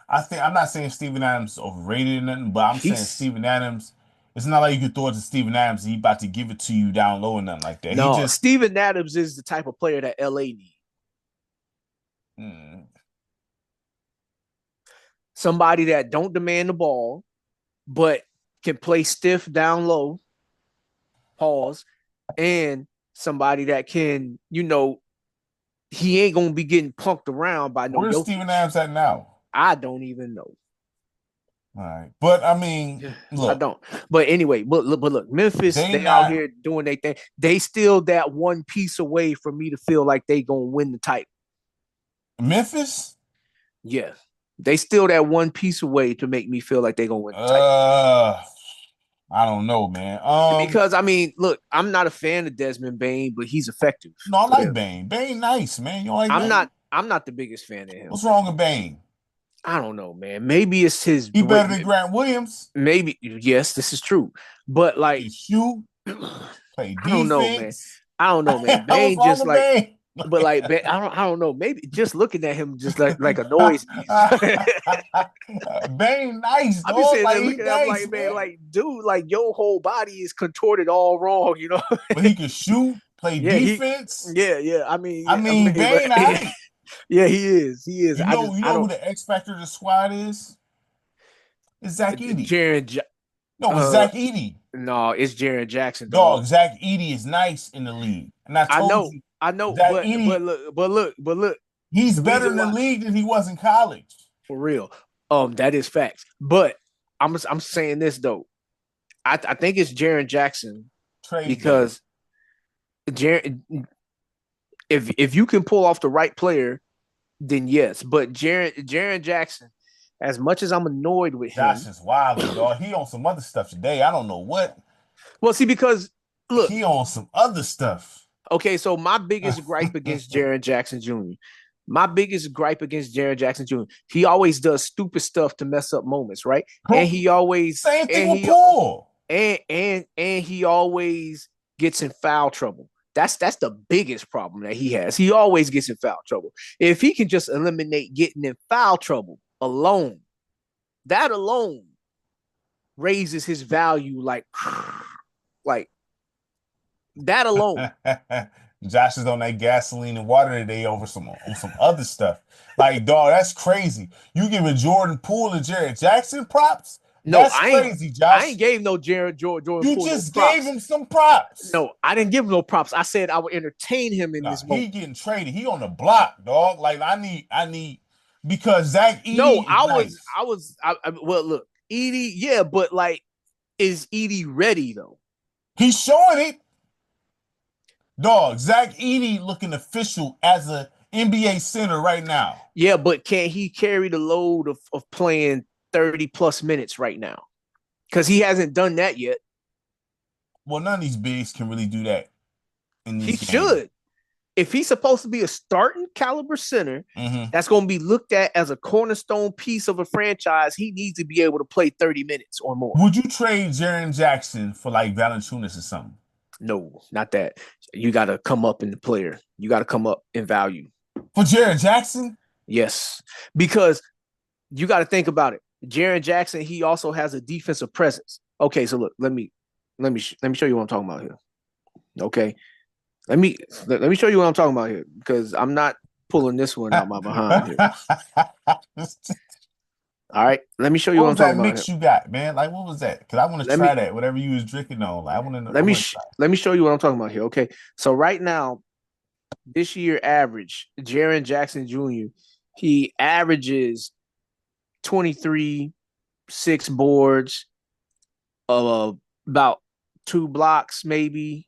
I'm not saying Steven Adams is overrated or nothing, but I'm saying Steven Adams. It's not like you can throw it to Steven Adams and he about to give it to you down low and nothing like that. No, Steven Adams is the type of player that LA needs. Somebody that don't demand the ball, but can play stiff down low, pause, and somebody that can, he ain't gonna be getting punked around by no. Where's Steven Adams at now? I don't even know. All right, but I mean, look, I don't. But anyway, but look, Memphis, they out here doing their thing. They still that one piece away from me to feel like they gonna win the title. Memphis? Yeah, they still that one piece away to make me feel like they gonna win the title. I don't know, man. Because I mean, look, I'm not a fan of Desmond Bane, but he's effective. No, I like Bane. Bane nice, man. You don't like Bane? I'm not the biggest fan of him. What's wrong with Bane? I don't know, man. Maybe it's his. He better than Grant Williams. Maybe yes, this is true. But like, shoot, play defense. I don't know, man. Bane just like, Bane? But like, I don't know. Maybe just looking at him just like annoys me. Bane nice. I'm just saying, like, looking at him like, man, like, dude, like your whole body is contorted all wrong, you know. But he can shoot, play defense. Yeah. I mean, Bane. Nice. Yeah, he is. You know who the X factor of the squad is? It's Zach Edey. It's Zach Edey. No, it's Jaren Jackson. Dog, Zach Edey is nice in the league, and I know. But look. He's better in the league than he was in college. For real. That is facts. But I'm saying this though. I think it's Jaren Jackson because Jaren. If you can pull off the right player, then yes. But Jaren Jackson, as much as I'm annoyed with him, Josh is wild, dog. He on some other stuff today. I don't know what. Well, see, because look, he on some other stuff. Okay, so my biggest gripe against Jaren Jackson Jr. He always does stupid stuff to mess up moments, right? And he always same thing with Paul. And he always gets in foul trouble. That's the biggest problem that he has. He always gets in foul trouble. If he can just eliminate getting in foul trouble alone, that alone raises his value like That alone. Josh is on that gasoline and water today over some other stuff. Like, dog, that's crazy. You giving Jordan Poole and Jared Jackson props? No, That's crazy, Josh. I ain't gave no Jordan You Poole just no props. gave him some props. No, I didn't give him no props. I said I would entertain him in this moment. He getting traded. He on the block, dog. Like I need because Zach Edey. No, nice. Well, look, Edey, yeah, but like, is Edey ready though? He's showing it. Dog, Zach Edey looking official as a NBA center right now. Yeah, but can he carry the load of playing 30 plus minutes right now? Because he hasn't done that yet. Well, none of these bigs can really do that. He should. If he's supposed to be a starting caliber center, that's going to be looked at as a cornerstone piece of a franchise, he needs to be able to play 30 minutes or more. Would you trade Jaren Jackson for like Valanciunas or something? No, not that. You got to come up in the player. You got to come up in value. For Jaren Jackson? Yes, because you got to think about it. Jaren Jackson, he also has a defensive presence. Okay, so look, let me show you what I'm talking about here. Okay, let me show you what I'm talking about here because I'm not pulling this one out my behind here. All right, let me show you what I'm talking about. What was that mix you got, man? Like, what was that? Because I want to try that. Whatever you was drinking on, like, I want to know. Let me show you what I'm talking about here. Okay, so right now, this year average, Jaren Jackson Jr. He averages 23, 6 boards, about 2 blocks, maybe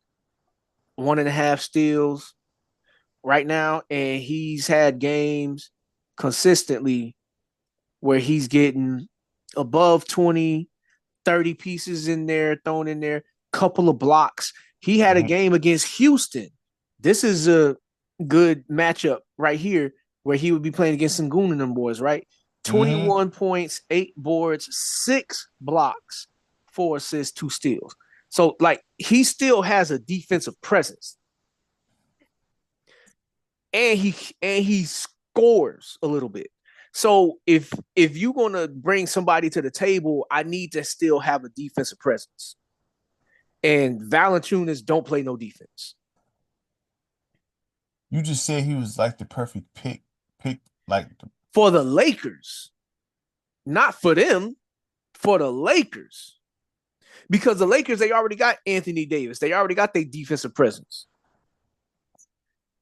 1.5 steals right now, and he's had games consistently where he's getting above 20, 30 pieces in there, thrown in there, couple of blocks. He had a game against Houston. This is a good matchup right here where he would be playing against Sengun and them boys, right? 21 points, 8 boards, 6 blocks, 4 assists, 2 steals. So, like, he still has a defensive presence. And he scores a little bit. So if you're gonna bring somebody to the table, I need to still have a defensive presence. And Valanciunas don't play no defense. You just said he was like the perfect pick like for the Lakers, not for them, for the Lakers. Because the Lakers, they already got Anthony Davis. They already got their defensive presence.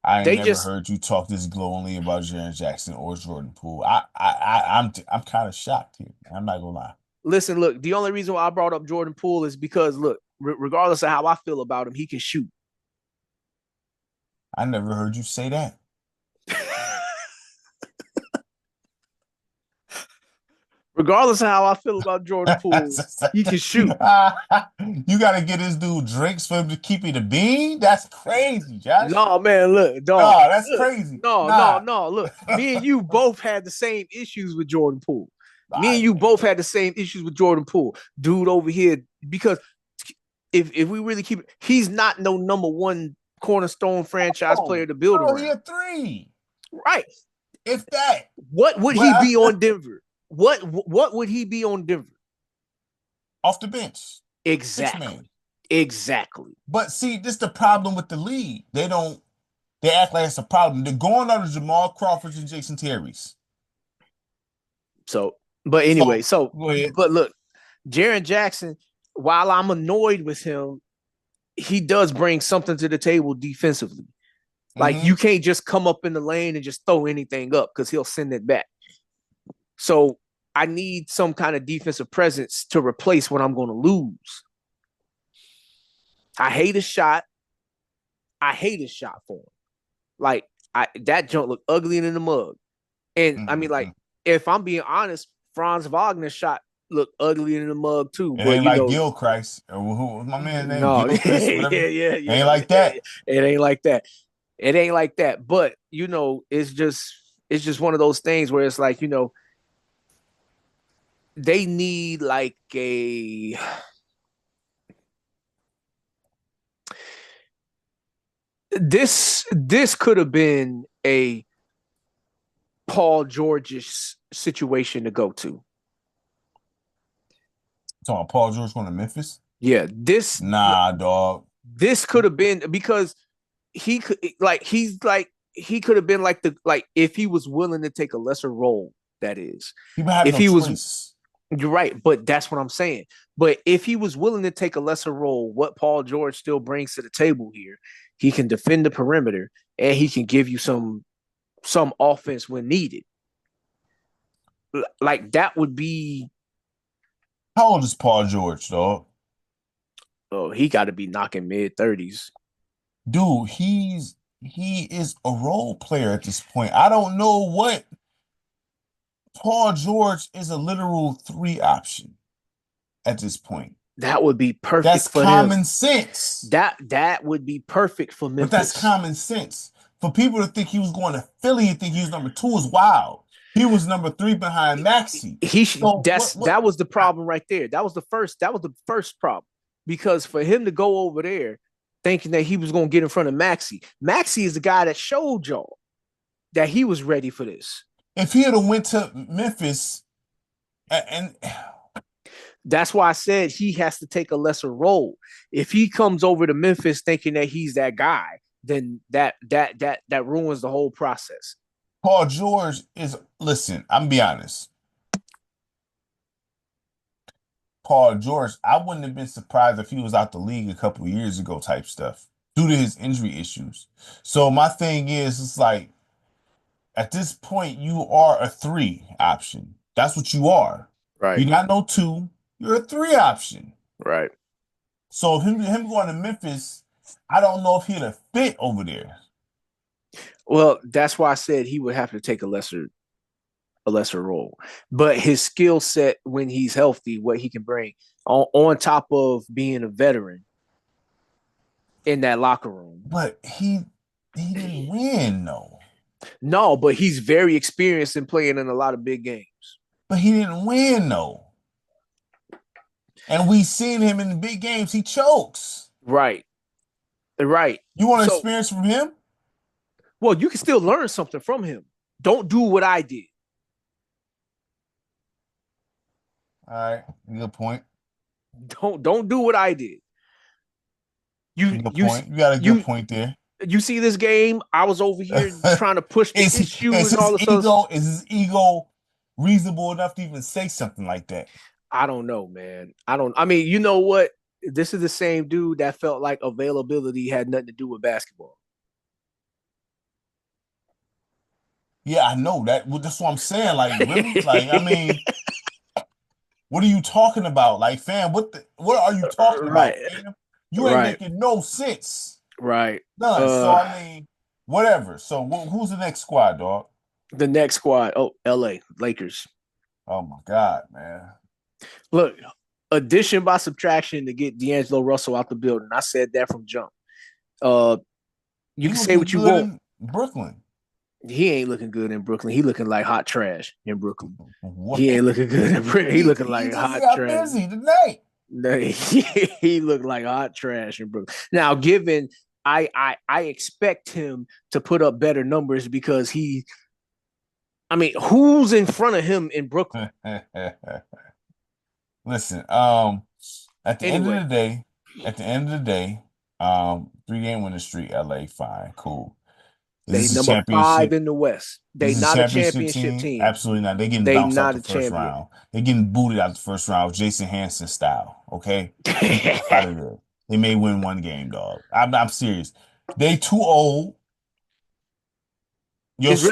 I ain't never heard you talk this glowingly about Jaren Jackson or Jordan Poole. I'm kind of shocked here. I'm not gonna lie. Listen, look, the only reason why I brought up Jordan Poole is because, look, regardless of how I feel about him, he can shoot. I never heard you say that. Regardless of how I feel about Jordan Poole, he can shoot. You got to get this dude drinks for him to keep it a bean? That's crazy, Josh. No, man, look, dog. No, that's crazy. No. Look, me and you both had the same issues with Jordan Poole. Me and you both had the same issues with Jordan Poole. Dude over here, because if we really keep it, he's not no number one cornerstone franchise player to build around. He a 3. Right. If that. What would he be on Denver? What would he be on Denver? Off the bench. Exactly. But see, this is the problem with the league. They act like it's a problem. They're going under Jamal Crawford and Jason Terry's. So, but anyway, but look, Jaren Jackson, while I'm annoyed with him, he does bring something to the table defensively. Like, you can't just come up in the lane and just throw anything up because he'll send it back. So I need some kind of defensive presence to replace what I'm going to lose. I hate his shot. For him. Like, that junk looked ugly in the mug. And I mean, like, if I'm being honest, Franz Wagner's shot looked ugly in the mug too. It ain't like Gilchrist or who my man's name? No, Gilchrist, yeah. It ain't like that. It ain't like that. It ain't like that. But it's just one of those things where it's like, they need like this could have been a Paul George situation to go to. Talking about Paul George going to Memphis? Yeah, Nah, dog. this could have been because he could he could have been if he was willing to take a lesser role, that is. He had If no he was choice. You're right, but that's what I'm saying. But if he was willing to take a lesser role, what Paul George still brings to the table here, he can defend the perimeter and he can give you some offense when needed. Like that would be. How old is Paul George, dog? Oh, he got to be knocking mid-30s. Dude, he is a role player at this point. I don't know what Paul George is a literal 3 option at this point. That would be perfect That's for common him. sense. That would be perfect for Memphis. But that's common sense. For people to think he was going to Philly and think he was number 2 is wild. He was number 3 behind Maxey. That was the problem right there. That was the first problem. Because for him to go over there thinking that he was going to get in front of Maxey is the guy that showed y'all that he was ready for this. If he had went to Memphis and that's why I said he has to take a lesser role. If he comes over to Memphis thinking that he's that guy, then that ruins the whole process. Paul George listen, I'm gonna be honest. Paul George, I wouldn't have been surprised if he was out the league a couple of years ago type stuff due to his injury issues. So my thing is, it's like, at this point, you are a 3 option. That's what you are. Right. You're not no 2. You're a 3 option. Right. So if him going to Memphis, I don't know if he'd have fit over there. Well, that's why I said he would have to take a lesser role. But his skill set when he's healthy, what he can bring on top of being a veteran in that locker room. But he didn't win, though. No, but he's very experienced in playing in a lot of big games. But he didn't win, though. And we seen him in the big games. He chokes. Right. Right. You want to experience from him? Well, you can still learn something from him. Don't do what I did. All right. Good point. Don't do what I did. You got a good point there. You see this game? I was over here trying to push the issue and all this stuff. Is his ego reasonable enough to even say something like that? I don't know, man. I mean, you know what? This is the same dude that felt like availability had nothing to do with basketball. Yeah, I know that. Well, that's what I'm saying. Like, really? Like, I mean, what are you talking about? Like, fam, what are you talking about, fam? You ain't making no sense. Right. None. So, I mean, whatever. So, who's the next squad, dog? The next squad. Oh, LA Lakers. Oh, my God, man. Look, addition by subtraction to get D'Angelo Russell out the building. I said that from jump. You can say what you want. Brooklyn. He ain't looking good in Brooklyn. He looking like hot trash in Brooklyn. What? He ain't looking good in Brooklyn. He looking like hot trash. Busy tonight. He looked like hot trash in Brooklyn. Now, given I expect him to put up better numbers because who's in front of him in Brooklyn? Listen, at the end of the day, 3-game winning streak, LA, fine, cool. They number 5 in the West. They not a championship team. Absolutely not. They getting bounced out the first round. They getting booted out the first round, Jason Hansen style. Okay, out of there. They may win 1 game, dog. I'm serious. They too old. It's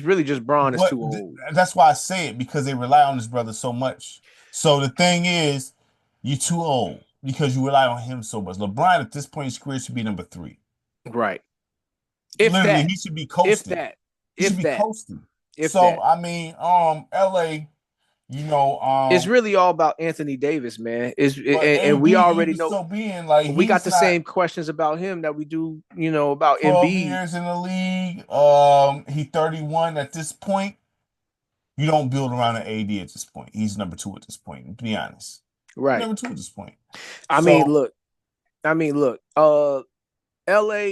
really just Braun is too old. That's why I say it, because they rely on his brother so much. So the thing is, you're too old because you rely on him so much. LeBron at this point in his career should be number 3. Right. He should be coasting. Coasting. I mean, LA, it's really all about Anthony Davis, man. And we already know. We got the same questions about him that we do, about 12 Embiid. years in the league. He's 31 at this point. You don't build around an AD at this point. He's number 2 at this point, to be honest. Right. Number 2 at this point. Look. LA.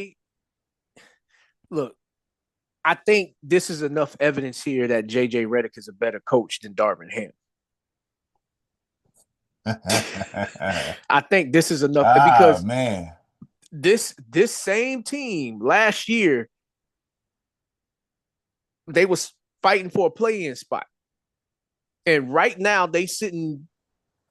Look, I think this is enough evidence here that JJ Redick is a better coach than Darvin Ham. I think this is enough because man, this same team last year, they was fighting for a play-in spot. And right now they sitting,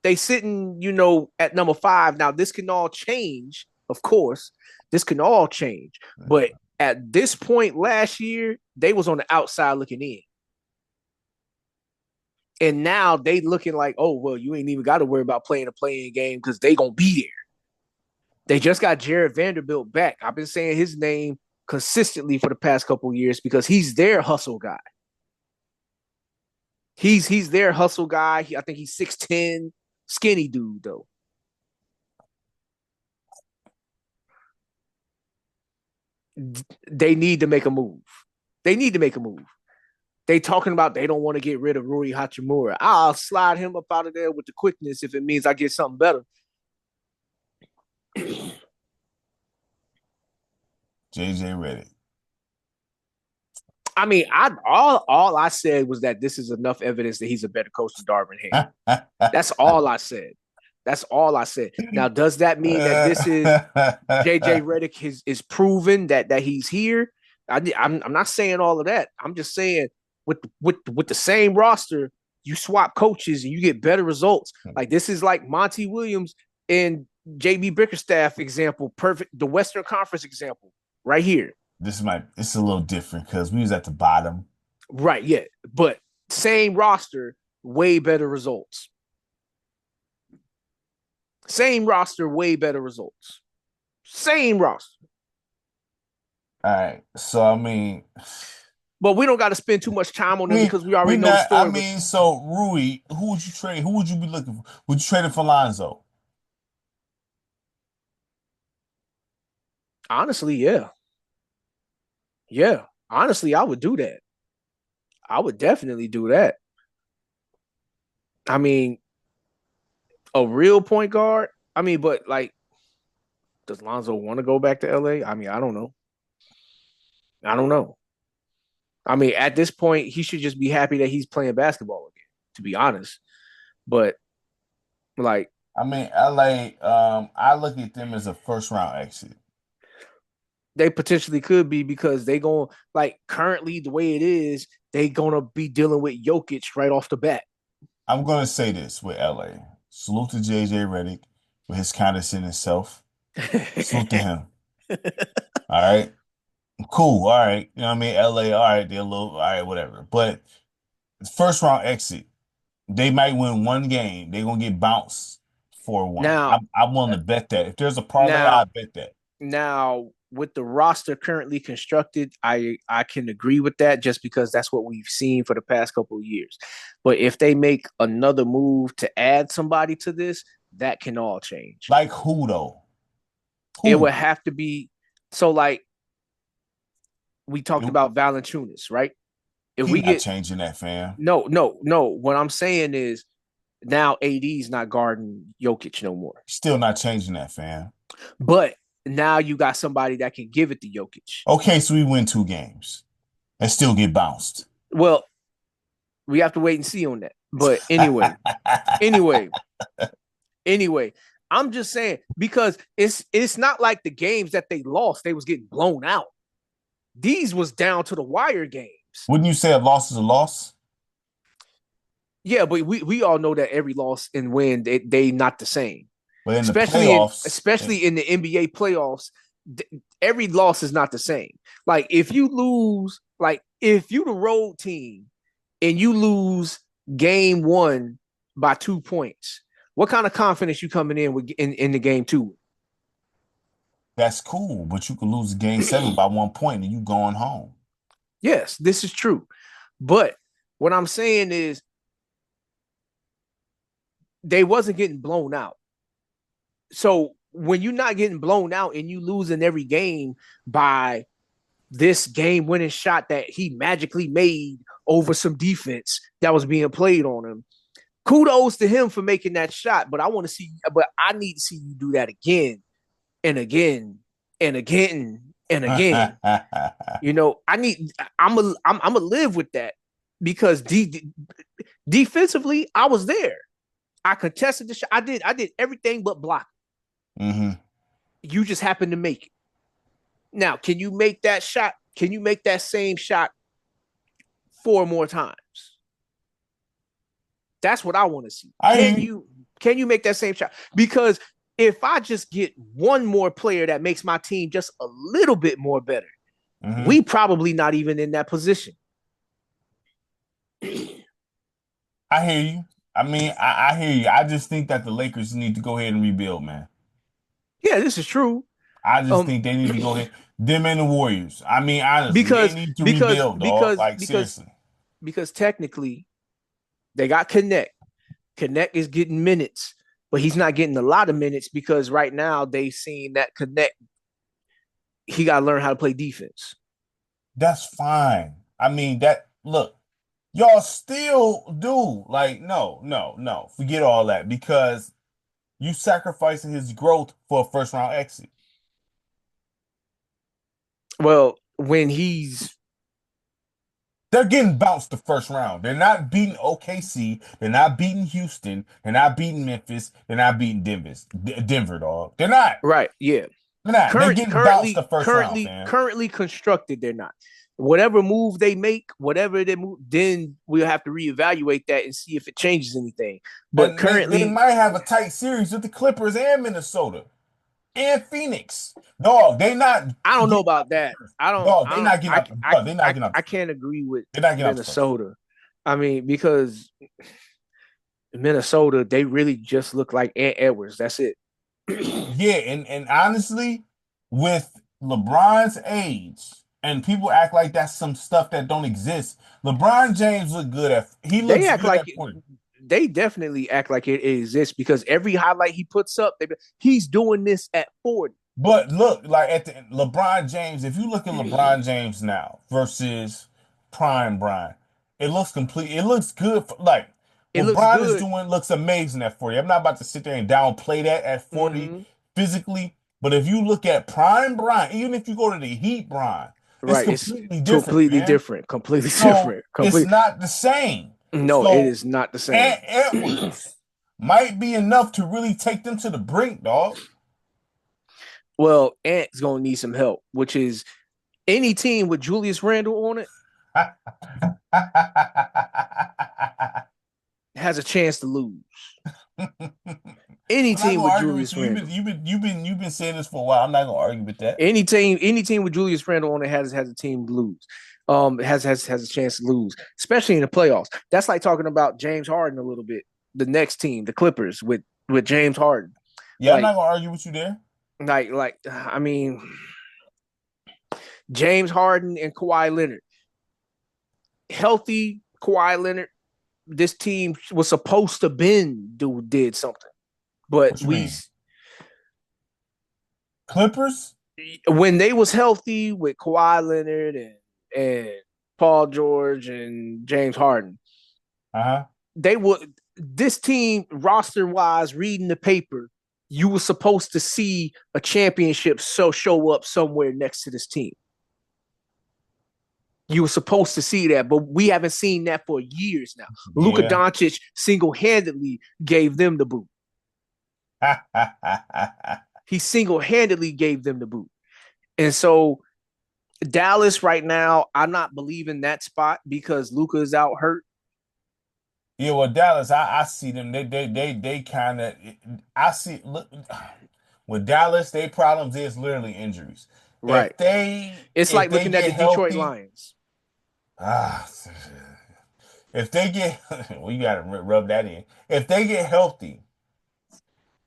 at number 5. Now this can all change, of course. This can all change. But at this point last year, they was on the outside looking in. And now they looking like, oh, well, you ain't even got to worry about playing a play-in game because they going to be there. They just got Jared Vanderbilt back. I've been saying his name consistently for the past couple of years because he's their hustle guy. He's their hustle guy. I think he's 6'10", skinny dude, though. They need to make a move. They talking about they don't want to get rid of Rui Hachimura. I'll slide him up out of there with the quickness if it means I get something better. JJ Redick. I mean, all I said was that this is enough evidence that he's a better coach than Darvin Ham. That's all I said. Now, does that mean that this is JJ Redick is proven that he's here? I'm not saying all of that. I'm just saying with the same roster, you swap coaches and you get better results. Like this is like Monty Williams and JB Bickerstaff example, perfect. The Western Conference example right here. It's a little different because we was at the bottom. Right, yeah. But same roster, way better results. Same roster, way better results. Same roster. All right. So, I mean... But we don't got to spend too much time on them because we already know the story. I mean, so, Rui, who would you trade? Who would you be looking for? Would you trade it for Lonzo? Honestly, yeah. Yeah. Honestly, I would do that. I would definitely do that. I mean, a real point guard. I mean, but like, does Lonzo want to go back to LA? I mean, I don't know. I mean, at this point, he should just be happy that he's playing basketball again, to be honest. But like, I mean, LA, I look at them as a first round exit. They potentially could be because they going like currently the way it is, they gonna be dealing with Jokic right off the bat. I'm gonna say this with LA. Salute to JJ Redick with his condescending self. Salute to him. All right. Cool. All right. You know what I mean? LA, all right, they're a little, all right, whatever. But first round exit, they might win one game. They're gonna get bounced 4-1. Now, I'm willing to bet that. If there's a parlay, I bet that. Now, with the roster currently constructed, I can agree with that just because that's what we've seen for the past couple of years. But if they make another move to add somebody to this, that can all change. Like who though? It would have to be so like we talked about Valanciunas, right? If we get changing that, fam. No. What I'm saying is now AD's not guarding Jokic no more. Still not changing that, fam. But now you got somebody that can give it to Jokic. Okay, so we win 2 games and still get bounced. Well, we have to wait and see on that. But anyway, I'm just saying because it's not like the games that they lost, they was getting blown out. These was down to the wire games. Wouldn't you say a loss is a loss? Yeah, but we all know that every loss and win, they not the same. But in the playoffs, especially in the NBA playoffs, every loss is not the same. Like if you lose, like if you the road team and you lose game 1 by 2 points, what kind of confidence you coming in with in the game 2? That's cool, but you could lose game 7 by 1 point and you going home. Yes, this is true. But what I'm saying is they wasn't getting blown out. So when you're not getting blown out and you losing every game by this game-winning shot that he magically made over some defense that was being played on him, kudos to him for making that shot. But I need to see you do that again and again and again and again. You know, I'm gonna live with that because defensively, I was there. I contested the shot. I did everything but block. Mm-hmm. You just happened to make it. Now, can you make that shot? Can you make that same shot 4 more times? That's what I want to see. Can you make that same shot? Because if I just get one more player that makes my team just a little bit more better, we probably not even in that position. I hear you. I mean, I hear you. I just think that the Lakers need to go ahead and rebuild, man. Yeah, this is true. I just think they need to go ahead. Them and the Warriors. I mean, honestly, they need to rebuild, dog. Like, seriously. Because technically, they got Connect. Connect is getting minutes, but he's not getting a lot of minutes because right now they seen that Connect, he got to learn how to play defense. That's fine. I mean, look, y'all still do. Like, no. Forget all that because you sacrificing his growth for a first round exit. Well, they're getting bounced the first round. They're not beating OKC. They're not beating Houston. They're not beating Memphis. They're not beating Denver, dog. They're not. Right, yeah. They're not. They're getting bounced the first round, man. Currently constructed, they're not. Whatever move they make, whatever they move, then we'll have to reevaluate that and see if it changes anything. But currently, they might have a tight series with the Clippers and Minnesota and Phoenix. Dog, they not. I don't know about that. They're not getting up. They're not getting up. I can't agree with Minnesota. I mean, because Minnesota, they really just look like Ant Edwards. That's it. Yeah, and honestly, with LeBron's age, and people act like that's some stuff that don't exist. LeBron James look good at. They definitely act like it exists because every highlight he puts up, he's doing this at 40. But look, like at LeBron James, if you look at LeBron James now versus prime Brian, it looks complete. It looks good. What LeBron is doing looks amazing at 40. I'm not about to sit there and downplay that at 40 physically. But if you look at prime Brian, even if you go to the Heat Brian, it's completely different. Completely different. It's not the same. No, it is not the same. Ant Edwards might be enough to really take them to the brink, dog. Well, Ant's gonna need some help, which is any team with Julius Randle on it has a chance to lose. Any team with Julius Randle. You've been saying this for a while. I'm not gonna argue with that. Any team with Julius Randle on it has a team to lose. Has a chance to lose, especially in the playoffs. That's like talking about James Harden a little bit. The next team, the Clippers, with James Harden. Yeah, I'm not gonna argue with you there. I mean, James Harden and Kawhi Leonard. Healthy Kawhi Leonard, this team was supposed to did something. But Clippers? When they was healthy with Kawhi Leonard and Paul George and James Harden, they would this team roster-wise, reading the paper, you were supposed to see a championship show up somewhere next to this team. You were supposed to see that, but we haven't seen that for years now. Yeah. Luka Doncic single-handedly gave them the boot. He single-handedly gave them the boot. And so Dallas right now, I'm not believing that spot because Luka is out hurt. Yeah, well, Dallas, I see them. They kind of. I see. Look, with Dallas, their problems is literally injuries. Right. It's like looking at the Detroit Lions. If they get, well, you got to rub that in. If they get healthy,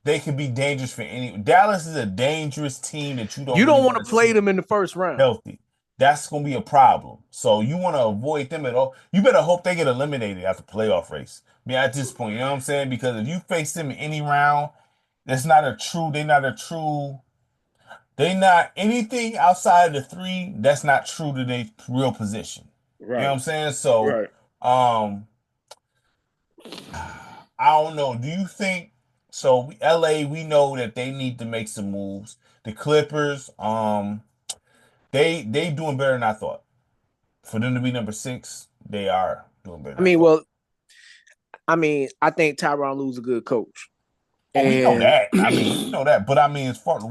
they could be dangerous for any. Dallas is a dangerous team that you don't. You don't want to play them in the first round. Healthy. That's going to be a problem. So you want to avoid them at all. You better hope they get eliminated after playoff race. I mean, at this point, you know what I'm saying? Because if you face them in any round, they're not anything outside of the three. That's not true to their real position. Right. You know what I'm saying? So, I don't know. Do you think, so LA, we know that they need to make some moves. The Clippers, They doing better than I thought. For them to be number 6, they are doing better. I mean, well, I mean, I think Tyronn Lue's a good coach. Oh, we know And that. I mean, we know that. But I mean, as far as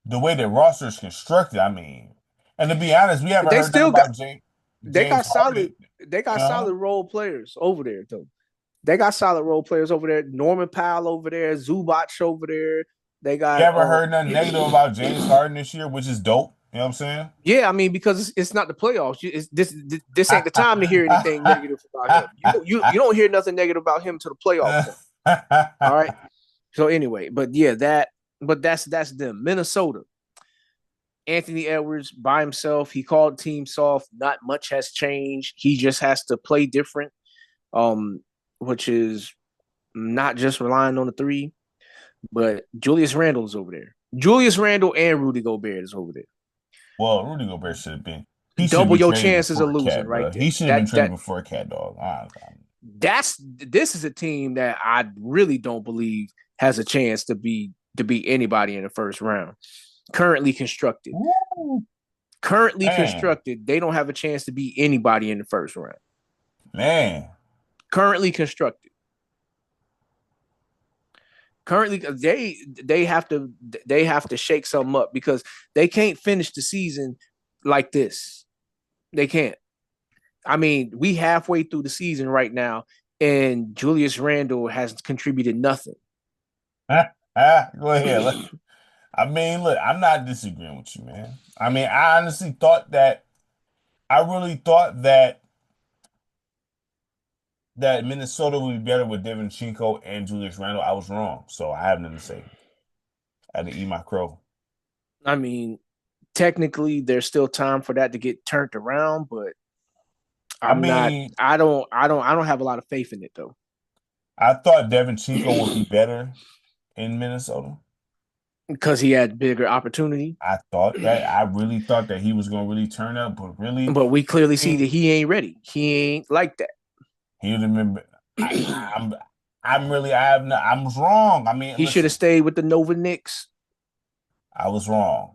the way that roster is constructed, I mean, and to be honest, we haven't they heard nothing still got about they James got solid Harden. they got Uh-huh. solid role players over there though. They got solid role players over there. Norman Powell over there, Zubac over there. They We got haven't heard nothing negative about James Harden this year, which is dope. You know what I'm saying? yeah, I mean, because it's not the playoffs. This ain't the time to hear anything negative about him. You don't hear nothing negative about him to the playoff point. All right. So anyway, but yeah, that's them. Minnesota. Anthony Edwards by himself. He called team soft. Not much has changed. He just has to play different, which is not just relying on the three. But Julius Randle is over there. Julius Randle and Rudy Gobert is over there. Well, Rudy Gobert should have been. He should Double be your traded chances of before losing Cat, right bro. there. He should have been traded before Cat, dog. This is a team that I really don't believe has a chance to beat anybody in the first round. Currently constructed. Woo. Currently Man. constructed, they don't have a chance to beat anybody in the first round. Man. Currently constructed. Currently, they have to shake something up because they can't finish the season like this. They can't. I mean, we halfway through the season right now, and Julius Randle has contributed nothing. Go ahead. I mean, look, I'm not disagreeing with you, man. I mean, I honestly thought that that Minnesota would be better with Devin Chinko and Julius Randle. I was wrong, so I have nothing to say. I had to eat my crow. I mean, technically, there's still time for that to get turned around, but I don't have a lot of faith in it though. I thought Devin Chinko would be better in Minnesota because he had bigger opportunity. I really thought that he was going to really turn up, but we clearly see that he ain't ready. He ain't like that. He would have been. I was wrong. I mean, he should have stayed with the Nova Knicks. I was wrong.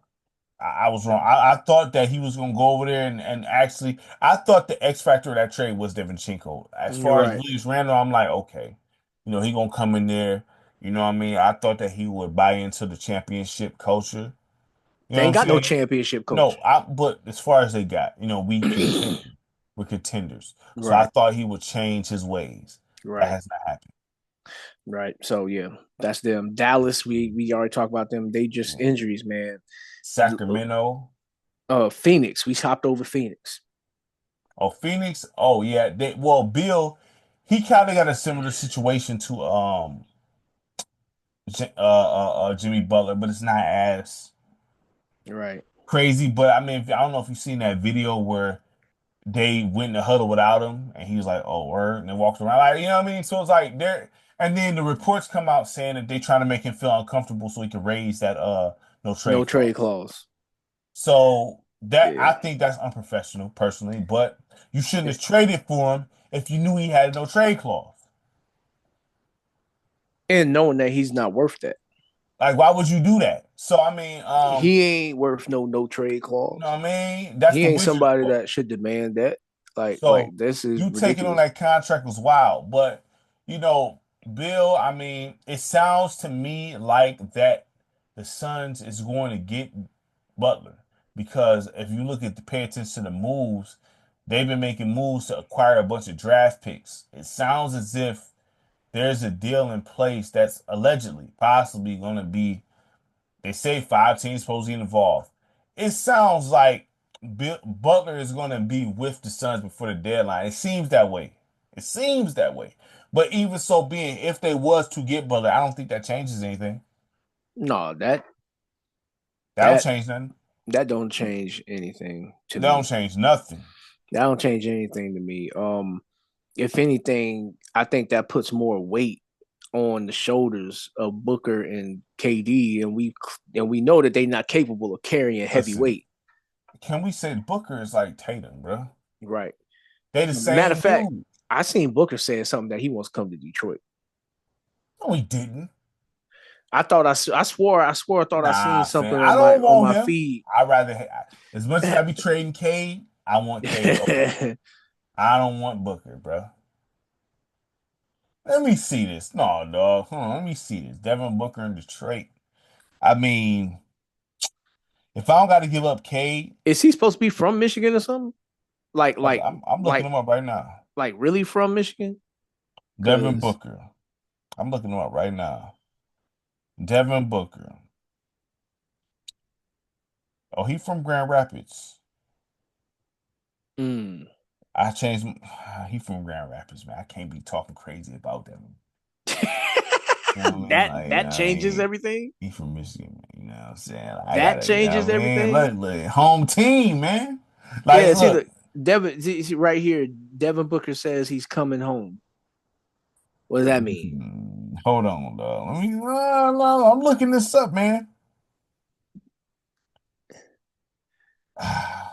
I was wrong. I thought that he was going to go over there and actually, I thought the X factor of that trade was Devin Chinko. As far as Julius Randle, I'm like, okay, he going to come in there. You know what I mean? I thought that he would buy into the championship culture. They ain't got no championship culture. No, but as far as they got, we're contenders. So I thought he would change his ways. Right. That has not happened. Right. So yeah, that's them. Dallas, we already talked about them. They just injuries, man. Sacramento. Phoenix. We hopped over Phoenix. Oh, Phoenix. Oh yeah. Bill, he kind of got a similar situation to Jimmy Butler, but it's not as crazy. But I mean, I don't know if you've seen that video where they went in the huddle without him, and he was like, "Oh, word," and then walked around, like, you know what I mean? So it's like there, and then the reports come out saying that they trying to make him feel uncomfortable so he can raise that no trade clause. So that I think that's unprofessional, personally. But you shouldn't have traded for him if you knew he had no trade clause, and knowing that he's not worth that. Like, why would you do that? So I mean, he ain't worth no trade clause. You know what I mean? He ain't somebody that should demand that. Like this is you ridiculous. Taking on that contract was wild. But Bill, I mean, it sounds to me like that the Suns is going to get Butler, because if you pay attention to the moves, they've been making moves to acquire a bunch of draft picks. It sounds as if there's a deal in place that's allegedly, possibly going to be, they say 5 teams supposedly involved. It sounds like Butler is going to be with the Suns before the deadline. It seems that way. But even so being, if they was to get Butler, I don't think that changes anything. No, that don't change nothing. That don't change anything to me. That don't change nothing. That don't change anything to me. If anything, I think that puts more weight on the shoulders of Booker and KD, and we know that they're not capable of carrying heavy weight. Can we say Booker is like Tatum, bro? Right. They the same. Matter of fact, I seen Booker saying something that he wants to come to Detroit. No, he didn't. I swore I seen something on my feed. I'd rather, as much as I be trading Cade, I want Cade. I don't want Booker, bro. Let me see this. No, dog. Hold on. Let me see this. Devin Booker in Detroit. I mean, if I don't got to give up Cade, Is he supposed to be from Michigan or something? Like, okay, like, I'm looking like, him up right now. like, really from Michigan? Devin Because Booker. I'm looking him up right now. Devin Booker. Oh, he from Grand Rapids. I changed. He from Grand Rapids, man. I can't be talking crazy about them. You know what I mean? that Like, that changes everything. he from Michigan, man. You know what I'm saying? Like, I That gotta, you know changes what I mean? everything. Look, home team, man. Yeah, Like, see, look. look, Devin, see right here. Devin Booker says he's coming home. What does that mean? Hold on, dog. Let me. No, I'm looking this up, man.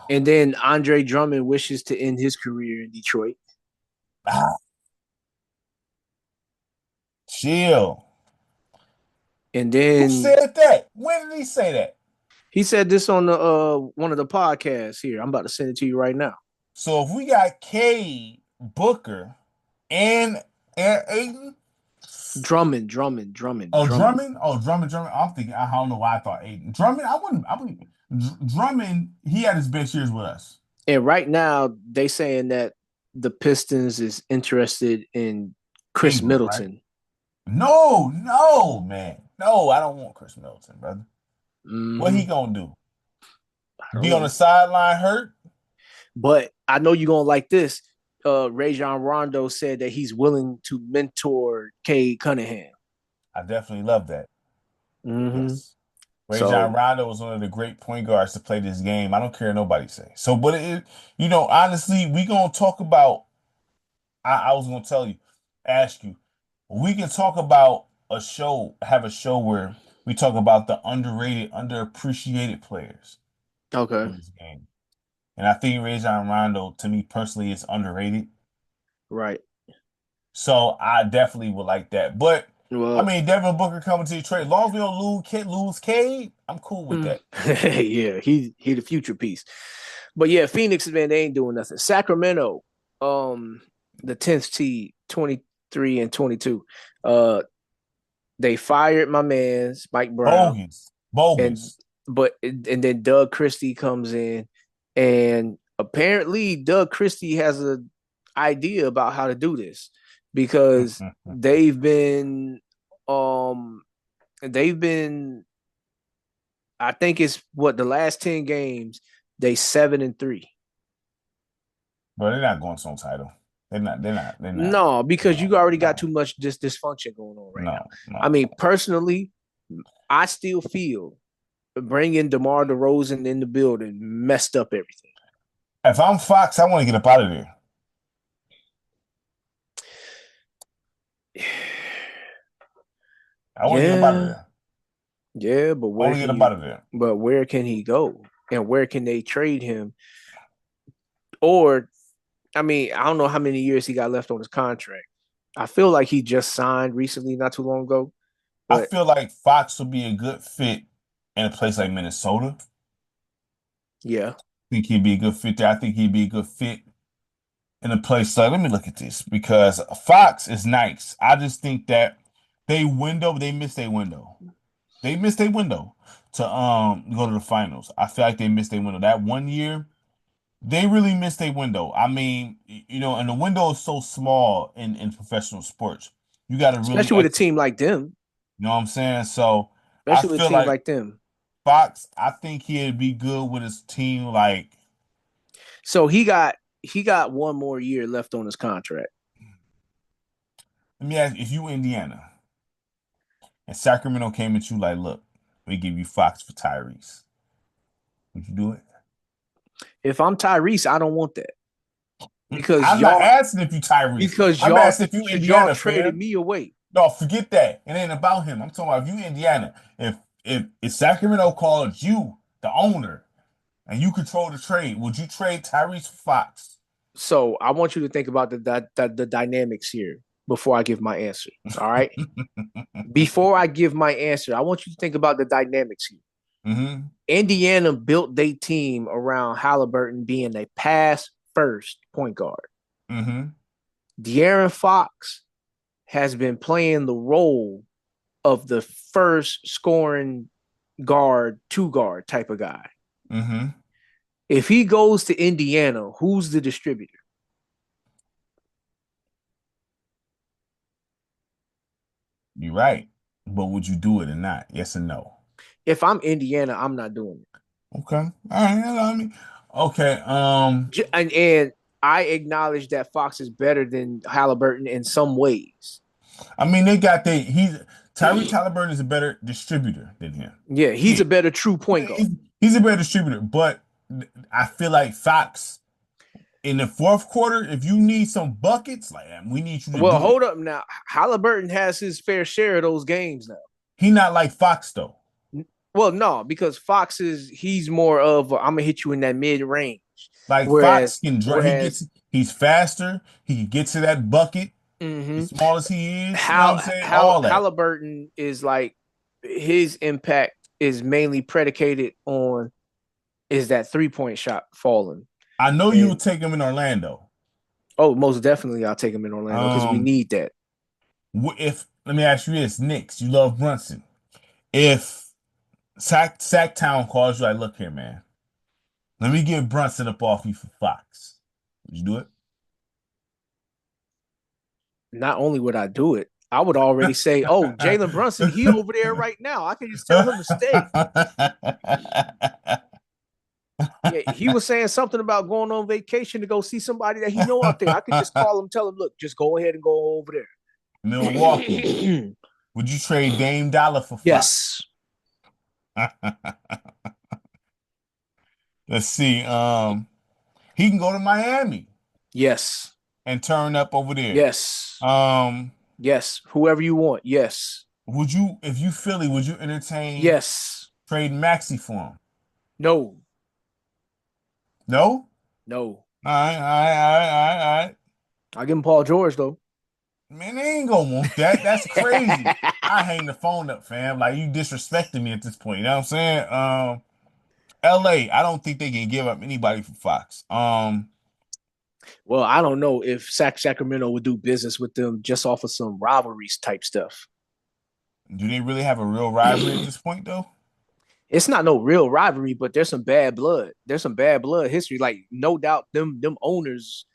And then Andre Drummond wishes to end his career in Detroit. Chill. And Who then said that? When did he say that? he said this on the one of the podcasts here. I'm about to send it to you right now. So if we got Cade, Booker, and Aiden. Drummond. Oh, Drummond. Oh, Drummond. I'm thinking. I don't know why I thought Aiden. Drummond. I wouldn't. Drummond. He had his best years with us. And right now they saying that the Pistons is interested in Chris Ingram, right? Middleton. No, man. No, I don't want Chris Middleton, brother. What he gonna do? Be on the sideline hurt? But I know you're gonna like this. Rajon Rondo said that he's willing to mentor Cade Cunningham. I definitely love that. Yes. So Rajon Rondo was one of the great point guards to play this game. I don't care what nobody say. So, but honestly, we gonna talk about. I was gonna ask you, we can talk about have a show where we talk about the underrated, underappreciated players okay, in this game. And I think Rajon Rondo, to me personally, is underrated. right. So I definitely would like that. But I Well, mean, Devin Booker coming to Detroit, as long as we don't lose Cade, I'm cool with that. yeah, he the future piece. But yeah, Phoenix, man, they ain't doing nothing. Sacramento, the 10th seed, 23 and 22. They fired my man Mike Brown, and Bogus. and then Doug Christie comes in, and apparently Doug Christie has an idea about how to do this because they've been I think it's the last 10 games, they 7-3. But they're not going to some title. They're not. No, because you already got too much dysfunction going on right now. No. I mean, personally, I still feel bringing DeMar DeRozan in the building messed up everything. If I'm Fox, I want to get up out of there. I want to get up out of there. Yeah, but where can he go? And where can they trade him? Or, I mean, I don't know how many years he got left on his contract. I feel like he just signed recently, not too long ago. I feel like Fox would be a good fit in a place like Minnesota. Yeah. I think he'd be a good fit there. I think he'd be a good fit in a place like, let me look at this, because Fox is nice. I just think that they missed their window. They missed their window to go to the finals. I feel like they missed their window. That 1 year, they really missed their window. I mean, and the window is so small in professional sports. You got to really, especially with a team like them. You know what I'm saying? So especially with a team like them. Fox, I think he'd be good with his team. Like, so he got 1 more year left on his contract. Let me ask you, if you Indiana and Sacramento came at you like, look, we give you Fox for Tyrese, would you do it? If I'm Tyrese, I don't want that. Because I'm not asking if you Tyrese. Because I'm asking if you Indiana, y'all traded me away. No, forget that. It ain't about him. I'm talking about if you Indiana. If Sacramento called you, the owner, and you control the trade, would you trade Tyrese for Fox? So I want you to think about the dynamics here before I give my answer. All right. Before I give my answer, I want you to think about the dynamics here. Mm-hmm. Indiana built their team around Halliburton being a pass first point guard. Mm-hmm. De'Aaron Fox has been playing the role of the first scoring guard, two guard type of guy. Mm-hmm. If he goes to Indiana, who's the distributor? You're right. But would you do it or not? Yes or no? If I'm Indiana, I'm not doing it. Okay. All right. I mean, okay. And I acknowledge that Fox is better than Halliburton in some ways. I mean, Tyrese Halliburton is a better distributor than him. Yeah, he's a better true point guard. He's a better distributor, but I feel like Fox in the fourth quarter, if you need some buckets, like we need you to Well, do hold it. up now. Halliburton has his fair share of those games now. He not like Fox though. Well, no, because Fox he's more of I'm gonna hit you in that mid range. Like Fox can drive. He's faster. He can get to that bucket. As small as he is, you know what I'm saying? All that. Halliburton is like his impact is mainly predicated on is that 3-point shot falling. I know you would take him in Orlando. Oh, most definitely, I'll take him in Orlando because we need that. Let me ask you this, Knicks, you love Brunson. If Sacktown calls you, like, look here, man, let me get Brunson up off you for Fox. Would you do it? Not only would I do it, I would already say, oh, Jalen Brunson, he over there right now. I can just tell him to stay. Yeah, he was saying something about going on vacation to go see somebody that he know out there. I could just call him, tell him, look, just go ahead and go over there. Milwaukee. Would you trade Dame Dollar for Fox? Yes. Let's see. He can go to Miami. Yes. And turn up over there. Yes. Yes. Whoever you want. Yes. Would you, if you Philly, would you entertain? Yes. Trade Maxey for him? No. No? No. All right. I'll give him Paul George though. Man, they ain't gonna want that. That's crazy. I hang the phone up, fam. Like, you disrespecting me at this point. You know what I'm saying? LA, I don't think they can give up anybody for Fox. Well, I don't know if Sacramento would do business with them just off of some rivalries type stuff. Do they really have a real rivalry at this point, though? It's not no real rivalry, but there's some bad blood. There's some bad blood history. Like, no doubt them owners,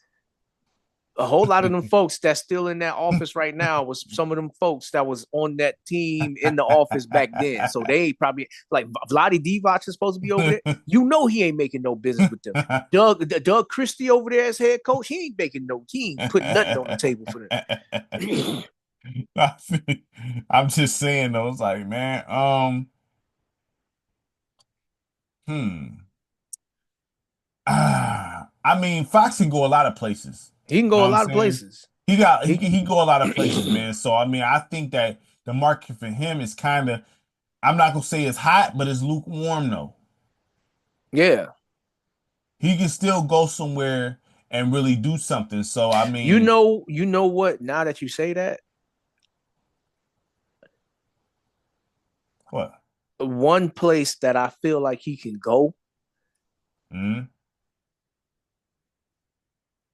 a whole lot of them folks that's still in that office right now was some of them folks that was on that team in the office back then. So they probably, like, Vlade Divac is supposed to be over there. You know he ain't making no business with them. Doug Christie over there as head coach, he ain't putting nothing on the table for them. I'm just saying though, it's like, man, I mean, Fox can go a lot of places. He can go a lot of places. He can go a lot of places, man. So I mean, I think that the market for him is kind of, I'm not gonna say it's hot, but it's lukewarm though. Yeah. He can still go somewhere and really do something. So I mean, you know what? Now that you say that, what? One place that I feel like he can go,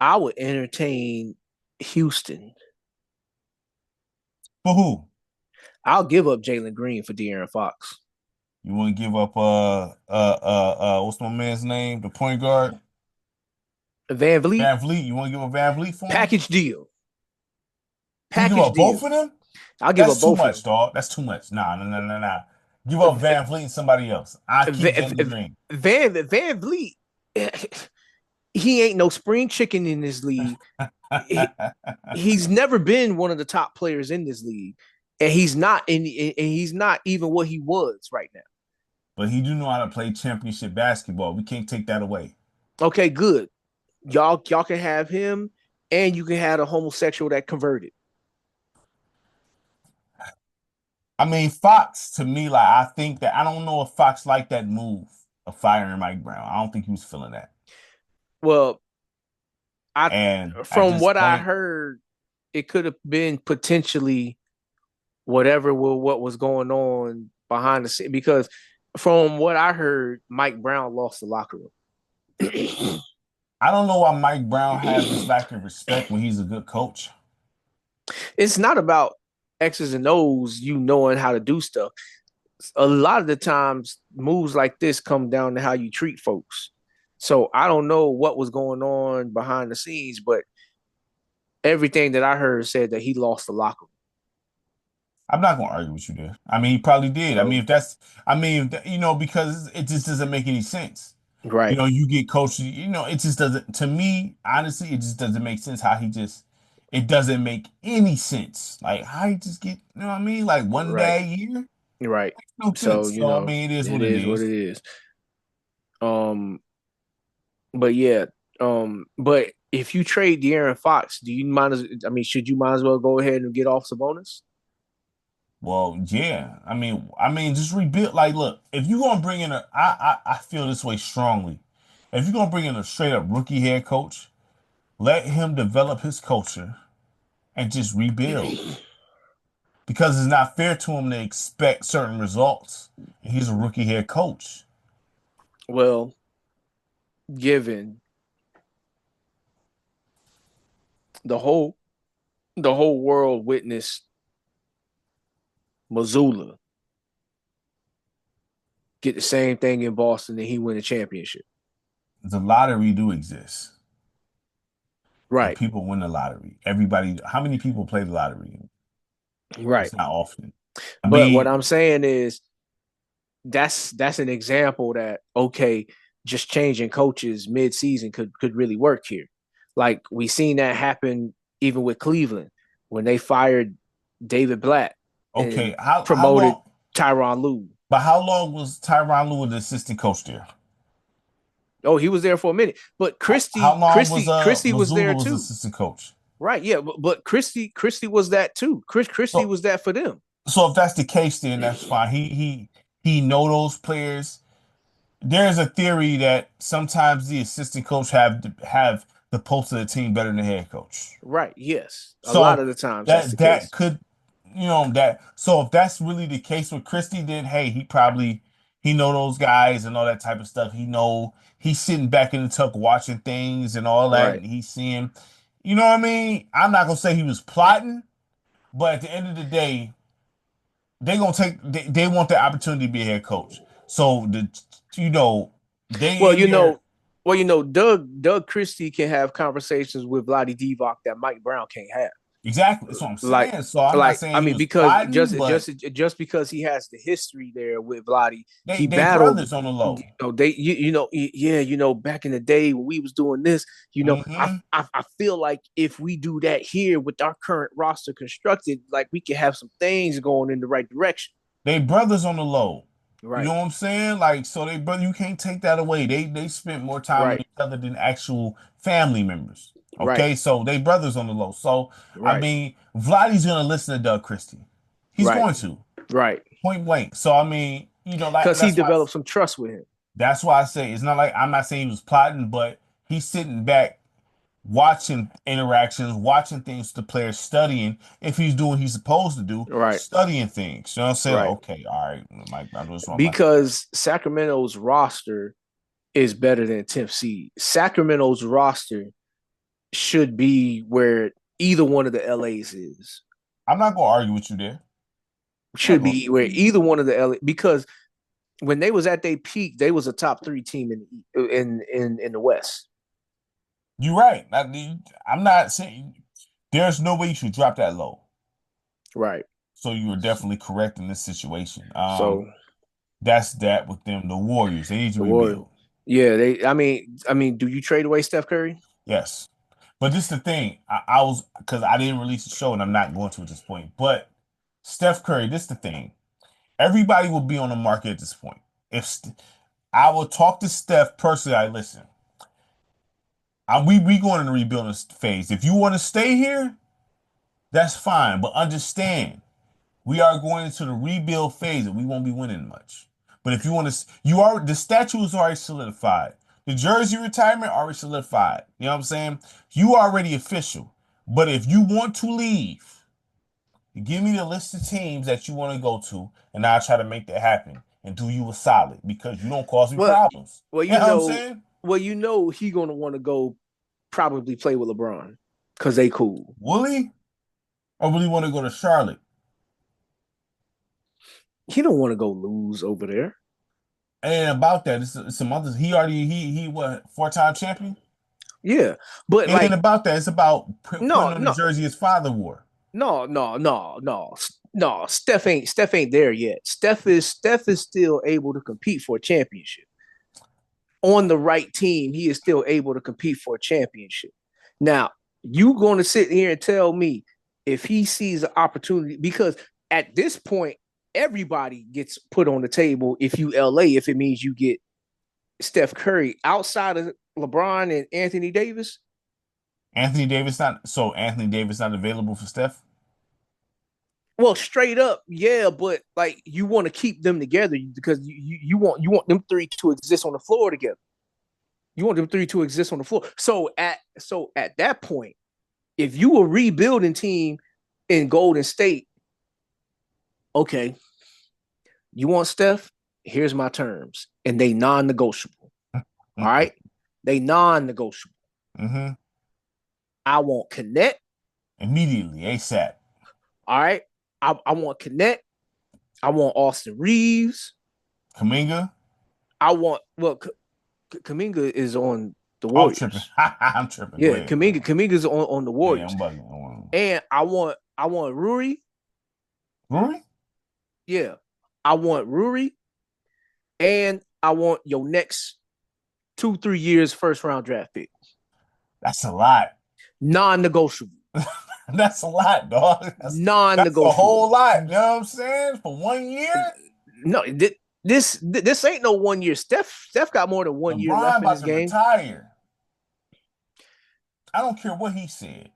I would entertain Houston. For who? I'll give up Jalen Green for De'Aaron Fox. You want to give up what's my man's name? The point guard? Van Vliet. Van Vliet. You want to give up Van Vliet for him? Package deal. You give up both of them? I'll give up both. That's too much, dog. That's too much. Nah. Give up Van Vliet and somebody else. I keep Jalen Green. Van Vliet. He ain't no spring chicken in this league. He's never been one of the top players in this league, and he's not even what he was right now. But he do know how to play championship basketball. We can't take that away. Okay, good. Y'all can have him, and you can have a homosexual that converted. I mean, Fox, to me, like, I think that, I don't know if Fox liked that move of firing Mike Brown. I don't think he was feeling that. Well, from what I heard, it could have been potentially what was going on behind the scenes, because from what I heard, Mike Brown lost the locker room. I don't know why Mike Brown has this lack of respect when he's a good coach. it's not about X's and O's, you knowing how to do stuff. A lot of the times, moves like this come down to how you treat folks. So I don't know what was going on behind the scenes, but everything that I heard said that he lost the locker room. I'm not gonna argue with you there. I mean, he probably did. I So, mean, if that's, I mean, because it just doesn't make any sense. right, You get coached, it just doesn't, to me, honestly, it just doesn't make sense how it doesn't make any sense. Like, how he just get, you know what I mean? Like, one right, bad year? right. Makes no So sense. So, I mean, it is what it it is what is. it is. But yeah, but if you trade De'Aaron Fox, do you mind? Should you might as well go ahead and get off Sabonis? Well, yeah. Just rebuild. Like, look, if you're gonna bring in I feel this way strongly. If you're gonna bring in a straight up rookie head coach, let him develop his culture and just rebuild. Because it's not fair to him to expect certain results. He's a rookie head coach. Well, given the whole world witnessed Missoula get the same thing in Boston and he win a championship. The lottery do exist. And Right. people win the lottery. Everybody, how many people play the lottery? Right. It's not often. But what I'm saying is that's an example that, okay, just changing coaches mid-season could really work here. Like we seen that happen even with Cleveland when they fired David Blatt. Okay, promoted how long, Tyronn Lue. But how long was Tyronn Lue the assistant coach there? Oh, he was there for a minute. But Christie was there too. Assistant coach? Right, yeah, but Christie was that too. Christie was that for them. So if that's the case, then that's fine. He know those players. There's a theory that sometimes the assistant coach have the pulse of the team better than the head coach. Right. Yes. A lot of the times that's the case. Could that. So if that's really the case with Christie, then hey, he know those guys and all that type of stuff. He's sitting back in the tuck watching things and all that, and he's seeing. You know what I mean? I'm not gonna say he was plotting, but at the end of the day, they want the opportunity to be a head coach. So Doug Christie can have conversations with Vlade Divac that Mike Brown can't have. Exactly, that's what I'm saying. So I'm not saying because just because he has the history there with Vlade, he battled brothers on the low. Back in the day when we was doing this, I feel like if we do that here with our current roster constructed, like we can have some things going in the right direction. They brothers on the low. Right. You know what I'm saying? Like, so they brother, you can't take that away. They spent more time with each other than actual family members. Okay, so they brothers on the low. So I mean, Vladdy's gonna listen to Doug Christie. He's going to. Right. Point blank. So I mean, because he developed some trust with him. That's why I say it's not like I'm not saying he was plotting, but he's sitting back watching interactions, watching things the players, studying if he's doing what he's supposed to do, studying things. You know what I'm saying? Right. Okay, all right, Mike. Because Sacramento's roster is better than 10th seed. Sacramento's roster should be where either one of the LAs is. I'm not gonna argue with you there. Should be where either one of the LA, because when they was at their peak, they was a top 3 team in the West. You're right. I'm not saying there's no way you should drop that low. Right. So you were definitely correct in this situation. So that's that with them. The Warriors, they need to rebuild. Yeah, I mean, do you trade away Steph Curry? Yes. But this is the thing. I was, because I didn't release the show and I'm not going to at this point. But Steph Curry, this is the thing. Everybody will be on the market at this point. If I will talk to Steph personally, listen. We going in the rebuilding phase. If you want to stay here, that's fine. But understand, we are going into the rebuild phase and we won't be winning much. But if you want to, the statue is already solidified. The jersey retirement already solidified. You know what I'm saying? You already official. But if you want to leave, give me the list of teams that you want to go to, and I'll try to make that happen and do you a solid because you don't cause me problems. Well, you know what I'm saying? Well, he gonna want to go probably play with LeBron because they cool. Will he? or really want to go to Charlotte? He don't want to go lose over there. And about that, it's some others. He what 4-time champion? Yeah, but And like about that, it's about putting no, on the no, jersey his father wore. no. Steph ain't there yet. Steph is still able to compete for a championship. On the right team, he is still able to compete for a championship. Now, you going to sit here and tell me if he sees an opportunity, because at this point, everybody gets put on the table if you LA, if it means you get Steph Curry outside of LeBron and Anthony Davis. Anthony Davis not available for Steph? Well, straight up, yeah, but like you want to keep them together because you want them three to exist on the floor together. You want them three to exist on the floor. So at that point, if you a rebuilding team in Golden State, okay, you want Steph? Here's my terms, and they non-negotiable. All right, they non-negotiable. Mm-hmm. I want Connect Immediately, ASAP. All right, I want Connect. I want Austin Reeves. Kaminga. I want Kaminga is on the Oh, I'm tripping. Warriors. I'm tripping. Yeah, Kaminga's on the Warriors. Yeah, I'm bugging. And I want Ruri. Ruri? Yeah. I want Ruri. And I want your next 2-3 years first round draft pick. That's a lot. Non-negotiable. That's a lot, dog. Non-negotiable. That's a whole lot. You know what I'm saying? For 1 year? No, this ain't no 1 year. Steph got more than 1 year left in his game. Retire. I don't care what he said.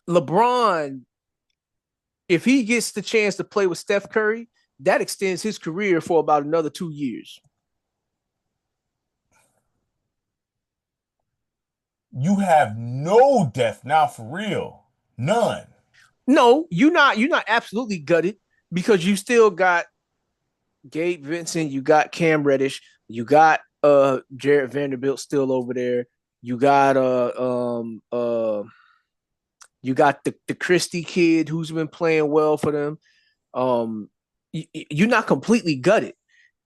LeBron, if he gets the chance to play with Steph Curry, that extends his career for about another 2 years. You have no depth now for real. None. No, you're not absolutely gutted because you still got Gabe Vincent, you got Cam Reddish, you got Jared Vanderbilt still over there. You got you got the Christie kid who's been playing well for them. You're not completely gutted.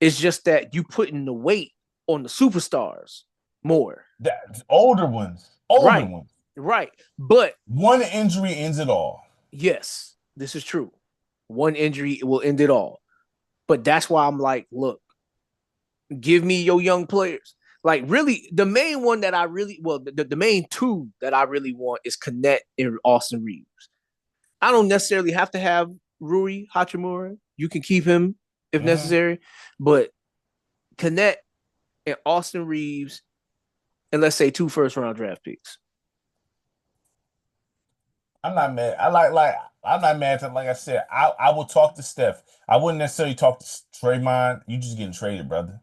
It's just that you putting the weight on the superstars more. Older ones. Right. But one injury ends it all. Yes, this is true. One injury will end it all. But that's why I'm like, look, give me your young players. Like, really, the main one that I really, the main two that I really want is Connect and Austin Reeves. I don't necessarily have to have Rui Hachimura. You can keep him if necessary. But Connect and Austin Reeves, and let's say 2 first-round draft picks. I'm not mad. I'm not mad at, like I said, I will talk to Steph. I wouldn't necessarily talk to Draymond. You just getting traded, brother.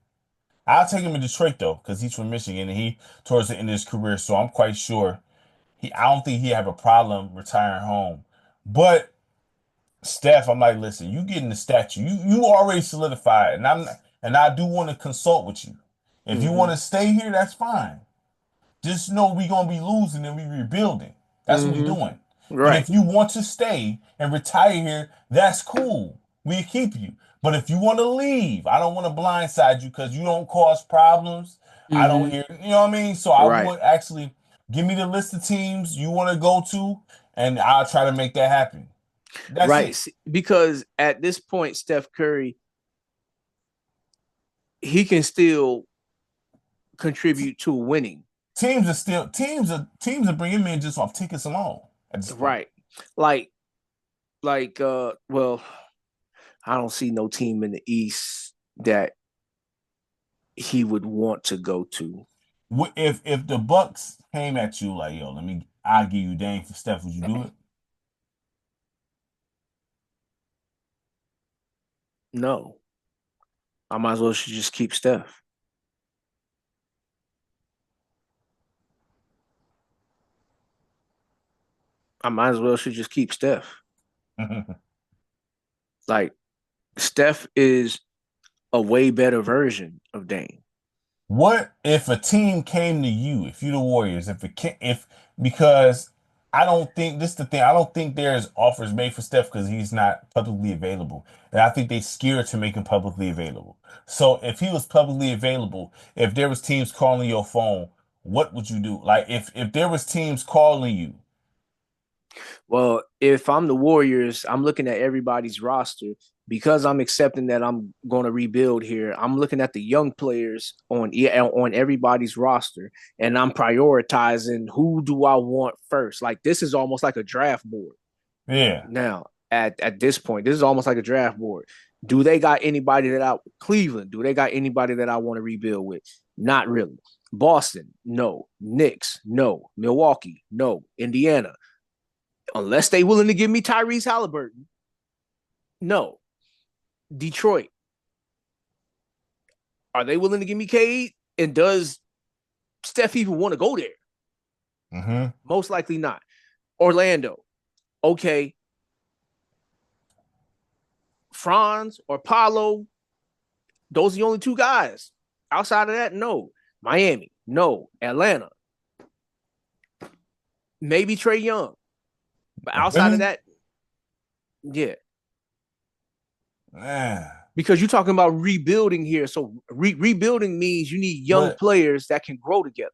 I'll take him to Detroit though, because he's from Michigan and he towards the end of his career, so I'm quite sure I don't think he have a problem retiring home. But Steph, I'm like, listen, you getting the statue. You already solidified, and I do want to consult with you. If you want to stay here, that's fine. Just know we gonna be losing and we rebuilding. That's what we doing. Right. But if you want to stay and retire here, that's cool. We keep you. But if you want to leave, I don't want to blindside you because you don't cause problems. I don't hear, you know what I mean? So I would actually give me the list of teams you want to go to, and I'll try to make that happen. That's it. Because at this point, Steph Curry, he can still contribute to winning. Teams are bringing him in just off tickets alone. Right. Like, well, I don't see no team in the East that he would want to go to. If the Bucks came at you like, yo, I'll give you Dame for Steph, would you do it? No. I might as well should just keep Steph. I might as well should just keep Steph. Like, Steph is a way better version of Dame. What if a team came to you, if you're the Warriors, because I don't think this is the thing. I don't think there's offers made for Steph because he's not publicly available. And I think they scared to make him publicly available. So if he was publicly available, if there was teams calling your phone, what would you do? Like if there was teams calling you. Well, if I'm the Warriors, I'm looking at everybody's roster because I'm accepting that I'm going to rebuild here. I'm looking at the young players on everybody's roster, and I'm prioritizing who do I want first. Like this is almost like a draft board Yeah. now. At this point, this is almost like a draft board. Do they got anybody Cleveland? Do they got anybody that I want to rebuild with? Not really. Boston, no. Knicks, no. Milwaukee, no. Indiana, unless they willing to give me Tyrese Halliburton. No. Detroit. Are they willing to give me Cade? And does Steph even want to go there? Mm-hmm. Most likely not. Orlando. Okay. Franz or Paolo. Those are the only two guys. Outside of that, no. Miami. No. Atlanta. Maybe Trae Young. But outside of that, yeah. Man. Because you're talking about rebuilding here. So rebuilding means you need young players that can grow together.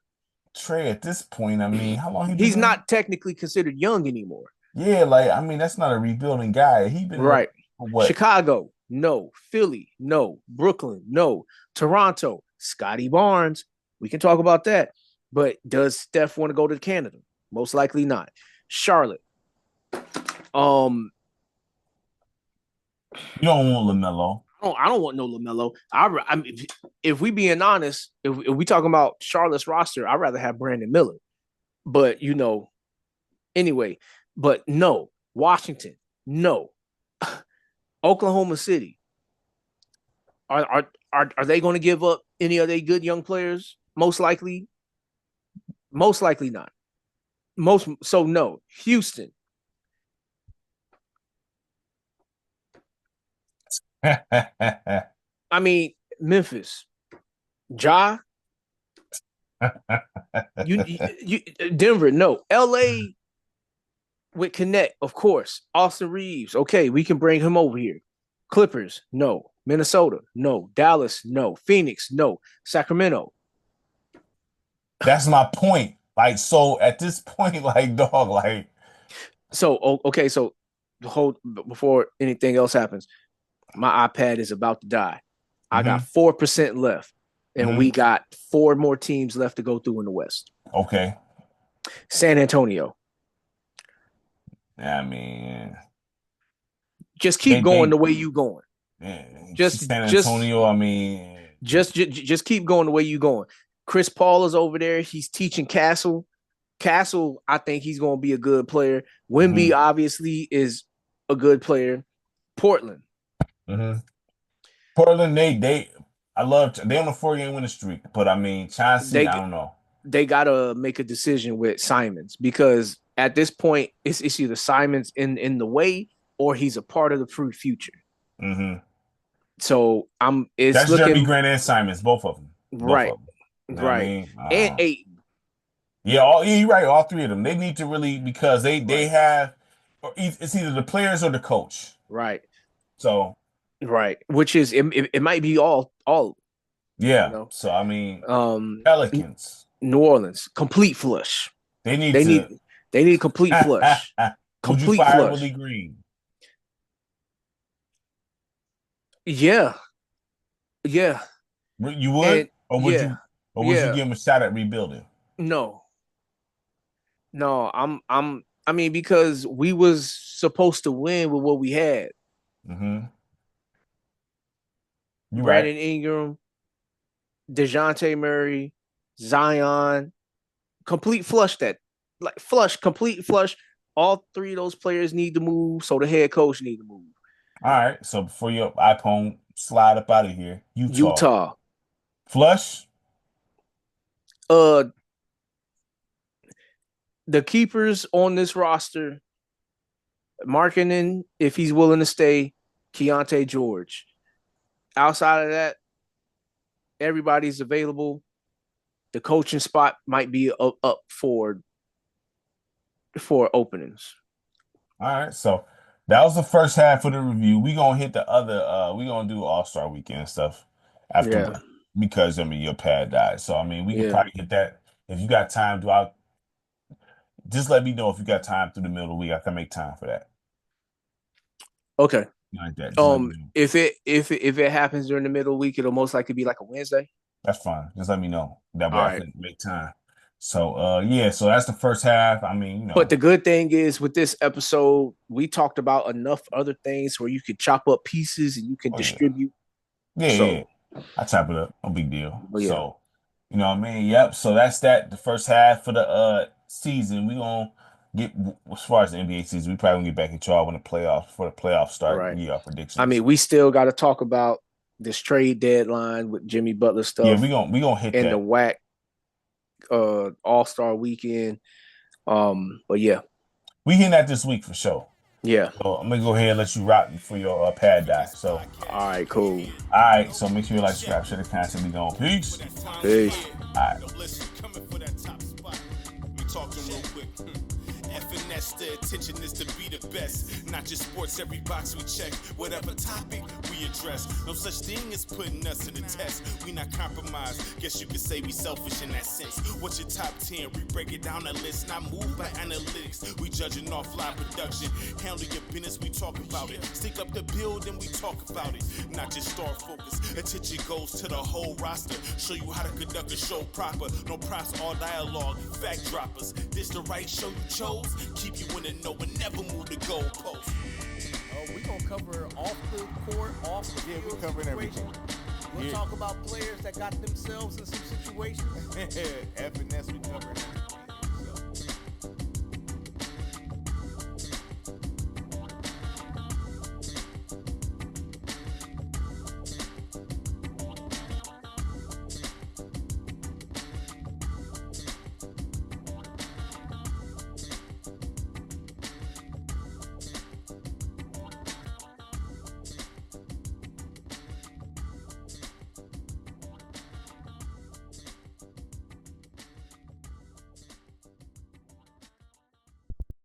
Trae, at this point, I mean, how long he's not technically considered young anymore. Yeah, like I mean, that's not a rebuilding guy. He been right. For what? Chicago, no. Philly, no. Brooklyn, no. Toronto, Scotty Barnes. We can talk about that. But does Steph want to go to Canada? Most likely not. Charlotte. You don't want LaMelo. I don't want no LaMelo. I mean, if we being honest, if we talking about Charlotte's roster, I'd rather have Brandon Miller. But anyway. But no, Washington, no. Oklahoma City. Are they going to give up any of their good young players? Most likely not. No. Houston. I mean, Memphis. Ja. you Denver, no. LA with Connect, of course. Austin Reeves, okay, we can bring him over here. Clippers, no. Minnesota, no. Dallas, no. Phoenix, no. Sacramento. That's my point. Like, so at this point, like, dog, like. So, okay, so hold before anything else happens. My iPad is about to die. I got 4% left, and we got 4 more teams left to go through in the West. Okay. San Antonio. I mean, just keep going the way you going. Yeah, just San Antonio. I mean, just keep going the way you going. Chris Paul is over there. He's teaching Castle. Castle, I think he's going to be a good player. Wemby obviously is a good player. Portland. Portland, they on a 4-game winning streak, but I mean, Chauncey, I don't know. They gotta make a decision with Simons because at this point, it's either Simons in the way or he's a part of the future. So that's Jeremy Grant and Simons, both of them. Right. I mean? And Ayton. Yeah, you're right. All 3 of them. They need to really because they have it's either the players or the coach. Right. So. Right. Which is it might be all. Yeah. So I mean, Pelicans. New Orleans, complete flush. They need complete flush. Would you fire Willie Green? Yeah. You would, or would you give him a shot at rebuilding? No. I mean, because we was supposed to win with what we had. Brandon Ingram, DeJounte Murray, Zion, complete flush complete flush. All 3 of those players need to move, so the head coach need to move. All right, so before your iPhone slide up out of here, Utah. Flush? The keepers on this roster, Markkanen, if he's willing to stay, Keontae George. Outside of that, everybody's available. The coaching spot might be up for for openings. All right, so that was the first half of the review. We gonna hit the other. We gonna do All-Star Weekend stuff after because your pad died. So I mean, we can probably get that if you got time. Just let me know if you got time through the middle of the week. I can make time for that. Okay. Like that. If it happens during the middle of the week, it'll most likely be like a Wednesday. That's fine. Just let me know. That way I can make time. So so that's the first half. I mean, But the good thing is with this episode, we talked about enough other things where you could chop up pieces and you can distribute. Yeah. I chop it up. No big deal. Yeah. So, you know what I mean? Yep. So that's that. The first half of the season. We gonna get as far as the NBA season. We probably gonna get back at y'all when the playoffs start. Right. Yeah, predictions. I mean, we still got to talk about this trade deadline with Jimmy Butler stuff. Yeah, we gonna hit and that. The whack All-Star weekend. But yeah, we hitting that this week for sure. Yeah. So I'm gonna go ahead and let you rock for your pad die. So all right, cool. All right, so make sure you like, subscribe, share the content. We going. Peace. All right. F&S, the attention is to be the best. Not just sports, every box we check. Whatever topic we address. No such thing as putting us to the test. We not compromised. Guess you could say we selfish in that sense. What's your top 10? We break it down a list. Not moved by analytics. We judging off live production. Handle your business, we talk about it. Stick up the build and we talk about it. Not just star focus. Attention goes to the whole roster. Show you how to conduct a show proper. No props, all dialogue. Fact droppers. This the right show you chose. Keep you in the know and never move the goalpost. We gonna cover off the court, off the field. We covering everything. We'll talk about players that got themselves in some situations. F&S, we covering.